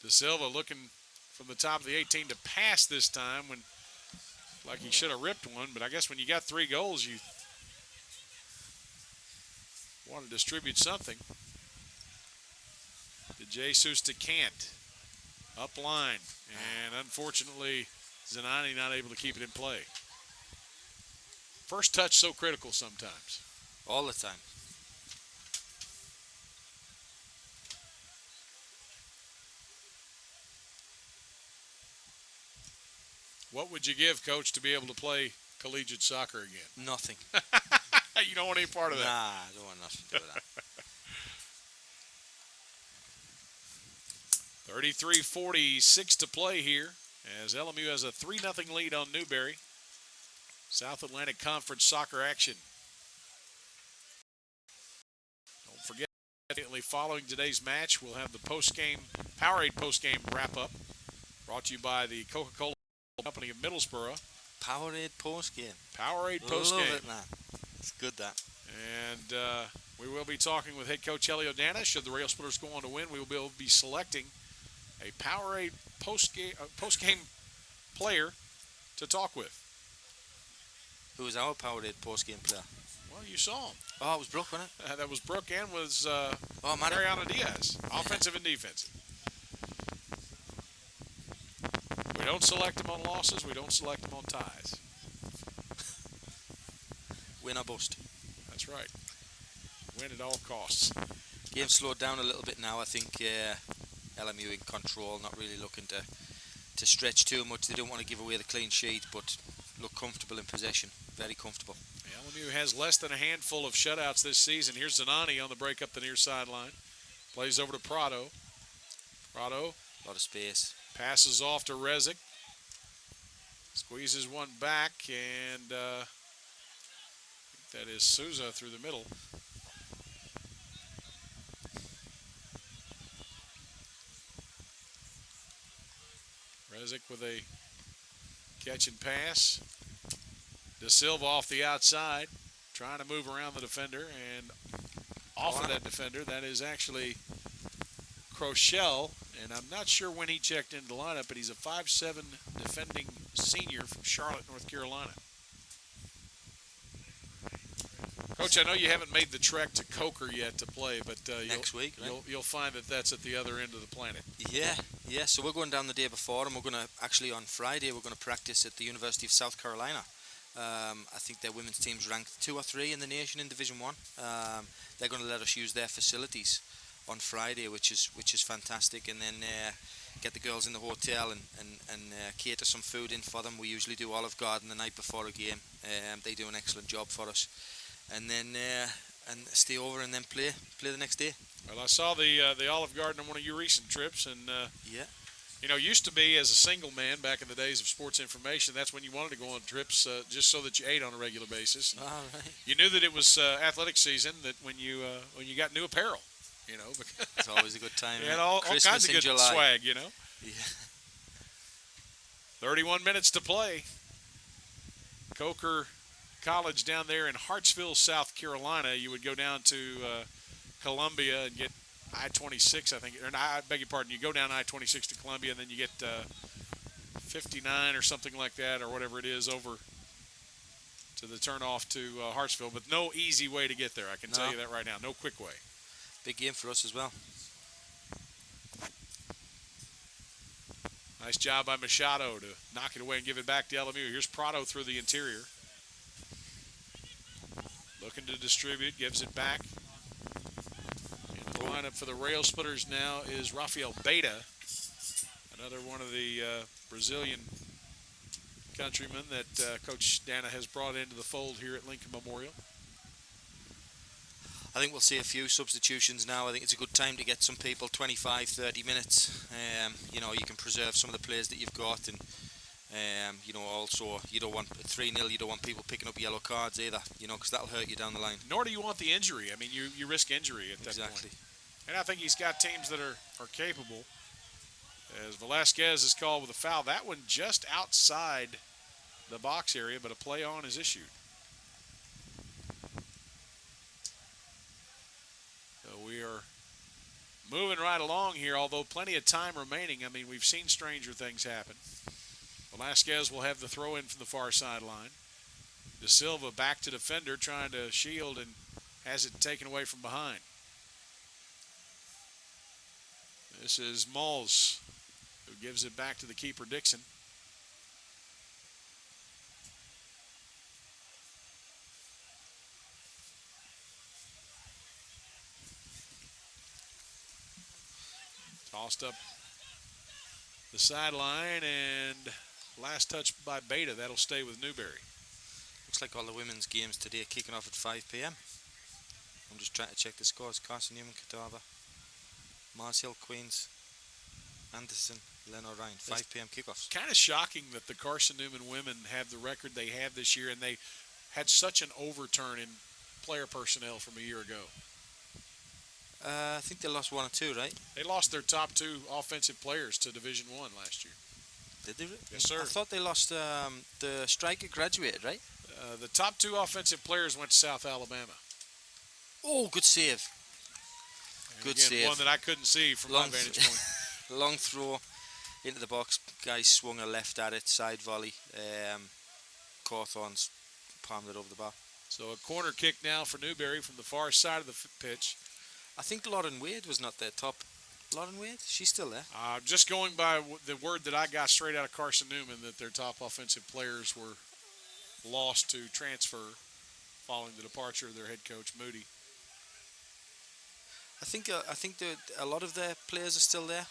De Silva looking from the top of the 18 to pass this time when like he should have ripped one, but I guess when you got 3 goals, you want to distribute something. De Jesus to Kant. Up line. And unfortunately, Zanani not able to keep it in play. First touch so critical sometimes. All the time. What would you give, Coach, to be able to play collegiate soccer again? Nothing. You don't want any part of that? Nah, I don't want nothing to do with that. 33-46 to play here as LMU has a 3-0 lead on Newberry. South Atlantic Conference soccer action. Don't forget, immediately following today's match, we'll have the Powerade post-game wrap-up brought to you by the Coca-Cola Company of Middlesboro. Powerade post-game. Powerade post-game. Love it, man. It's good, that. And we will be talking with head coach Elio Dana. Should the Rail Splitters go on to win, we will be selecting a Powerade post-game player to talk with. Who was our Powerade post-game player? Well, you saw him. Oh, it was Brooke, wasn't it? That was Brooke and was Mariano Diaz, offensive and defensive. We don't select them on losses. We don't select them on ties. Win or bust. That's right. Win at all costs. Game slowed down a little bit now. I think LMU in control, not really looking to stretch too much. They don't want to give away the clean sheet, but look comfortable in possession. Very comfortable. LMU has less than a handful of shutouts this season. Here's Zanani on the break up the near sideline. Plays over to Prado. Prado. A lot of space. Passes off to Rezic. Squeezes one back, and I think that is Souza through the middle. Rezic with a catch and pass. De Silva off the outside, trying to move around the defender, and off of that defender, that is actually Crochelle, and I'm not sure when he checked into the lineup, but he's a 5'7" defending senior from Charlotte, North Carolina. Coach, I know you haven't made the trek to Coker yet to play, but next week, right? you'll find that that's at the other end of the planet. Yeah. So we're going down the day before, and we're going to actually on Friday we're going to practice at the University of South Carolina. I think their women's team's ranked 2 or 3 in the nation in Division 1. They're going to let us use their facilities on Friday, which is fantastic, and then get the girls in the hotel and cater some food in for them. We usually do Olive Garden the night before a game. They do an excellent job for us, and then and stay over and then play the next day. Well, I saw the Olive Garden on one of your recent trips, and yeah. You know, used to be as a single man back in the days of sports information, that's when you wanted to go on trips just so that you ate on a regular basis. All right. You knew that it was athletic season, that when you got new apparel, you know. It's always a good time. You had all kinds of good July. swag, you know. Yeah. 31 minutes to play. Coker College down there in Hartsville, South Carolina. You would go down to Columbia and get I-26, I think, or I beg your pardon, you go down I-26 to Columbia, and then you get 59 or something like that, or whatever it is, over to the turnoff to Hartsville. But no easy way to get there, I can tell you that right now. No quick way. Big game for us as well. Nice job by Machado to knock it away and give it back to LMU. Here's Prado through the interior. Looking to distribute, gives it back. In the lineup for the Rail Splitters now is Rafael Beta. Another one of the Brazilian countrymen that Coach Dana has brought into the fold here at Lincoln Memorial. I think we'll see a few substitutions now. I think it's a good time to get some people 25, 30 minutes. You know, you can preserve some of the players that you've got, and you know, also you don't want 3-0. You don't want people picking up yellow cards either. You know, because that'll hurt you down the line. Nor do you want the injury. I mean, you risk injury at that point. And I think he's got teams that are capable. As Velasquez is called with a foul, that one just outside the box area, but a play on is issued. So we are moving right along here, although plenty of time remaining. I mean, we've seen stranger things happen. Velasquez will have the throw in from the far sideline. De Silva back to defender, trying to shield, and has it taken away from behind. This is Malls, who gives it back to the keeper, Dixon. Tossed up the sideline, and last touch by Beta. That'll stay with Newberry. Looks like all the women's games today are kicking off at 5 p.m. I'm just trying to check the scores. Carson Newman, Catawba, Mars Hill, Queens, Anderson, Len O'Ryan. 5 p.m. kickoffs. Kind of shocking that the Carson Newman women have the record they have this year, and they had such an overturn in player personnel from a year ago. I think they lost 1 or 2, right? They lost their top 2 offensive players to Division I last year. Did they? Yes, sir. I thought they lost the striker graduated, right? The top 2 offensive players went to South Alabama. Oh, good save. And Good again, save. One that I couldn't see from my vantage point. Long throw into the box. Guy swung a left at it, side volley. Cawthorn's palmed it over the bar. So a corner kick now for Newberry from the far side of the pitch. I think Lauren Wade was not their top. Lauren Wade? She's still there. Just going by the word that I got straight out of Carson Newman, that their top offensive players were lost to transfer following the departure of their head coach, Moody. I think that a lot of their players are still there.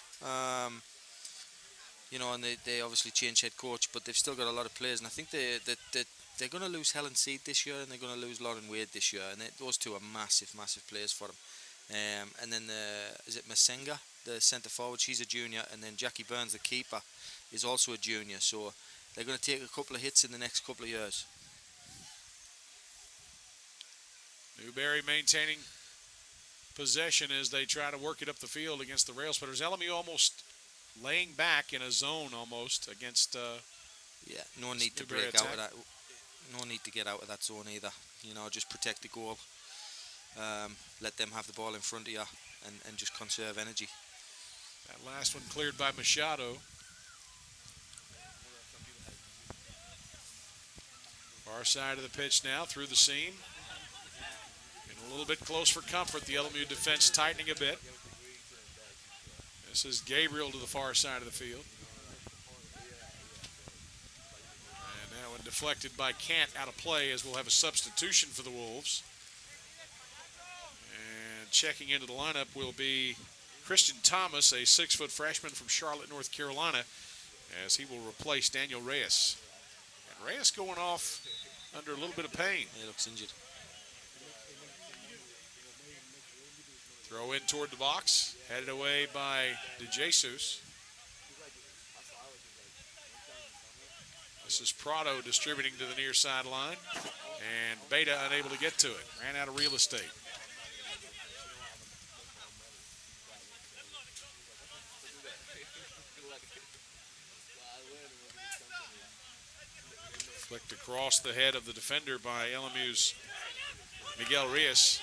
You know, and they obviously changed head coach, but they've still got a lot of players. And I think they're going to lose Helen Seed this year, and they're going to lose Lauren Wade this year. And those two are massive, massive players for them. And then is it Masenga, the centre forward? She's a junior, and then Jackie Burns, the keeper, is also a junior. So they're going to take a couple of hits in the next couple of years. Newberry maintaining possession as they try to work it up the field against the Rail Splitters. LMU almost laying back in a zone almost against. Yeah, no need to break out of that. No need to get out of that zone either. You know, just protect the goal. Let them have the ball in front of you and just conserve energy. That last one cleared by Machado. Far side of the pitch now through the seam. And a little bit close for comfort. The LMU defense tightening a bit. This is Gabriel to the far side of the field. And that one deflected by Kant out of play, as we'll have a substitution for the Wolves. And checking into the lineup will be Christian Thomas, a 6-foot freshman from Charlotte, North Carolina, as he will replace Daniel Reyes. And Reyes going off under a little bit of pain. He looks injured. Throw in toward the box, headed away by DeJesus. This is Prado distributing to the near sideline, and Beta unable to get to it. Ran out of real estate. Flicked across the head of the defender by LMU's Miguel Reyes.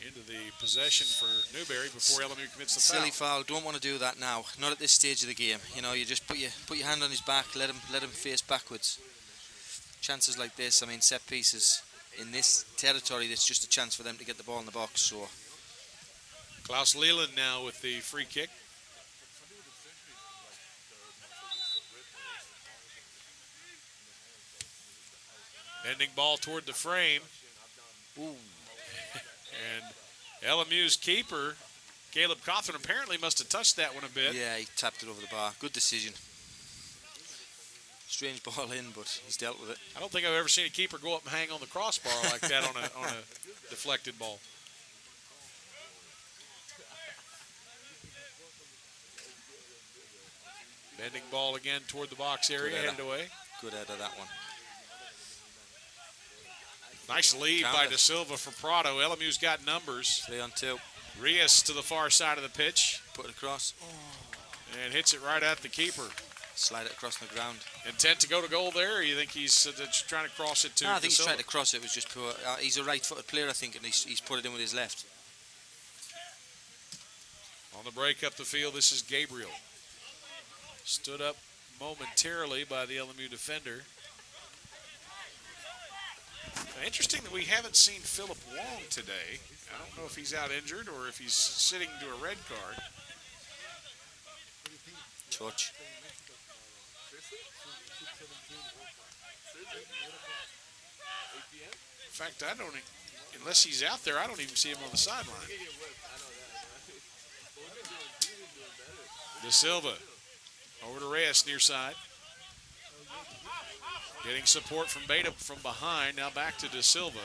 Into the possession for Newberry before LMU commits the foul. Silly foul. Don't want to do that now. Not at this stage of the game. You know, you just put your hand on his back, let him face backwards. Chances like this, I mean, set pieces in this territory, it's just a chance for them to get the ball in the box. So Klaus Leland now with the free kick. Bending ball toward the frame. Ooh. And LMU's keeper Caleb Cawthorn apparently must have touched that one a bit. Yeah, he tapped it over the bar. Good decision. Strange ball in, but he's dealt with it. I don't think I've ever seen a keeper go up and hang on the crossbar like that on a deflected ball. Bending ball again toward the box area, headed away. Good header, that one. Nice lead by De Silva for Prado. LMU's got numbers. 3 on 2. Rios to the far side of the pitch. Put it across. And hits it right at the keeper. Slide it across the ground. Intent to go to goal there, or you think he's trying to cross it to No, I think De Silva? he's trying to cross it. It was just poor. He's a right-footed player, I think, and he's put it in with his left. On the break up the field, this is Gabriel. Stood up momentarily by the LMU defender. Interesting that we haven't seen Philip Wong today. I don't know if he's out injured or if he's sitting to a red card. Touch. In fact, unless he's out there, I don't even see him on the sideline. De Silva over to Reyes near side. Getting support from Beta from behind. Now back to De Silva.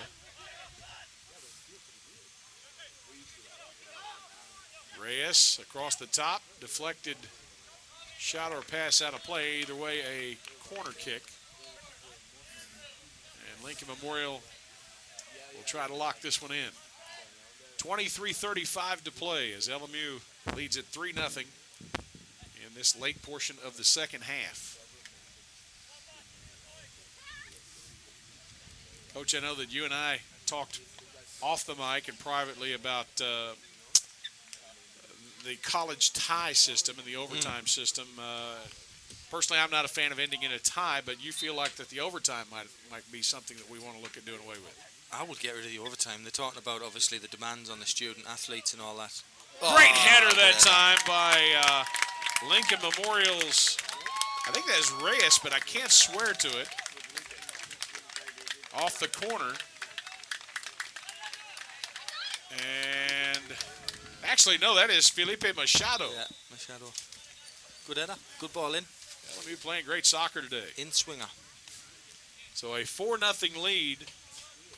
Reyes across the top. Deflected shot or pass out of play. Either way, a corner kick. And Lincoln Memorial will try to lock this one in. 23:35 to play as LMU leads at 3-0 in this late portion of the second half. Coach, I know that you and I talked off the mic and privately about the college tie system and the overtime system. Personally, I'm not a fan of ending in a tie, but you feel like that the overtime might be something that we want to look at doing away with. I would get rid of the overtime. They're talking about, obviously, the demands on the student athletes and all that. Great header that time by Lincoln Memorial's, I think that is Reyes, but I can't swear to it. Off the corner. And actually, no, that is Felipe Machado. Yeah, Machado. Good header. Good ball in. LMU playing great soccer today. In swinger. So a 4-0 lead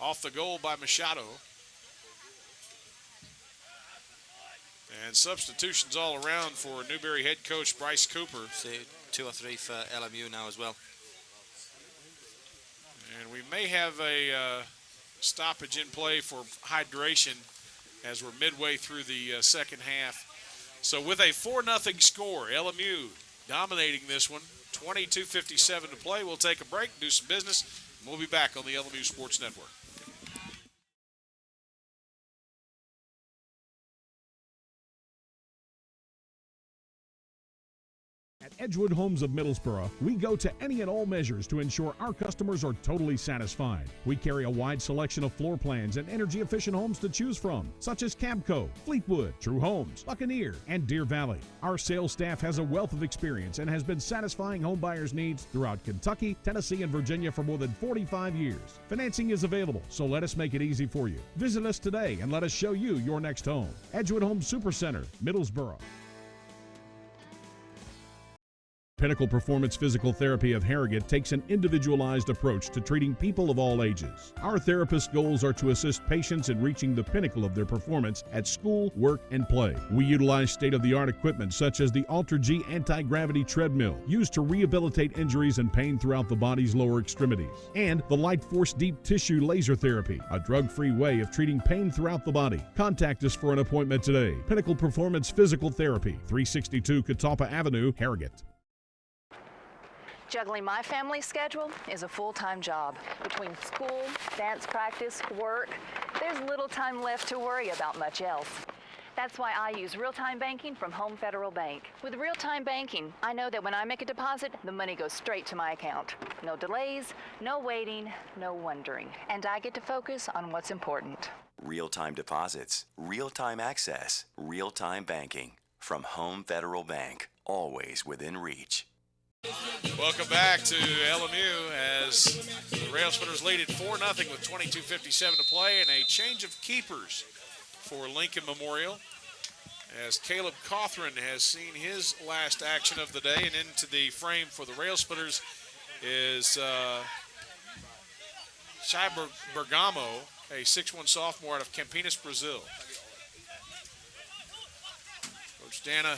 off the goal by Machado. And substitutions all around for Newberry head coach Bryce Cooper. See, 2 or 3 for LMU now as well. And we may have a stoppage in play for hydration as we're midway through the second half. So with a 4-0 score, LMU dominating this one, 22:57 to play. We'll take a break, do some business, and we'll be back on the LMU Sports Network. At Edgewood Homes of Middlesboro, we go to any and all measures to ensure our customers are totally satisfied. We carry a wide selection of floor plans and energy-efficient homes to choose from, such as Cabco, Fleetwood, True Homes, Buccaneer, and Deer Valley. Our sales staff has a wealth of experience and has been satisfying home buyers' needs throughout Kentucky, Tennessee, and Virginia for more than 45 years. Financing is available, so let us make it easy for you. Visit us today and let us show you your next home. Edgewood Home Supercenter, Middlesboro. Pinnacle Performance Physical Therapy of Harrogate takes an individualized approach to treating people of all ages. Our therapist goals are to assist patients in reaching the pinnacle of their performance at school, work, and play. We utilize state-of-the-art equipment such as the Alter G anti-gravity treadmill, used to rehabilitate injuries and pain throughout the body's lower extremities, and the Light Force Deep Tissue Laser Therapy, a drug-free way of treating pain throughout the body. Contact us for an appointment today. Pinnacle Performance Physical Therapy, 362 Catawba Avenue, Harrogate. Juggling my family schedule is a full-time job. Between school, dance practice, work, there's little time left to worry about much else. That's why I use real-time banking from Home Federal Bank. With real-time banking, I know that when I make a deposit, the money goes straight to my account. No delays, no waiting, no wondering. And I get to focus on what's important. Real-time deposits, real-time access, real-time banking from Home Federal Bank. Always within reach. Welcome back to LMU as the Railsplitters lead at 4-0 with 22:57 to play, and a change of keepers for Lincoln Memorial as Caleb Cawthron has seen his last action of the day, and into the frame for the Rail Splitters is Shai Bergamo, a 6'1 sophomore out of Campinas, Brazil. Coach Dana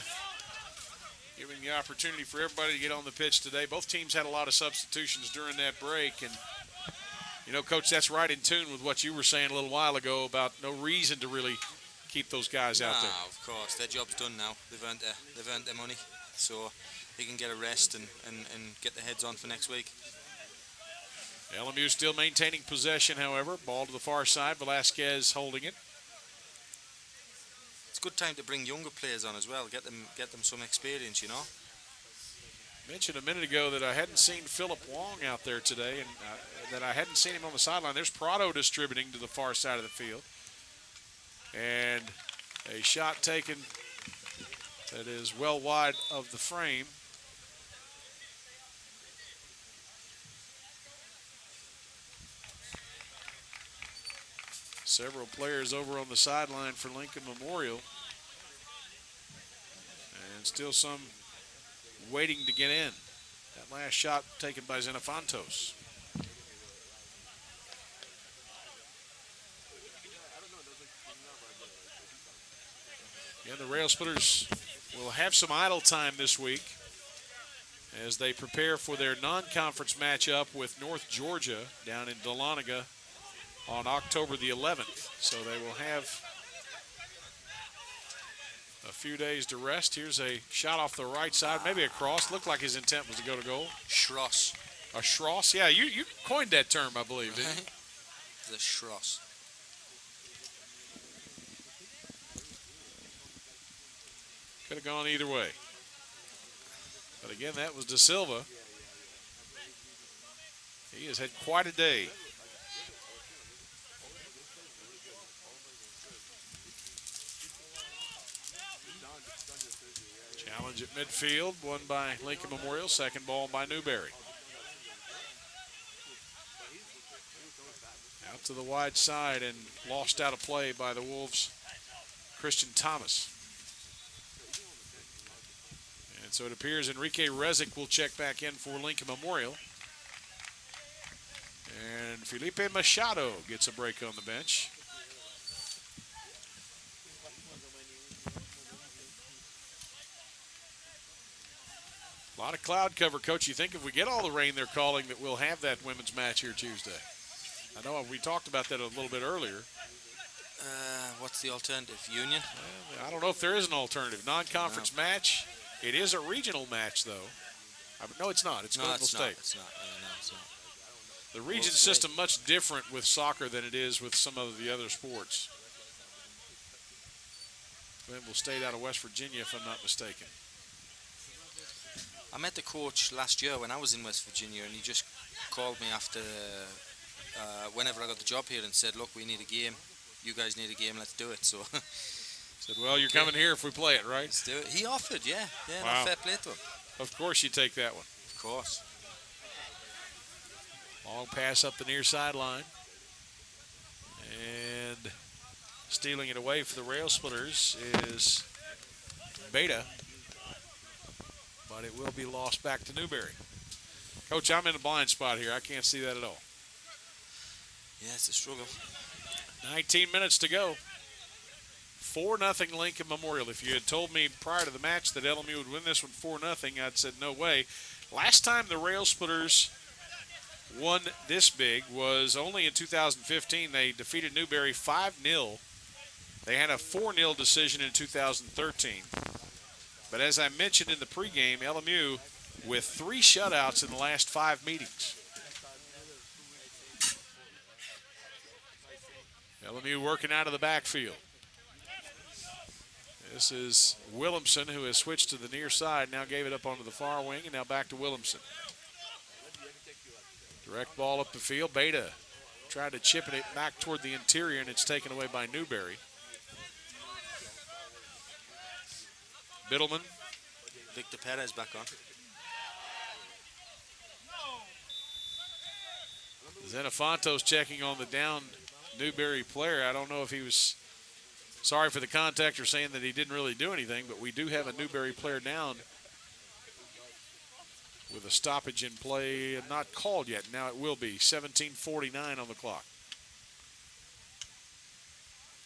giving the opportunity for everybody to get on the pitch today. Both teams had a lot of substitutions during that break, and you know, Coach, that's right in tune with what you were saying a little while ago about no reason to really keep those guys out there. Of course, their job's done now. They've earned their money, so they can get a rest and get their heads on for next week. LMU still maintaining possession, however. Ball to the far side, Velasquez holding it. It's a good time to bring younger players on as well, get them some experience, you know. Mentioned a minute ago that I hadn't seen Philip Wong out there today, and that I hadn't seen him on the sideline. There's Prado distributing to the far side of the field. And a shot taken that is well wide of the frame. Several players over on the sideline for Lincoln Memorial. And still some waiting to get in. That last shot taken by Xenofontos. Again, the Rail Splitters will have some idle time this week as they prepare for their non-conference matchup with North Georgia down in Dahlonega on October the 11th. So they will have a few days to rest. Here's a shot off the right side, maybe a cross. Looked like his intent was to go to goal. Schross. A Schross? Yeah, you coined that term, I believe, didn't you? The Schross. Could have gone either way. But again, that was Da Silva. He has had quite a day. Challenge at midfield, won by Lincoln Memorial, second ball by Newberry. Out to the wide side and lost out of play by the Wolves, Christian Thomas. And so it appears Enrique Rezic will check back in for Lincoln Memorial. And Felipe Machado gets a break on the bench. A lot of cloud cover, Coach. You think if we get all the rain they're calling that we'll have that women's match here Tuesday? I know we talked about that a little bit earlier. What's the alternative? Union? I don't know if there is an alternative. Non-conference match. It is a regional match, though. No, it's not. It's Glenville State. It's not. No, it's not. The region system much different with soccer than it is with some of the other sports. Glenville State out of West Virginia, if I'm not mistaken. I met the coach last year when I was in West Virginia, and he just called me after whenever I got the job here and said, look, we need a game. You guys need a game. Let's do it. So said, well, you're coming here if we play it, right? Let's do it. He offered, yeah. Wow. No, fair play to him. Of course you take that one. Of course. Long pass up the near sideline. And stealing it away for the Rail Splitters is Beta. But it will be lost back to Newberry. Coach, I'm in a blind spot here. I can't see that at all. Yeah, it's a struggle. 19 minutes to go. 4-0 Lincoln Memorial. If you had told me prior to the match that LMU would win this one 4-0, I'd said no way. Last time the Rail Splitters won this big was only in 2015. They defeated Newberry 5-0. They had a 4-0 decision in 2013. But as I mentioned in the pregame, LMU with 3 shutouts in the last 5 meetings. LMU working out of the backfield. This is Williamson, who has switched to the near side, now gave it up onto the far wing, and now back to Williamson. Direct ball up the field. Beta tried to chip it back toward the interior, and it's taken away by Newberry. Biddleman. Victor Perez back on. Xenofontos checking on the down Newberry player. I don't know if he was Sorry for the contactor saying that he didn't really do anything, but we do have a Newberry player down with a stoppage in play, not called yet. Now it will be 17:49 on the clock.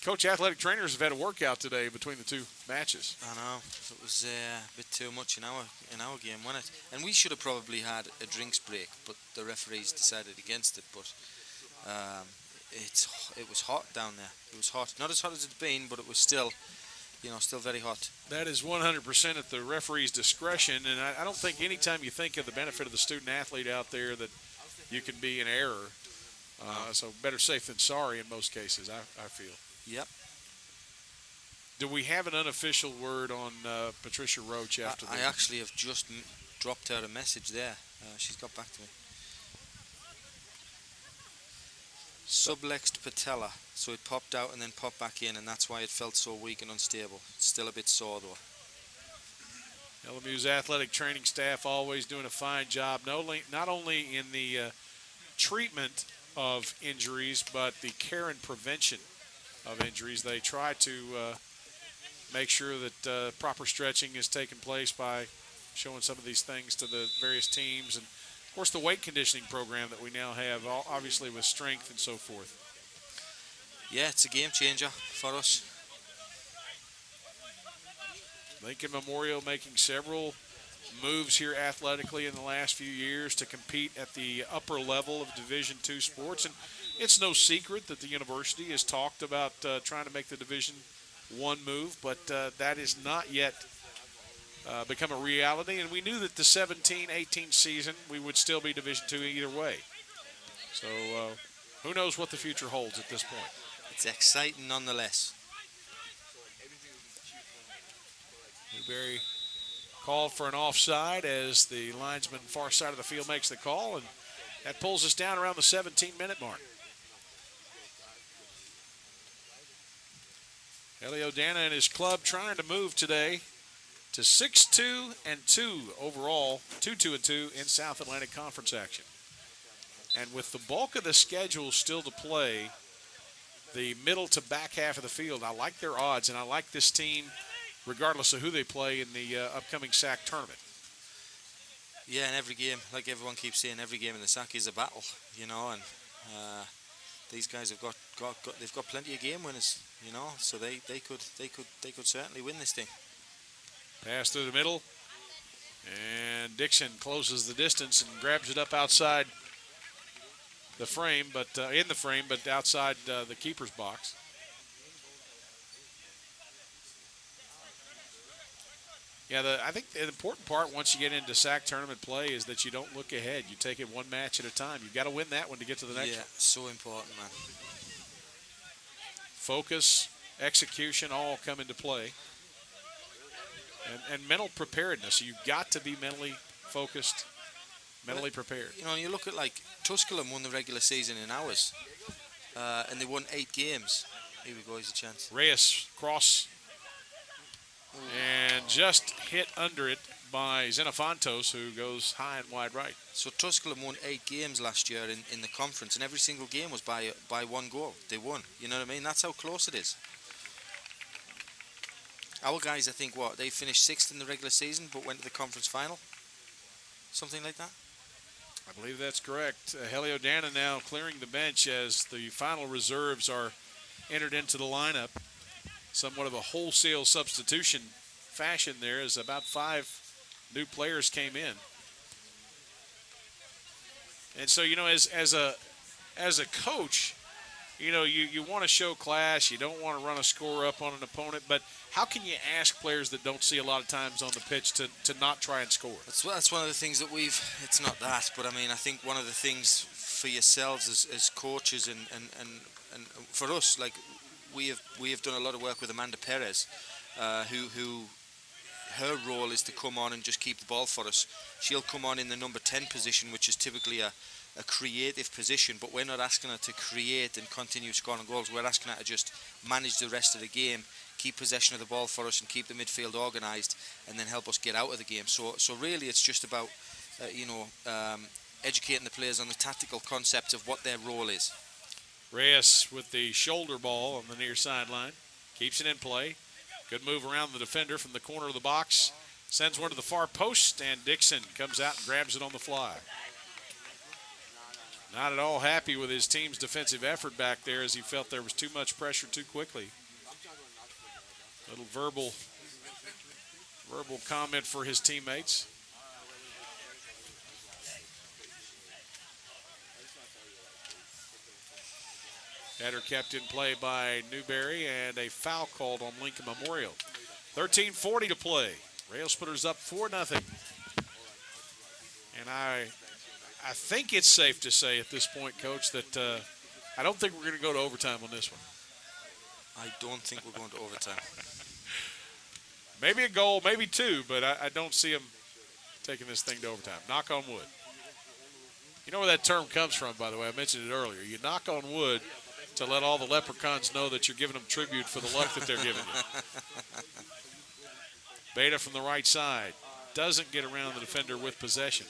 Coach, athletic trainers have had a workout today between the two matches. I know. It was a bit too much in our game, wasn't it? And we should have probably had a drinks break, but the referees decided against it. But it was hot down there. It was hot. Not as hot as it's been, but it was still, still very hot. That is 100% at the referee's discretion, and I don't think any time you think of the benefit of the student-athlete out there that you can be in error. So better safe than sorry in most cases, I feel. Yep. Do we have an unofficial word on Patricia Roach after I actually have just dropped her a message there. She's got back to me. Sublexed patella, so it popped out and then popped back in, and that's why it felt so weak and unstable. It's still a bit sore though. LMU's athletic training staff always doing a fine job, not only in the treatment of injuries, but the care and prevention of injuries. They try to make sure that proper stretching is taking place by showing some of these things to the various teams. And, of course, the weight conditioning program that we now have, obviously with strength and so forth. Yeah, it's a game changer for us. Lincoln Memorial making several moves here athletically in the last few years to compete at the upper level of Division II sports. And it's no secret that the university has talked about trying to make the Division I move, but that is not yet become a reality. And we knew that the 17-18 season we would still be Division II either way. So who knows what the future holds at this point. It's exciting nonetheless. Newberry called for an offside as the linesman far side of the field makes the call, and that pulls us down around the 17-minute mark. Elio Dana and his club trying to move today to 6-2-2 overall, 2-2-2 in South Atlantic Conference action. And with the bulk of the schedule still to play, the middle to back half of the field, I like their odds, and I like this team regardless of who they play in the upcoming SAC tournament. Yeah, and every game, like everyone keeps saying, every game in the SAC is a battle, and these guys have they've got plenty of game winners, so they could certainly win this thing. Pass through the middle, and Dixon closes the distance and grabs it up outside the frame, but in the frame, but outside the keeper's box. Yeah, I think the important part once you get into SAC tournament play is that you don't look ahead. You take it one match at a time. You've got to win that one to get to the next one. Yeah, so important, man. Focus, execution all come into play. And mental preparedness. You've got to be mentally focused, mentally prepared. You look at like Tusculum won the regular season in hours, and they won 8 games. Here we go, here's a chance. Reyes cross. And just hit under it by Xenofontos, who goes high and wide right. So Tusculum won 8 games last year in the conference, and every single game was by 1 goal. They won. You know what I mean? That's how close it is. Our guys, I think, they finished 6th in the regular season, but went to the conference final? Something like that? I believe that's correct. Helio Dana now clearing the bench as the final reserves are entered into the lineup. Somewhat of a wholesale substitution fashion there, as about 5 new players came in. And so, as a coach, you want to show class. You don't want to run a score up on an opponent, but how can you ask players that don't see a lot of times on the pitch to not try and score? That's one of the things that it's not that, but I think one of the things for yourselves as coaches and for us, like, we have done a lot of work with Amanda Perez, who her role is to come on and just keep the ball for us. She'll come on in the number 10 position, which is typically a creative position, but we're not asking her to create and continue scoring goals. We're asking her to just manage the rest of the game, keep possession of the ball for us, and keep the midfield organised, and then help us get out of the game. So really, it's just about educating the players on the tactical concept of what their role is. Reyes with the shoulder ball on the near sideline. Keeps it in play. Good move around the defender from the corner of the box. Sends one to the far post, and Dixon comes out and grabs it on the fly. Not at all happy with his team's defensive effort back there, as he felt there was too much pressure too quickly. Little verbal comment for his teammates. Header kept in play by Newberry, and a foul called on Lincoln Memorial. 13:40 to play. Rail Splitters up 4-0. And I think it's safe to say at this point, Coach, that I don't think we're going to go to overtime on this one. I don't think we're going to overtime. Maybe a goal, maybe two, but I don't see them taking this thing to overtime. Knock on wood. You know where that term comes from, by the way. I mentioned it earlier. You knock on wood to let all the leprechauns know that you're giving them tribute for the luck that they're giving you. Beta from the right side. Doesn't get around the defender with possession,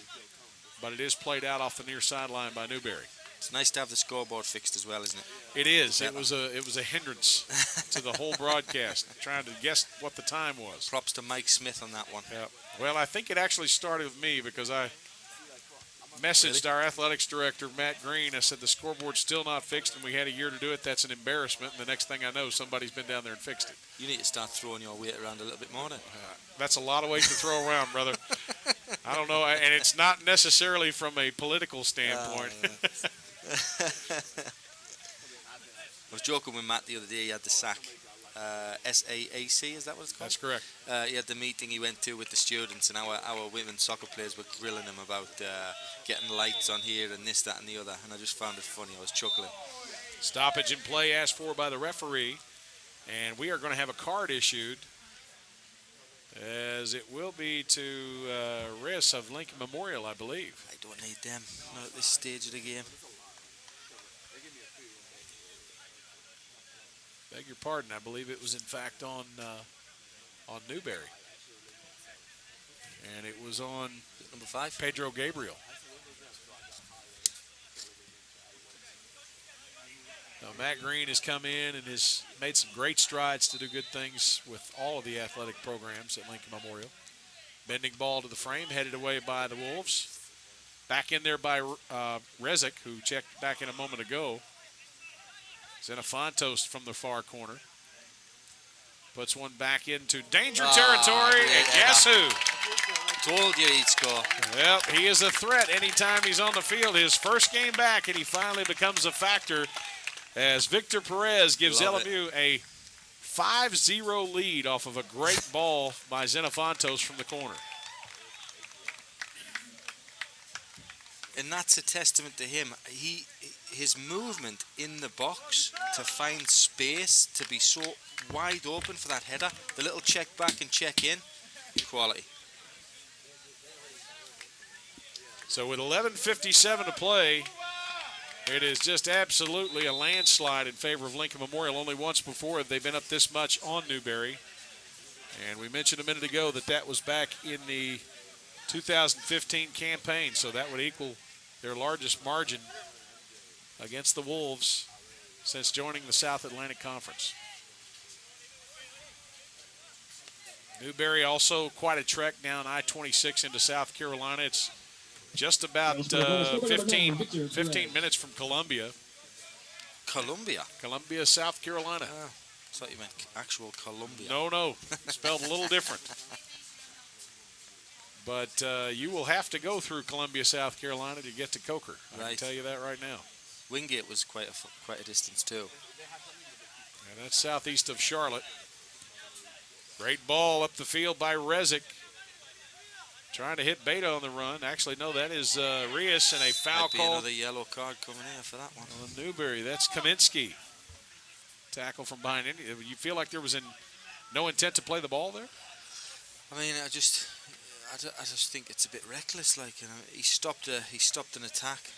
but it is played out off the near sideline by Newberry. It's nice to have the scoreboard fixed as well, isn't it? It is. It was a hindrance to the whole broadcast, trying to guess what the time was. Props to Mike Smith on that one. Yeah. Well, I think it actually started with me because I messaged our athletics director, Matt Green. I said, the scoreboard's still not fixed, and we had a year to do it. That's an embarrassment. And the next thing I know, somebody's been down there and fixed it. You need to start throwing your weight around a little bit more then. That's a lot of weight to throw around, brother. I don't know, and it's not necessarily from a political standpoint. I was joking with Matt the other day. He had the SAC, SAAC, is that what it's called? That's correct. He had the meeting he went to with the students, and our women's soccer players were grilling him about getting lights on here and this, that, and the other, and I just found it funny. I was chuckling. Stoppage in play asked for by the referee, and we are going to have a card issued, as it will be to Riss of Lincoln Memorial, I believe. I don't need them, not at this stage of the game. Beg your pardon, I believe it was in fact on Newberry. And it was on number 5, Pedro Gabriel. Now, Matt Green has come in and has made some great strides to do good things with all of the athletic programs at Lincoln Memorial. Bending ball to the frame, headed away by the Wolves. Back in there by Rezick, who checked back in a moment ago. Xenofontos from the far corner. Puts one back into danger territory, and guess who? Told you he'd score. Well, he is a threat anytime he's on the field. His first game back, and he finally becomes a factor as Victor Perez gives LMU a 5-0 lead off of a great ball by Xenofontos from the corner. And that's a testament to him. His movement in the box to find space, to be so wide open for that header, the little check back and check in, quality. So with 11:57 to play, it is just absolutely a landslide in favor of Lincoln Memorial. Only once before have they been up this much on Newberry. And we mentioned a minute ago that was back in the 2015 campaign, so that would equal their largest margin against the Wolves since joining the South Atlantic Conference. Newberry also quite a trek down I-26 into South Carolina. It's just about 15 minutes from Columbia. Columbia, South Carolina. I thought you meant actual Columbia. No, spelled a little different. But you will have to go through Columbia, South Carolina to get to Coker. I can tell you that right now. Wingate was quite a distance too. And that's southeast of Charlotte. Great ball up the field by Rezick. Trying to hit Beta on the run. Actually, no, that is Rios, and a foul call. Another yellow card coming in for that one. On Newberry, that's Kaminsky. Tackle from behind. You feel like there was no intent to play the ball there? I mean, I just think it's a bit reckless. Like, you know, he stopped an attack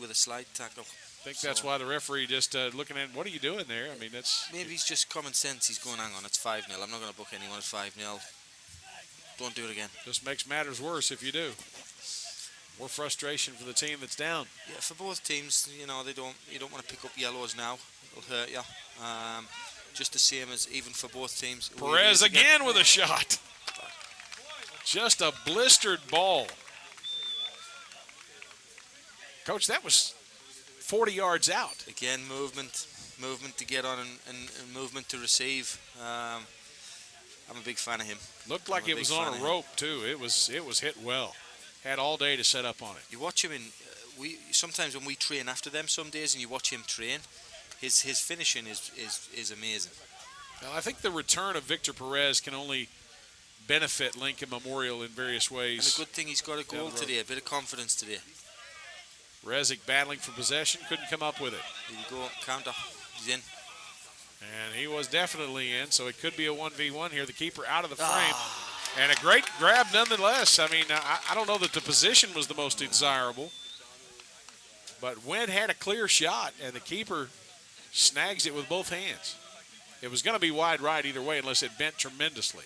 with a slide tackle. I think that's why the referee just looking at him, what are you doing there? I mean, that's maybe it's just common sense. He's going, hang on, it's 5-0. I'm not going to book anyone at 5-0. Don't do it again. Just makes matters worse if you do. More frustration for the team that's down. Yeah, for both teams, you know, you don't want to pick up yellows now. It'll hurt you. just the same as even for both teams. Perez again with a shot. Just a blistered ball. Coach, that was 40 yards out. Again, movement to get on and movement to receive. I'm a big fan of him. Looked like it was on a rope too. It was hit well. Had all day to set up on it. You watch him sometimes when we train after them some days, and you watch him train, his finishing is amazing. Well, I think the return of Victor Perez can only benefit Lincoln Memorial in various ways. And a good thing he's got a goal today, a bit of confidence today. Rezic battling for possession, couldn't come up with it. Here you go, counter, he's in. And he was definitely in, so it could be a 1v1 here. The keeper out of the frame. And a great grab nonetheless. I mean, I don't know that the position was the most desirable, but Wynn had a clear shot, and the keeper snags it with both hands. It was going to be wide right either way unless it bent tremendously.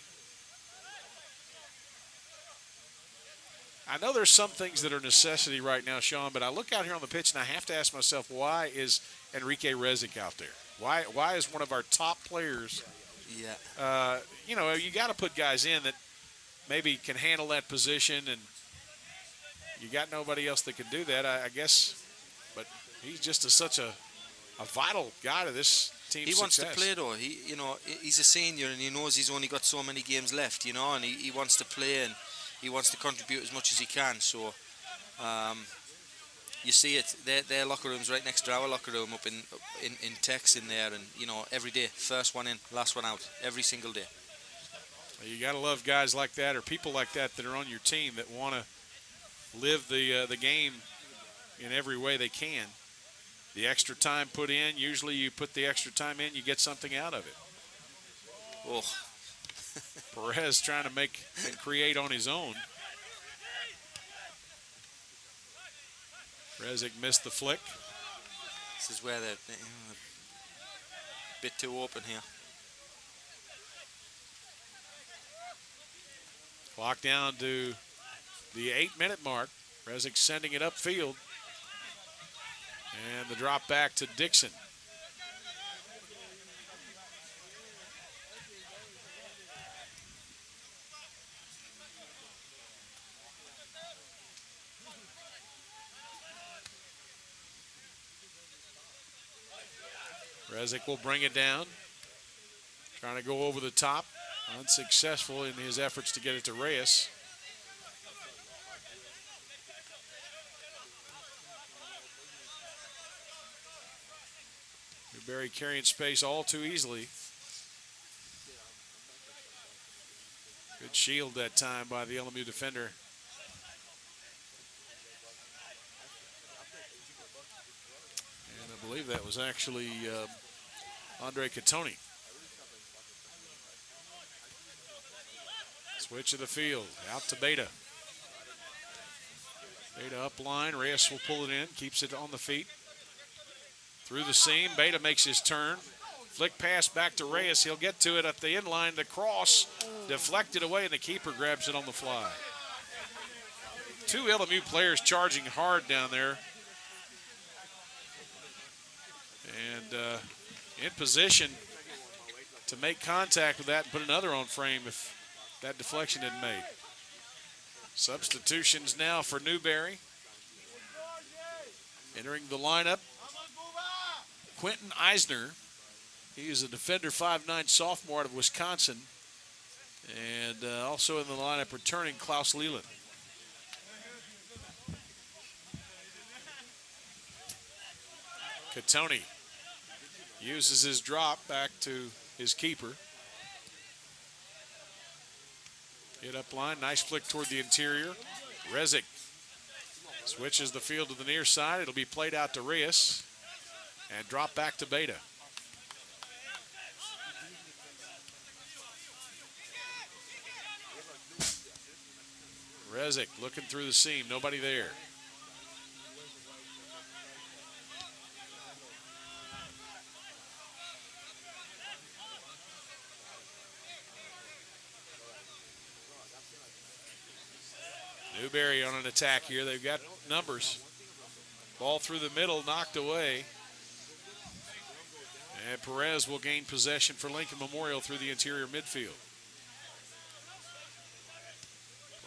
I know there's some things that are necessity right now, Sean, but I look out here on the pitch and I have to ask myself, why is Enrique Rezic out there? Why is one of our top players? Yeah. You got to put guys in that maybe can handle that position, and you got nobody else that can do that, I guess. But he's just such a vital guy to this team's He wants success. to play, though. He's a senior, and he knows he's only got so many games left, and he wants to play, and he wants to contribute as much as he can. So you see it, their locker room's right next to our locker room up in Tex in there, and every day, first one in, last one out, every single day. You got to love guys like that, or people like that are on your team that want to live the game in every way they can. The extra time put in, usually you put the extra time in, you get something out of it. Oh. Perez trying to make and create on his own. Rezic missed the flick. This is where they're a bit too open here. Clock down to the 8-minute mark. Rezic sending it upfield. And the drop back to Dixon. Rezic will bring it down. Trying to go over the top. Unsuccessful in his efforts to get it to Reyes. Newberry carrying space all too easily. Good shield that time by the LMU defender. And I believe that was actually Andre Catoni. Switch of the field, out to Beta. Beta up line, Reyes will pull it in, keeps it on the feet. Through the seam, Beta makes his turn. Flick pass back to Reyes, he'll get to it at the end line, the cross, deflected away, and the keeper grabs it on the fly. Two LMU players charging hard down there. And in position to make contact with that and put another on frame if that deflection isn't made. Substitutions now for Newberry. Entering the lineup, Quentin Eisner. He is a defender, 5'9" sophomore out of Wisconsin. And also in the lineup returning Klaus Leland. Catoni uses his drop back to his keeper. Hit up line, nice flick toward the interior. Rezic switches the field to the near side. It'll be played out to Reyes and drop back to Beta. Rezic looking through the seam, nobody there. Newberry on an attack here. They've got numbers. Ball through the middle, knocked away. And Perez will gain possession for Lincoln Memorial through the interior midfield.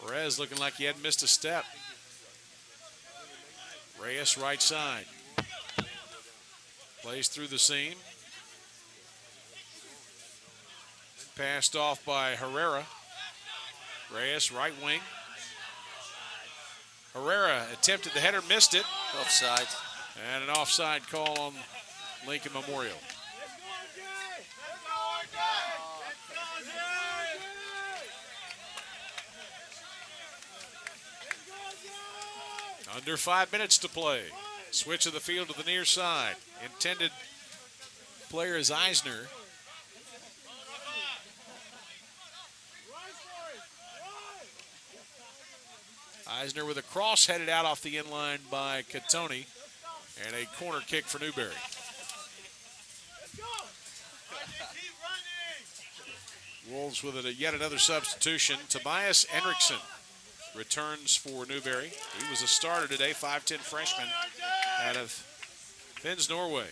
Perez looking like he hadn't missed a step. Reyes right side. Plays through the seam. Passed off by Herrera. Reyes right wing. Herrera attempted the header, missed it. Offside. And an offside call on Lincoln Memorial. Under 5 minutes to play. Switch of the field to the near side. Intended player is Eisner. Eisner with a cross headed out off the inline by Catoni. And a corner kick for Newberry. Wolves with yet another substitution. Tobias Henriksen returns for Newberry. He was a starter today, 5'10" freshman out of Finns, Norway.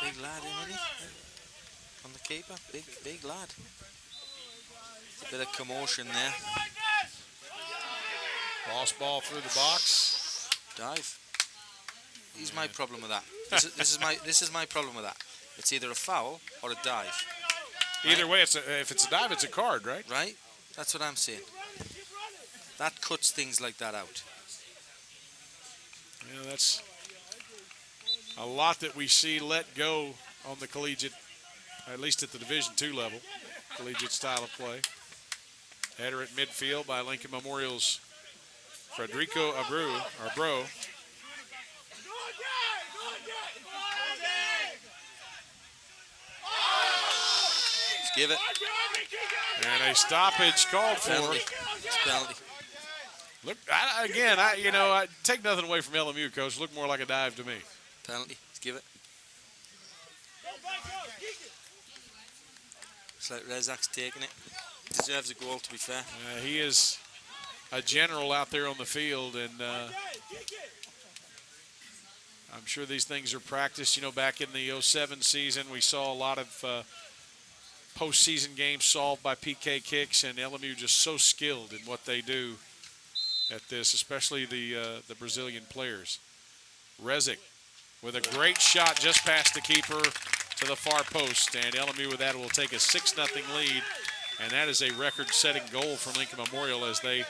Big lad, isn't he? On the keeper, big lad. A bit of commotion there. Lost ball through the box. Dive. He's my problem with that. This is my problem with that. It's either a foul or a dive. Either way, if it's a dive, it's a card, right? Right. That's what I'm saying. That cuts things like that out. Yeah, that's a lot that we see let go on the collegiate, at least at the Division II level, collegiate style of play. Header at midfield by Lincoln Memorial's Federico Abro. Let's give it. And a stoppage called for. Penalty. It's penalty. Look, I take nothing away from LMU, Coach. Look more like a dive to me. Penalty. Let's give it. It's like Rezak's taking it. Deserves a goal, to be fair. He is a general out there on the field, and I'm sure these things are practiced. You know, back in the 07 season, we saw a lot of postseason games solved by PK kicks, and LMU just so skilled in what they do at this, especially the Brazilian players. Rezic with a great shot just past the keeper to the far post, and LMU with that will take a 6-0 lead. And that is a record-setting goal for Lincoln Memorial as they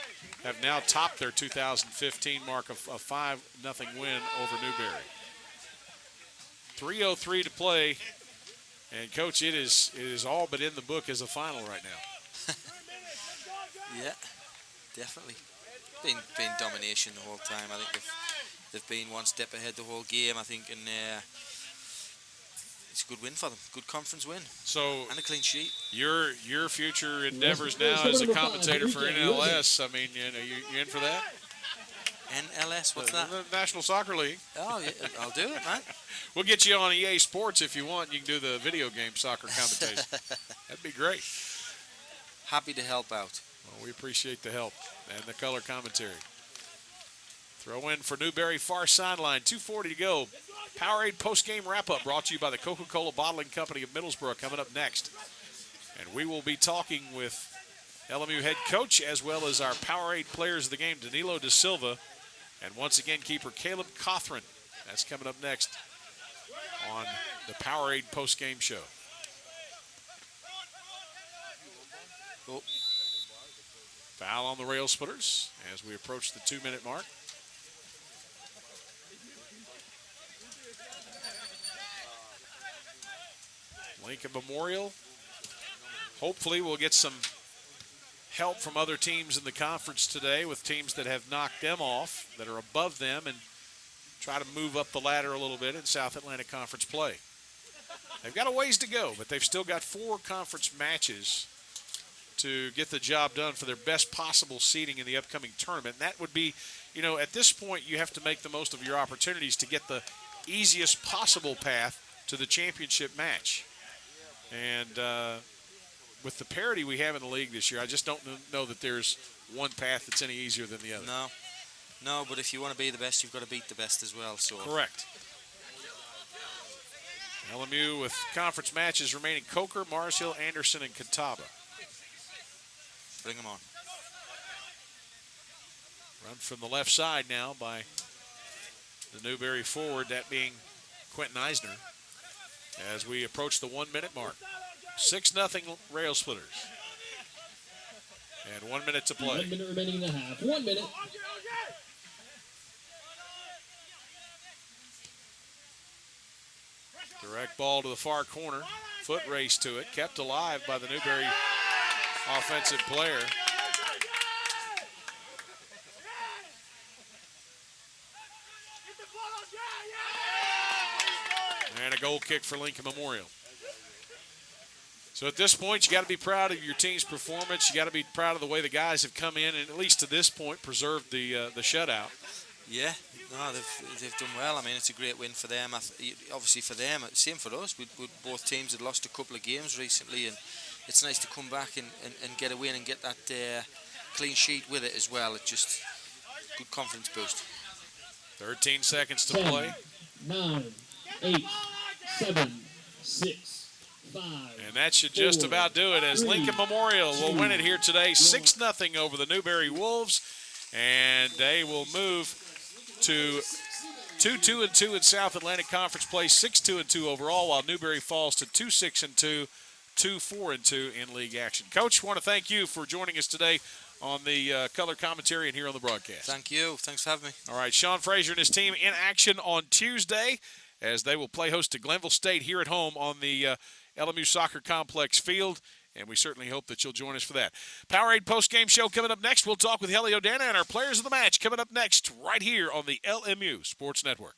have now topped their 2015 mark of a 5-0 win over Newberry. 3:03 to play, and Coach, it is all but in the book as a final right now. Yeah, definitely. Been domination the whole time. I think they've been one step ahead the whole game, I think, and it's a good win for them. Good conference win. So and a clean sheet. Your future endeavors now as a commentator for NLS. I mean, you in for that? NLS, what's that? The National Soccer League. Oh, yeah, I'll do it, man. We'll get you on EA Sports if you want. You can do the video game soccer commentation. That'd be great. Happy to help out. Well, we appreciate the help and the color commentary. Throw in for Newberry, far sideline, 2:40 to go. Powerade post-game wrap-up brought to you by the Coca-Cola Bottling Company of Middlesbrough coming up next. And we will be talking with LMU head coach as well as our Powerade players of the game, Danilo Da Silva, and once again, keeper Caleb Cothran. That's coming up next on the Powerade post-game show. Oh. Foul on the rail splitters as we approach the 2-minute mark. Lincoln Memorial, hopefully we'll get some help from other teams in the conference today with teams that have knocked them off, that are above them, and try to move up the ladder a little bit in South Atlantic Conference play. They've got a ways to go, but they've still got 4 conference matches to get the job done for their best possible seeding in the upcoming tournament. And that would be, at this point, you have to make the most of your opportunities to get the easiest possible path to the championship match. And with the parity we have in the league this year, I just don't know that there's one path that's any easier than the other. No, but if you want to be the best, you've got to beat the best as well. So correct. LMU with conference matches remaining: Coker, Mars Hill, Anderson, and Catawba. Bring them on. Run from the left side now by the Newberry forward, that being Quentin Eisner, as we approach the 1 minute mark. 6-0 Rail Splitters. And 1 minute to play. 1 minute remaining in the half. 1 minute. Direct ball to the far corner. Foot race to it. Kept alive by the Newberry offensive player. And a goal kick for Lincoln Memorial. So at this point, you got to be proud of your team's performance. You got to be proud of the way the guys have come in and, at least to this point, preserved the shutout. Yeah, no, they've done well. I mean, it's a great win for them. Obviously for them, same for us. Both teams had lost a couple of games recently, and it's nice to come back and get a win and get that clean sheet with it as well. It's just good confidence boost. 13 seconds to 10, play. 9, 8, 7, 6, 5. And that should just 4, about do it, as 3, Lincoln Memorial will 2, win it here today, 6-0 over the Newberry Wolves, and they will move to 2-2-2 in South Atlantic Conference play, 6-2-2 overall, while Newberry falls to 2-6-2, 2-4-2 in league action. Coach, want to thank you for joining us today on the color commentary and here on the broadcast. Thank you. Thanks for having me. All right, Sean Frazier and his team in action on Tuesday as they will play host to Glenville State here at home on the LMU Soccer Complex field, and we certainly hope that you'll join us for that. Powerade postgame show coming up next. We'll talk with Helio Dana and our players of the match coming up next right here on the LMU Sports Network.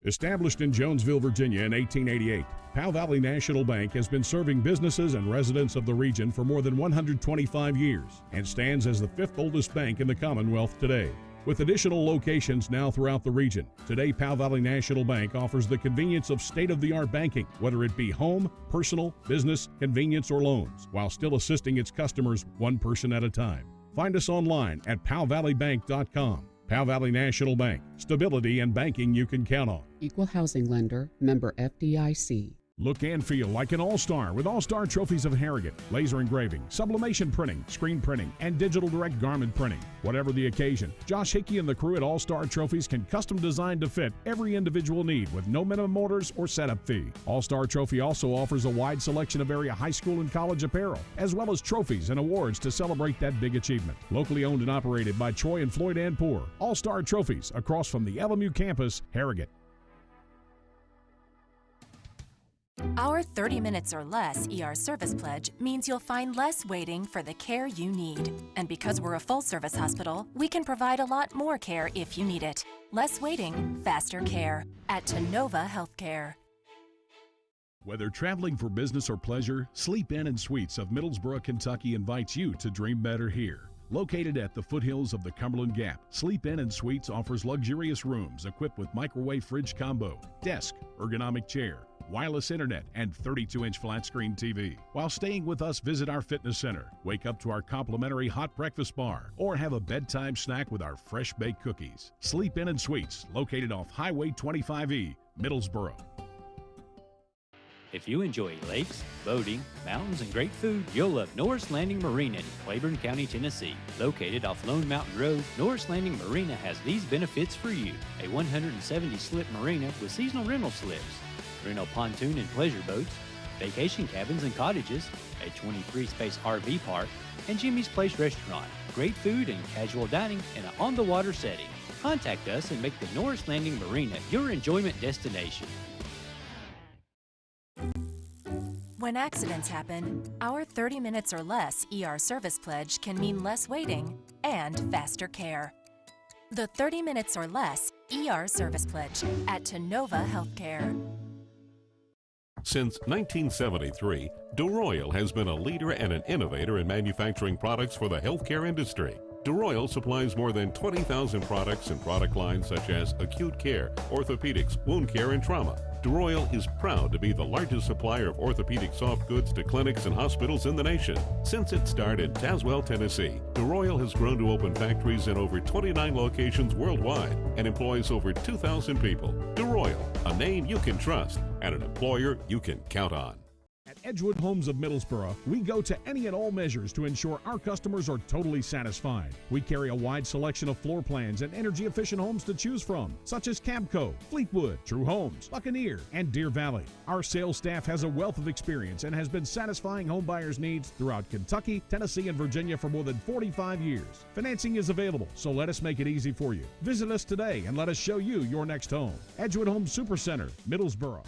Established in Jonesville, Virginia in 1888, Powell Valley National Bank has been serving businesses and residents of the region for more than 125 years and stands as the 5th oldest bank in the Commonwealth today. With additional locations now throughout the region, today Powell Valley National Bank offers the convenience of state-of-the-art banking, whether it be home, personal, business, convenience, or loans, while still assisting its customers one person at a time. Find us online at powvalleybank.com. Powell Valley National Bank, stability and banking you can count on. Equal housing lender, member FDIC. Look and feel like an all-star with all-star trophies of Harrogate, laser engraving, sublimation printing, screen printing, and digital direct garment printing. Whatever the occasion, Josh Hickey and the crew at All-Star Trophies can custom design to fit every individual need with no minimum orders or setup fee. All-Star Trophy also offers a wide selection of area high school and college apparel, as well as trophies and awards to celebrate that big achievement. Locally owned and operated by Troy and Floyd and Poor. All-Star Trophies across from the LMU campus, Harrogate. Our 30 minutes or less ER service pledge means you'll find less waiting for the care you need. And because we're a full-service hospital, we can provide a lot more care if you need it. Less waiting, faster care at Tenova Healthcare. Whether traveling for business or pleasure, Sleep Inn and Suites of Middlesboro, Kentucky invites you to dream better here. Located at the foothills of the Cumberland Gap, Sleep Inn and Suites offers luxurious rooms equipped with microwave fridge combo, desk, ergonomic chair, wireless internet, and 32-inch flat-screen TV. While staying with us, visit our fitness center, wake up to our complimentary hot breakfast bar, or have a bedtime snack with our fresh-baked cookies. Sleep Inn and Suites, located off Highway 25E, Middlesboro. If you enjoy lakes, boating, mountains, and great food, you'll love Norris Landing Marina in Claiborne County, Tennessee. Located off Lone Mountain Road, Norris Landing Marina has these benefits for you: a 170-slip marina with seasonal rental slips, rental pontoon and pleasure boats, vacation cabins and cottages, a 23-space RV park, and Jimmy's Place restaurant. Great food and casual dining in an on-the-water setting. Contact us and make the Norris Landing Marina your enjoyment destination. When accidents happen, our 30 minutes or less ER service pledge can mean less waiting and faster care. The 30 minutes or less ER service pledge at Tenova Healthcare. Since 1973, DeRoyal has been a leader and an innovator in manufacturing products for the healthcare industry. DeRoyal supplies more than 20,000 products and product lines such as acute care, orthopedics, wound care, and trauma. DeRoyal is proud to be the largest supplier of orthopedic soft goods to clinics and hospitals in the nation. Since its start in Tazewell, Tennessee, DeRoyal has grown to open factories in over 29 locations worldwide and employs over 2,000 people. DeRoyal, a name you can trust and an employer you can count on. At Edgewood Homes of Middlesboro, we go to any and all measures to ensure our customers are totally satisfied. We carry a wide selection of floor plans and energy-efficient homes to choose from, such as Cabco, Fleetwood, True Homes, Buccaneer, and Deer Valley. Our sales staff has a wealth of experience and has been satisfying home buyers' needs throughout Kentucky, Tennessee, and Virginia for more than 45 years. Financing is available, so let us make it easy for you. Visit us today and let us show you your next home. Edgewood Home Supercenter, Middlesboro.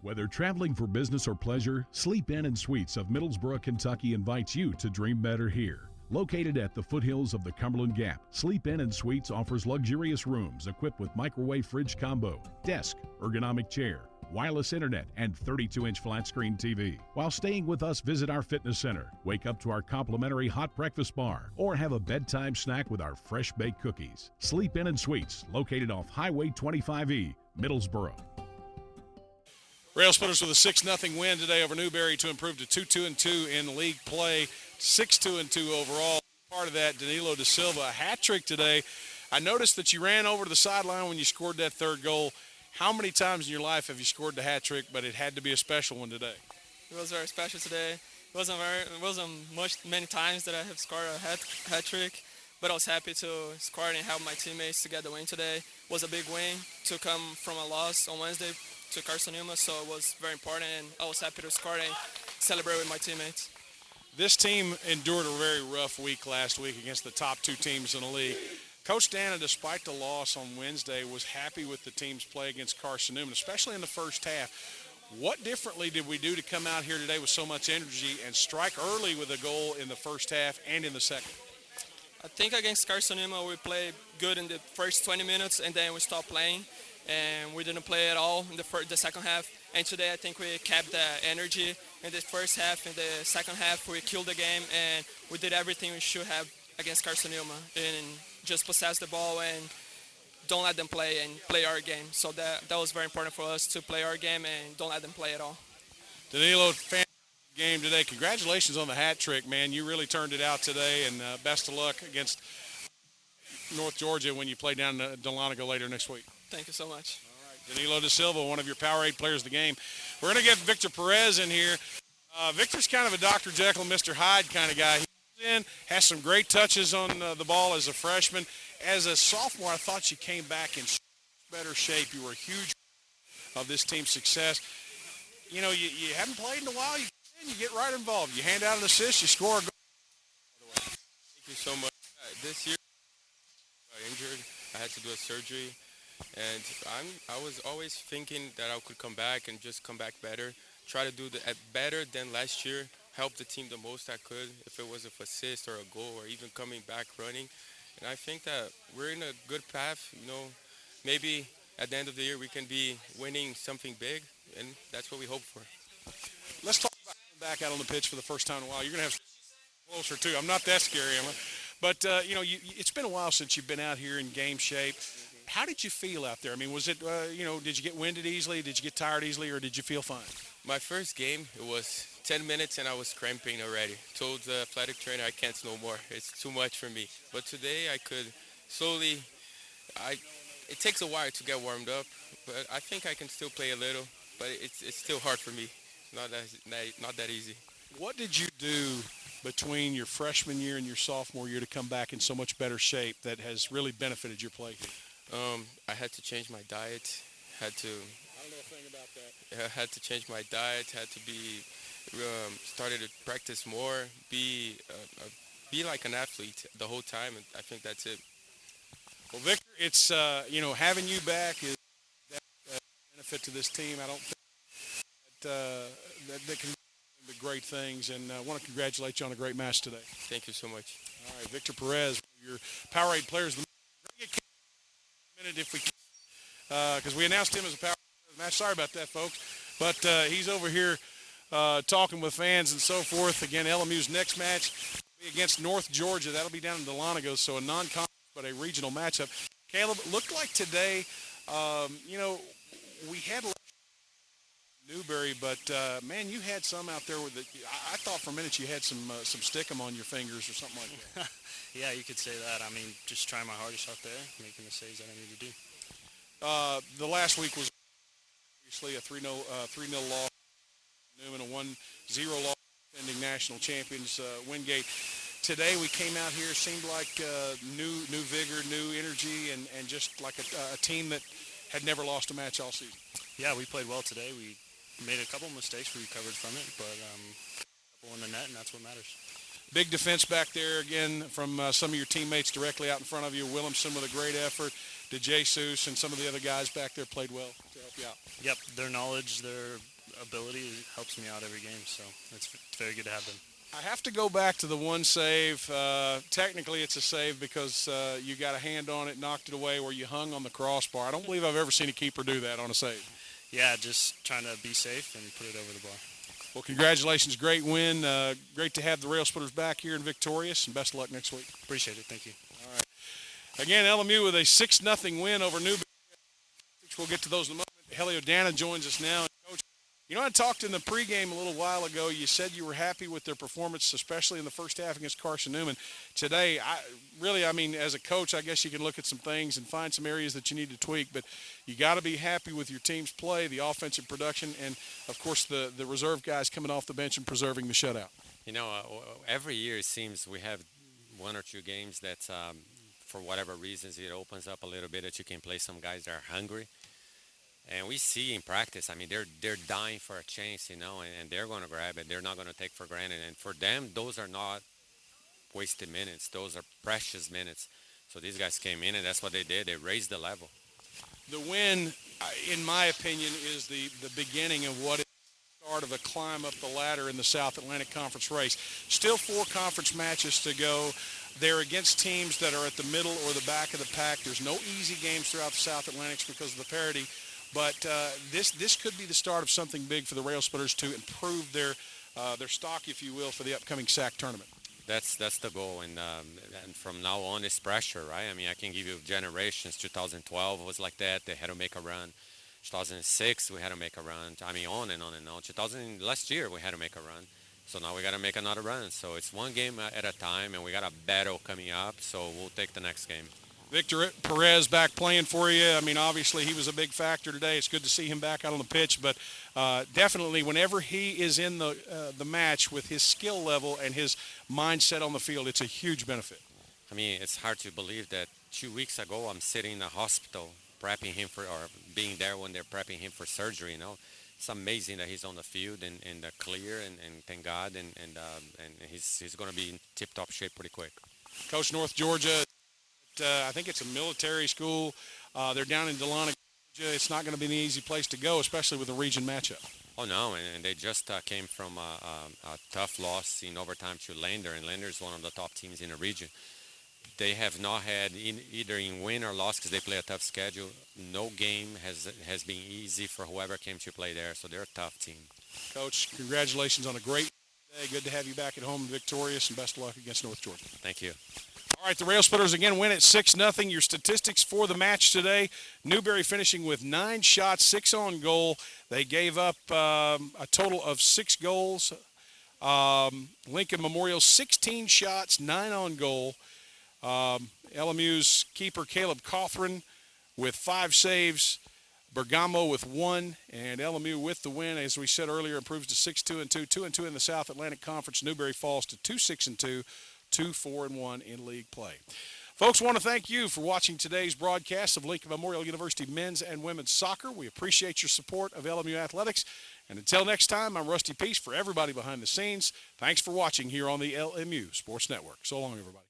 Whether traveling for business or pleasure, Sleep Inn and Suites of Middlesboro, Kentucky invites you to dream better here. Located at the foothills of the Cumberland Gap, Sleep Inn and Suites offers luxurious rooms equipped with microwave fridge combo, desk, ergonomic chair, wireless internet, and 32-inch flat-screen TV. While staying with us, visit our fitness center, wake up to our complimentary hot breakfast bar, or have a bedtime snack with our fresh-baked cookies. Sleep Inn and Suites, located off Highway 25E, Middlesboro. Rail Splitters with a 6-0 win today over Newberry to improve to 2-2-2 in league play, 6-2-2 overall. Part of that, Danilo da Silva, a hat trick today. I noticed that you ran over to the sideline when you scored that third goal. How many times in your life have you scored the hat trick, but it had to be a special one today? It was very special today. It wasn't many times that I have scored a hat trick, but I was happy to score and help my teammates to get the win today. It was a big win to come from a loss on Wednesday to Carson-Newman, so it was very important, and I was happy to score and celebrate with my teammates. This team endured a very rough week last week against the top two teams in the league. Coach Dana, despite the loss on Wednesday, was happy with the team's play against Carson-Newman, especially in the first half. What differently did we do to come out here today with so much energy and strike early with a goal in the first half and in the second? I think against Carson-Newman we played good in the first 20 minutes, and then we stopped playing. And we didn't play at all in the second half. And today I think we kept the energy in the first half. In the second half we killed the game, and we did everything we should have against Carson-Newman, and just possess the ball and don't let them play and play our game. So that was very important for us to play our game and don't let them play at all. Danilo, fan game today. Congratulations on the hat trick, man. You really turned it out today, and best of luck against North Georgia when you play down in Dahlonega later next week. Thank you so much. All right, Danilo da Silva, one of your Powerade players of the game. We're going to get Victor Perez in here. Victor's kind of a Dr. Jekyll, Mr. Hyde kind of guy. He comes in, has some great touches on the ball as a freshman. As a sophomore, I thought you came back in better shape. You were a huge of this team's success. You know, you haven't played in a while. You get right involved. You hand out an assist, you score a goal. Thank you so much. This year, I got injured. I had to do a surgery. And I was always thinking that I could come back and just come back better, try to do better than last year, help the team the most I could, if it was an assist or a goal or even coming back running. And I think that we're in a good path. You know, maybe at the end of the year we can be winning something big, and that's what we hope for. Let's talk about coming back out on the pitch for the first time in a while. You're going to have closer too. I'm not that scary, am I? But, you know, it's been a while since you've been out here in game shape. How did you feel out there? I mean, was it, you know, did you get winded easily? Did you get tired easily, or did you feel fine? My first game, it was 10 minutes and I was cramping already. Told the athletic trainer I can't no more. It's too much for me. But today I could slowly, it takes a while to get warmed up, but I think I can still play a little, but it's still hard for me. Not that easy. What did you do between your freshman year and your sophomore year to come back in so much better shape that has really benefited your play here? I had to change my diet. I don't know a thing about that. I had to change my diet. Had to be started to practice more. Be like an athlete the whole time, and I think that's it. Well, Victor, it's you know, having you back is that benefit to this team. I don't think that can do the great things, and I want to congratulate you on a great match today. Thank you so much. All right, Victor Perez, your Powerade players. If we can, because we announced him as a Power match. Sorry about that, folks. But he's over here talking with fans and so forth. Again, LMU's next match will be against North Georgia. That'll be down in Dahlonega, so a non-conference but a regional matchup. Caleb, it looked like today You know, we had Newberry, but man, you had some out there with I thought for a minute you had some stickum on your fingers or something like that. Yeah, you could say that. I mean, just trying my hardest out there, making the saves that I need to do. The last week was obviously a 3-0 loss. Newman, a 1-0 loss, defending national champions Wingate. Today we came out here, seemed like new vigor, new energy, and just like a team that had never lost a match all season. Yeah, we played well today. We made a couple mistakes. We recovered from it, but a couple in the net, and that's what matters. Big defense back there again from some of your teammates directly out in front of you. Williamson with a great effort. DeJesus and some of the other guys back there played well to help you out. Yep, their knowledge, their ability helps me out every game, so it's very good to have them. I have to go back to the one save. Technically, it's a save because you got a hand on it, knocked it away where you hung on the crossbar. I don't believe I've ever seen a keeper do that on a save. Yeah, just trying to be safe and put it over the bar. Well, congratulations. Great win. Great to have the Rail Splitters back here and victorious, and best of luck next week. Appreciate it. Thank you. All right. Again, LMU with a 6-0 win over Newberry. We'll get to those in a moment. Helio Dana joins us now. Coach, you know, I talked in the pregame a little while ago. You said you were happy with their performance, especially in the first half against Carson Newman. Today, I mean, as a coach, I guess you can look at some things and find some areas that you need to tweak, but you got to be happy with your team's play, the offensive production, and, of course, the reserve guys coming off the bench and preserving the shutout. You know, every year it seems we have one or two games that, for whatever reasons, it opens up a little bit that you can play some guys that are hungry. And we see in practice, I mean, they're dying for a chance, you know, and they're going to grab it. They're not going to take for granted. And for them, those are not wasted minutes. Those are precious minutes. So these guys came in, and that's what they did. They raised the level. The win, in my opinion, is the beginning of what is the start of a climb up the ladder in the South Atlantic Conference race. Still 4 conference matches to go. They're against teams that are at the middle or the back of the pack. There's no easy games throughout the South Atlantics because of the parity. But this could be the start of something big for the Rail Splitters to improve their stock, if you will, for the upcoming SAC tournament. That's the goal, and from now on, it's pressure, right? I mean, I can give you generations. 2012 was like that. They had to make a run. 2006, we had to make a run. I mean, on and on and on. Last year, we had to make a run. So now we got to make another run. So it's one game at a time, and we got a battle coming up. So we'll take the next game. Victor Perez back playing for you. I mean, obviously he was a big factor today. It's good to see him back out on the pitch, but definitely whenever he is in the match with his skill level and his mindset on the field, it's a huge benefit. I mean, it's hard to believe that 2 weeks ago I'm sitting in the hospital prepping him for, or being there when they're prepping him for surgery, you know. It's amazing that he's on the field and clear, and thank God, and he's going to be in tip-top shape pretty quick. Coach, North Georgia, I think it's a military school. They're down in Delano, Georgia. It's not going to be an easy place to go, especially with a region matchup. Oh, no, and they just came from a tough loss in overtime to Lander, and Lander is one of the top teams in the region. They have not had either in win or loss because they play a tough schedule. No game has been easy for whoever came to play there, so they're a tough team. Coach, congratulations on a great day. Good to have you back at home and victorious, and best of luck against North Georgia. Thank you. All right, the Rail Splitters again win at 6-0. Your statistics for the match today: Newberry finishing with 9 shots, 6 on goal. They gave up a total of 6 goals. Lincoln Memorial, 16 shots, 9 on goal. LMU's keeper Caleb Cothran with 5 saves. Bergamo with 1, and LMU with the win, as we said earlier, improves to 6-2-2, 2-2 in the South Atlantic Conference. Newberry falls to 2-6-2. 2-4-1 in league play. Folks, want to thank you for watching today's broadcast of Lincoln Memorial University men's and women's soccer. We appreciate your support of LMU Athletics. And until next time, I'm Rusty Peace for everybody behind the scenes. Thanks for watching here on the LMU Sports Network. So long, everybody.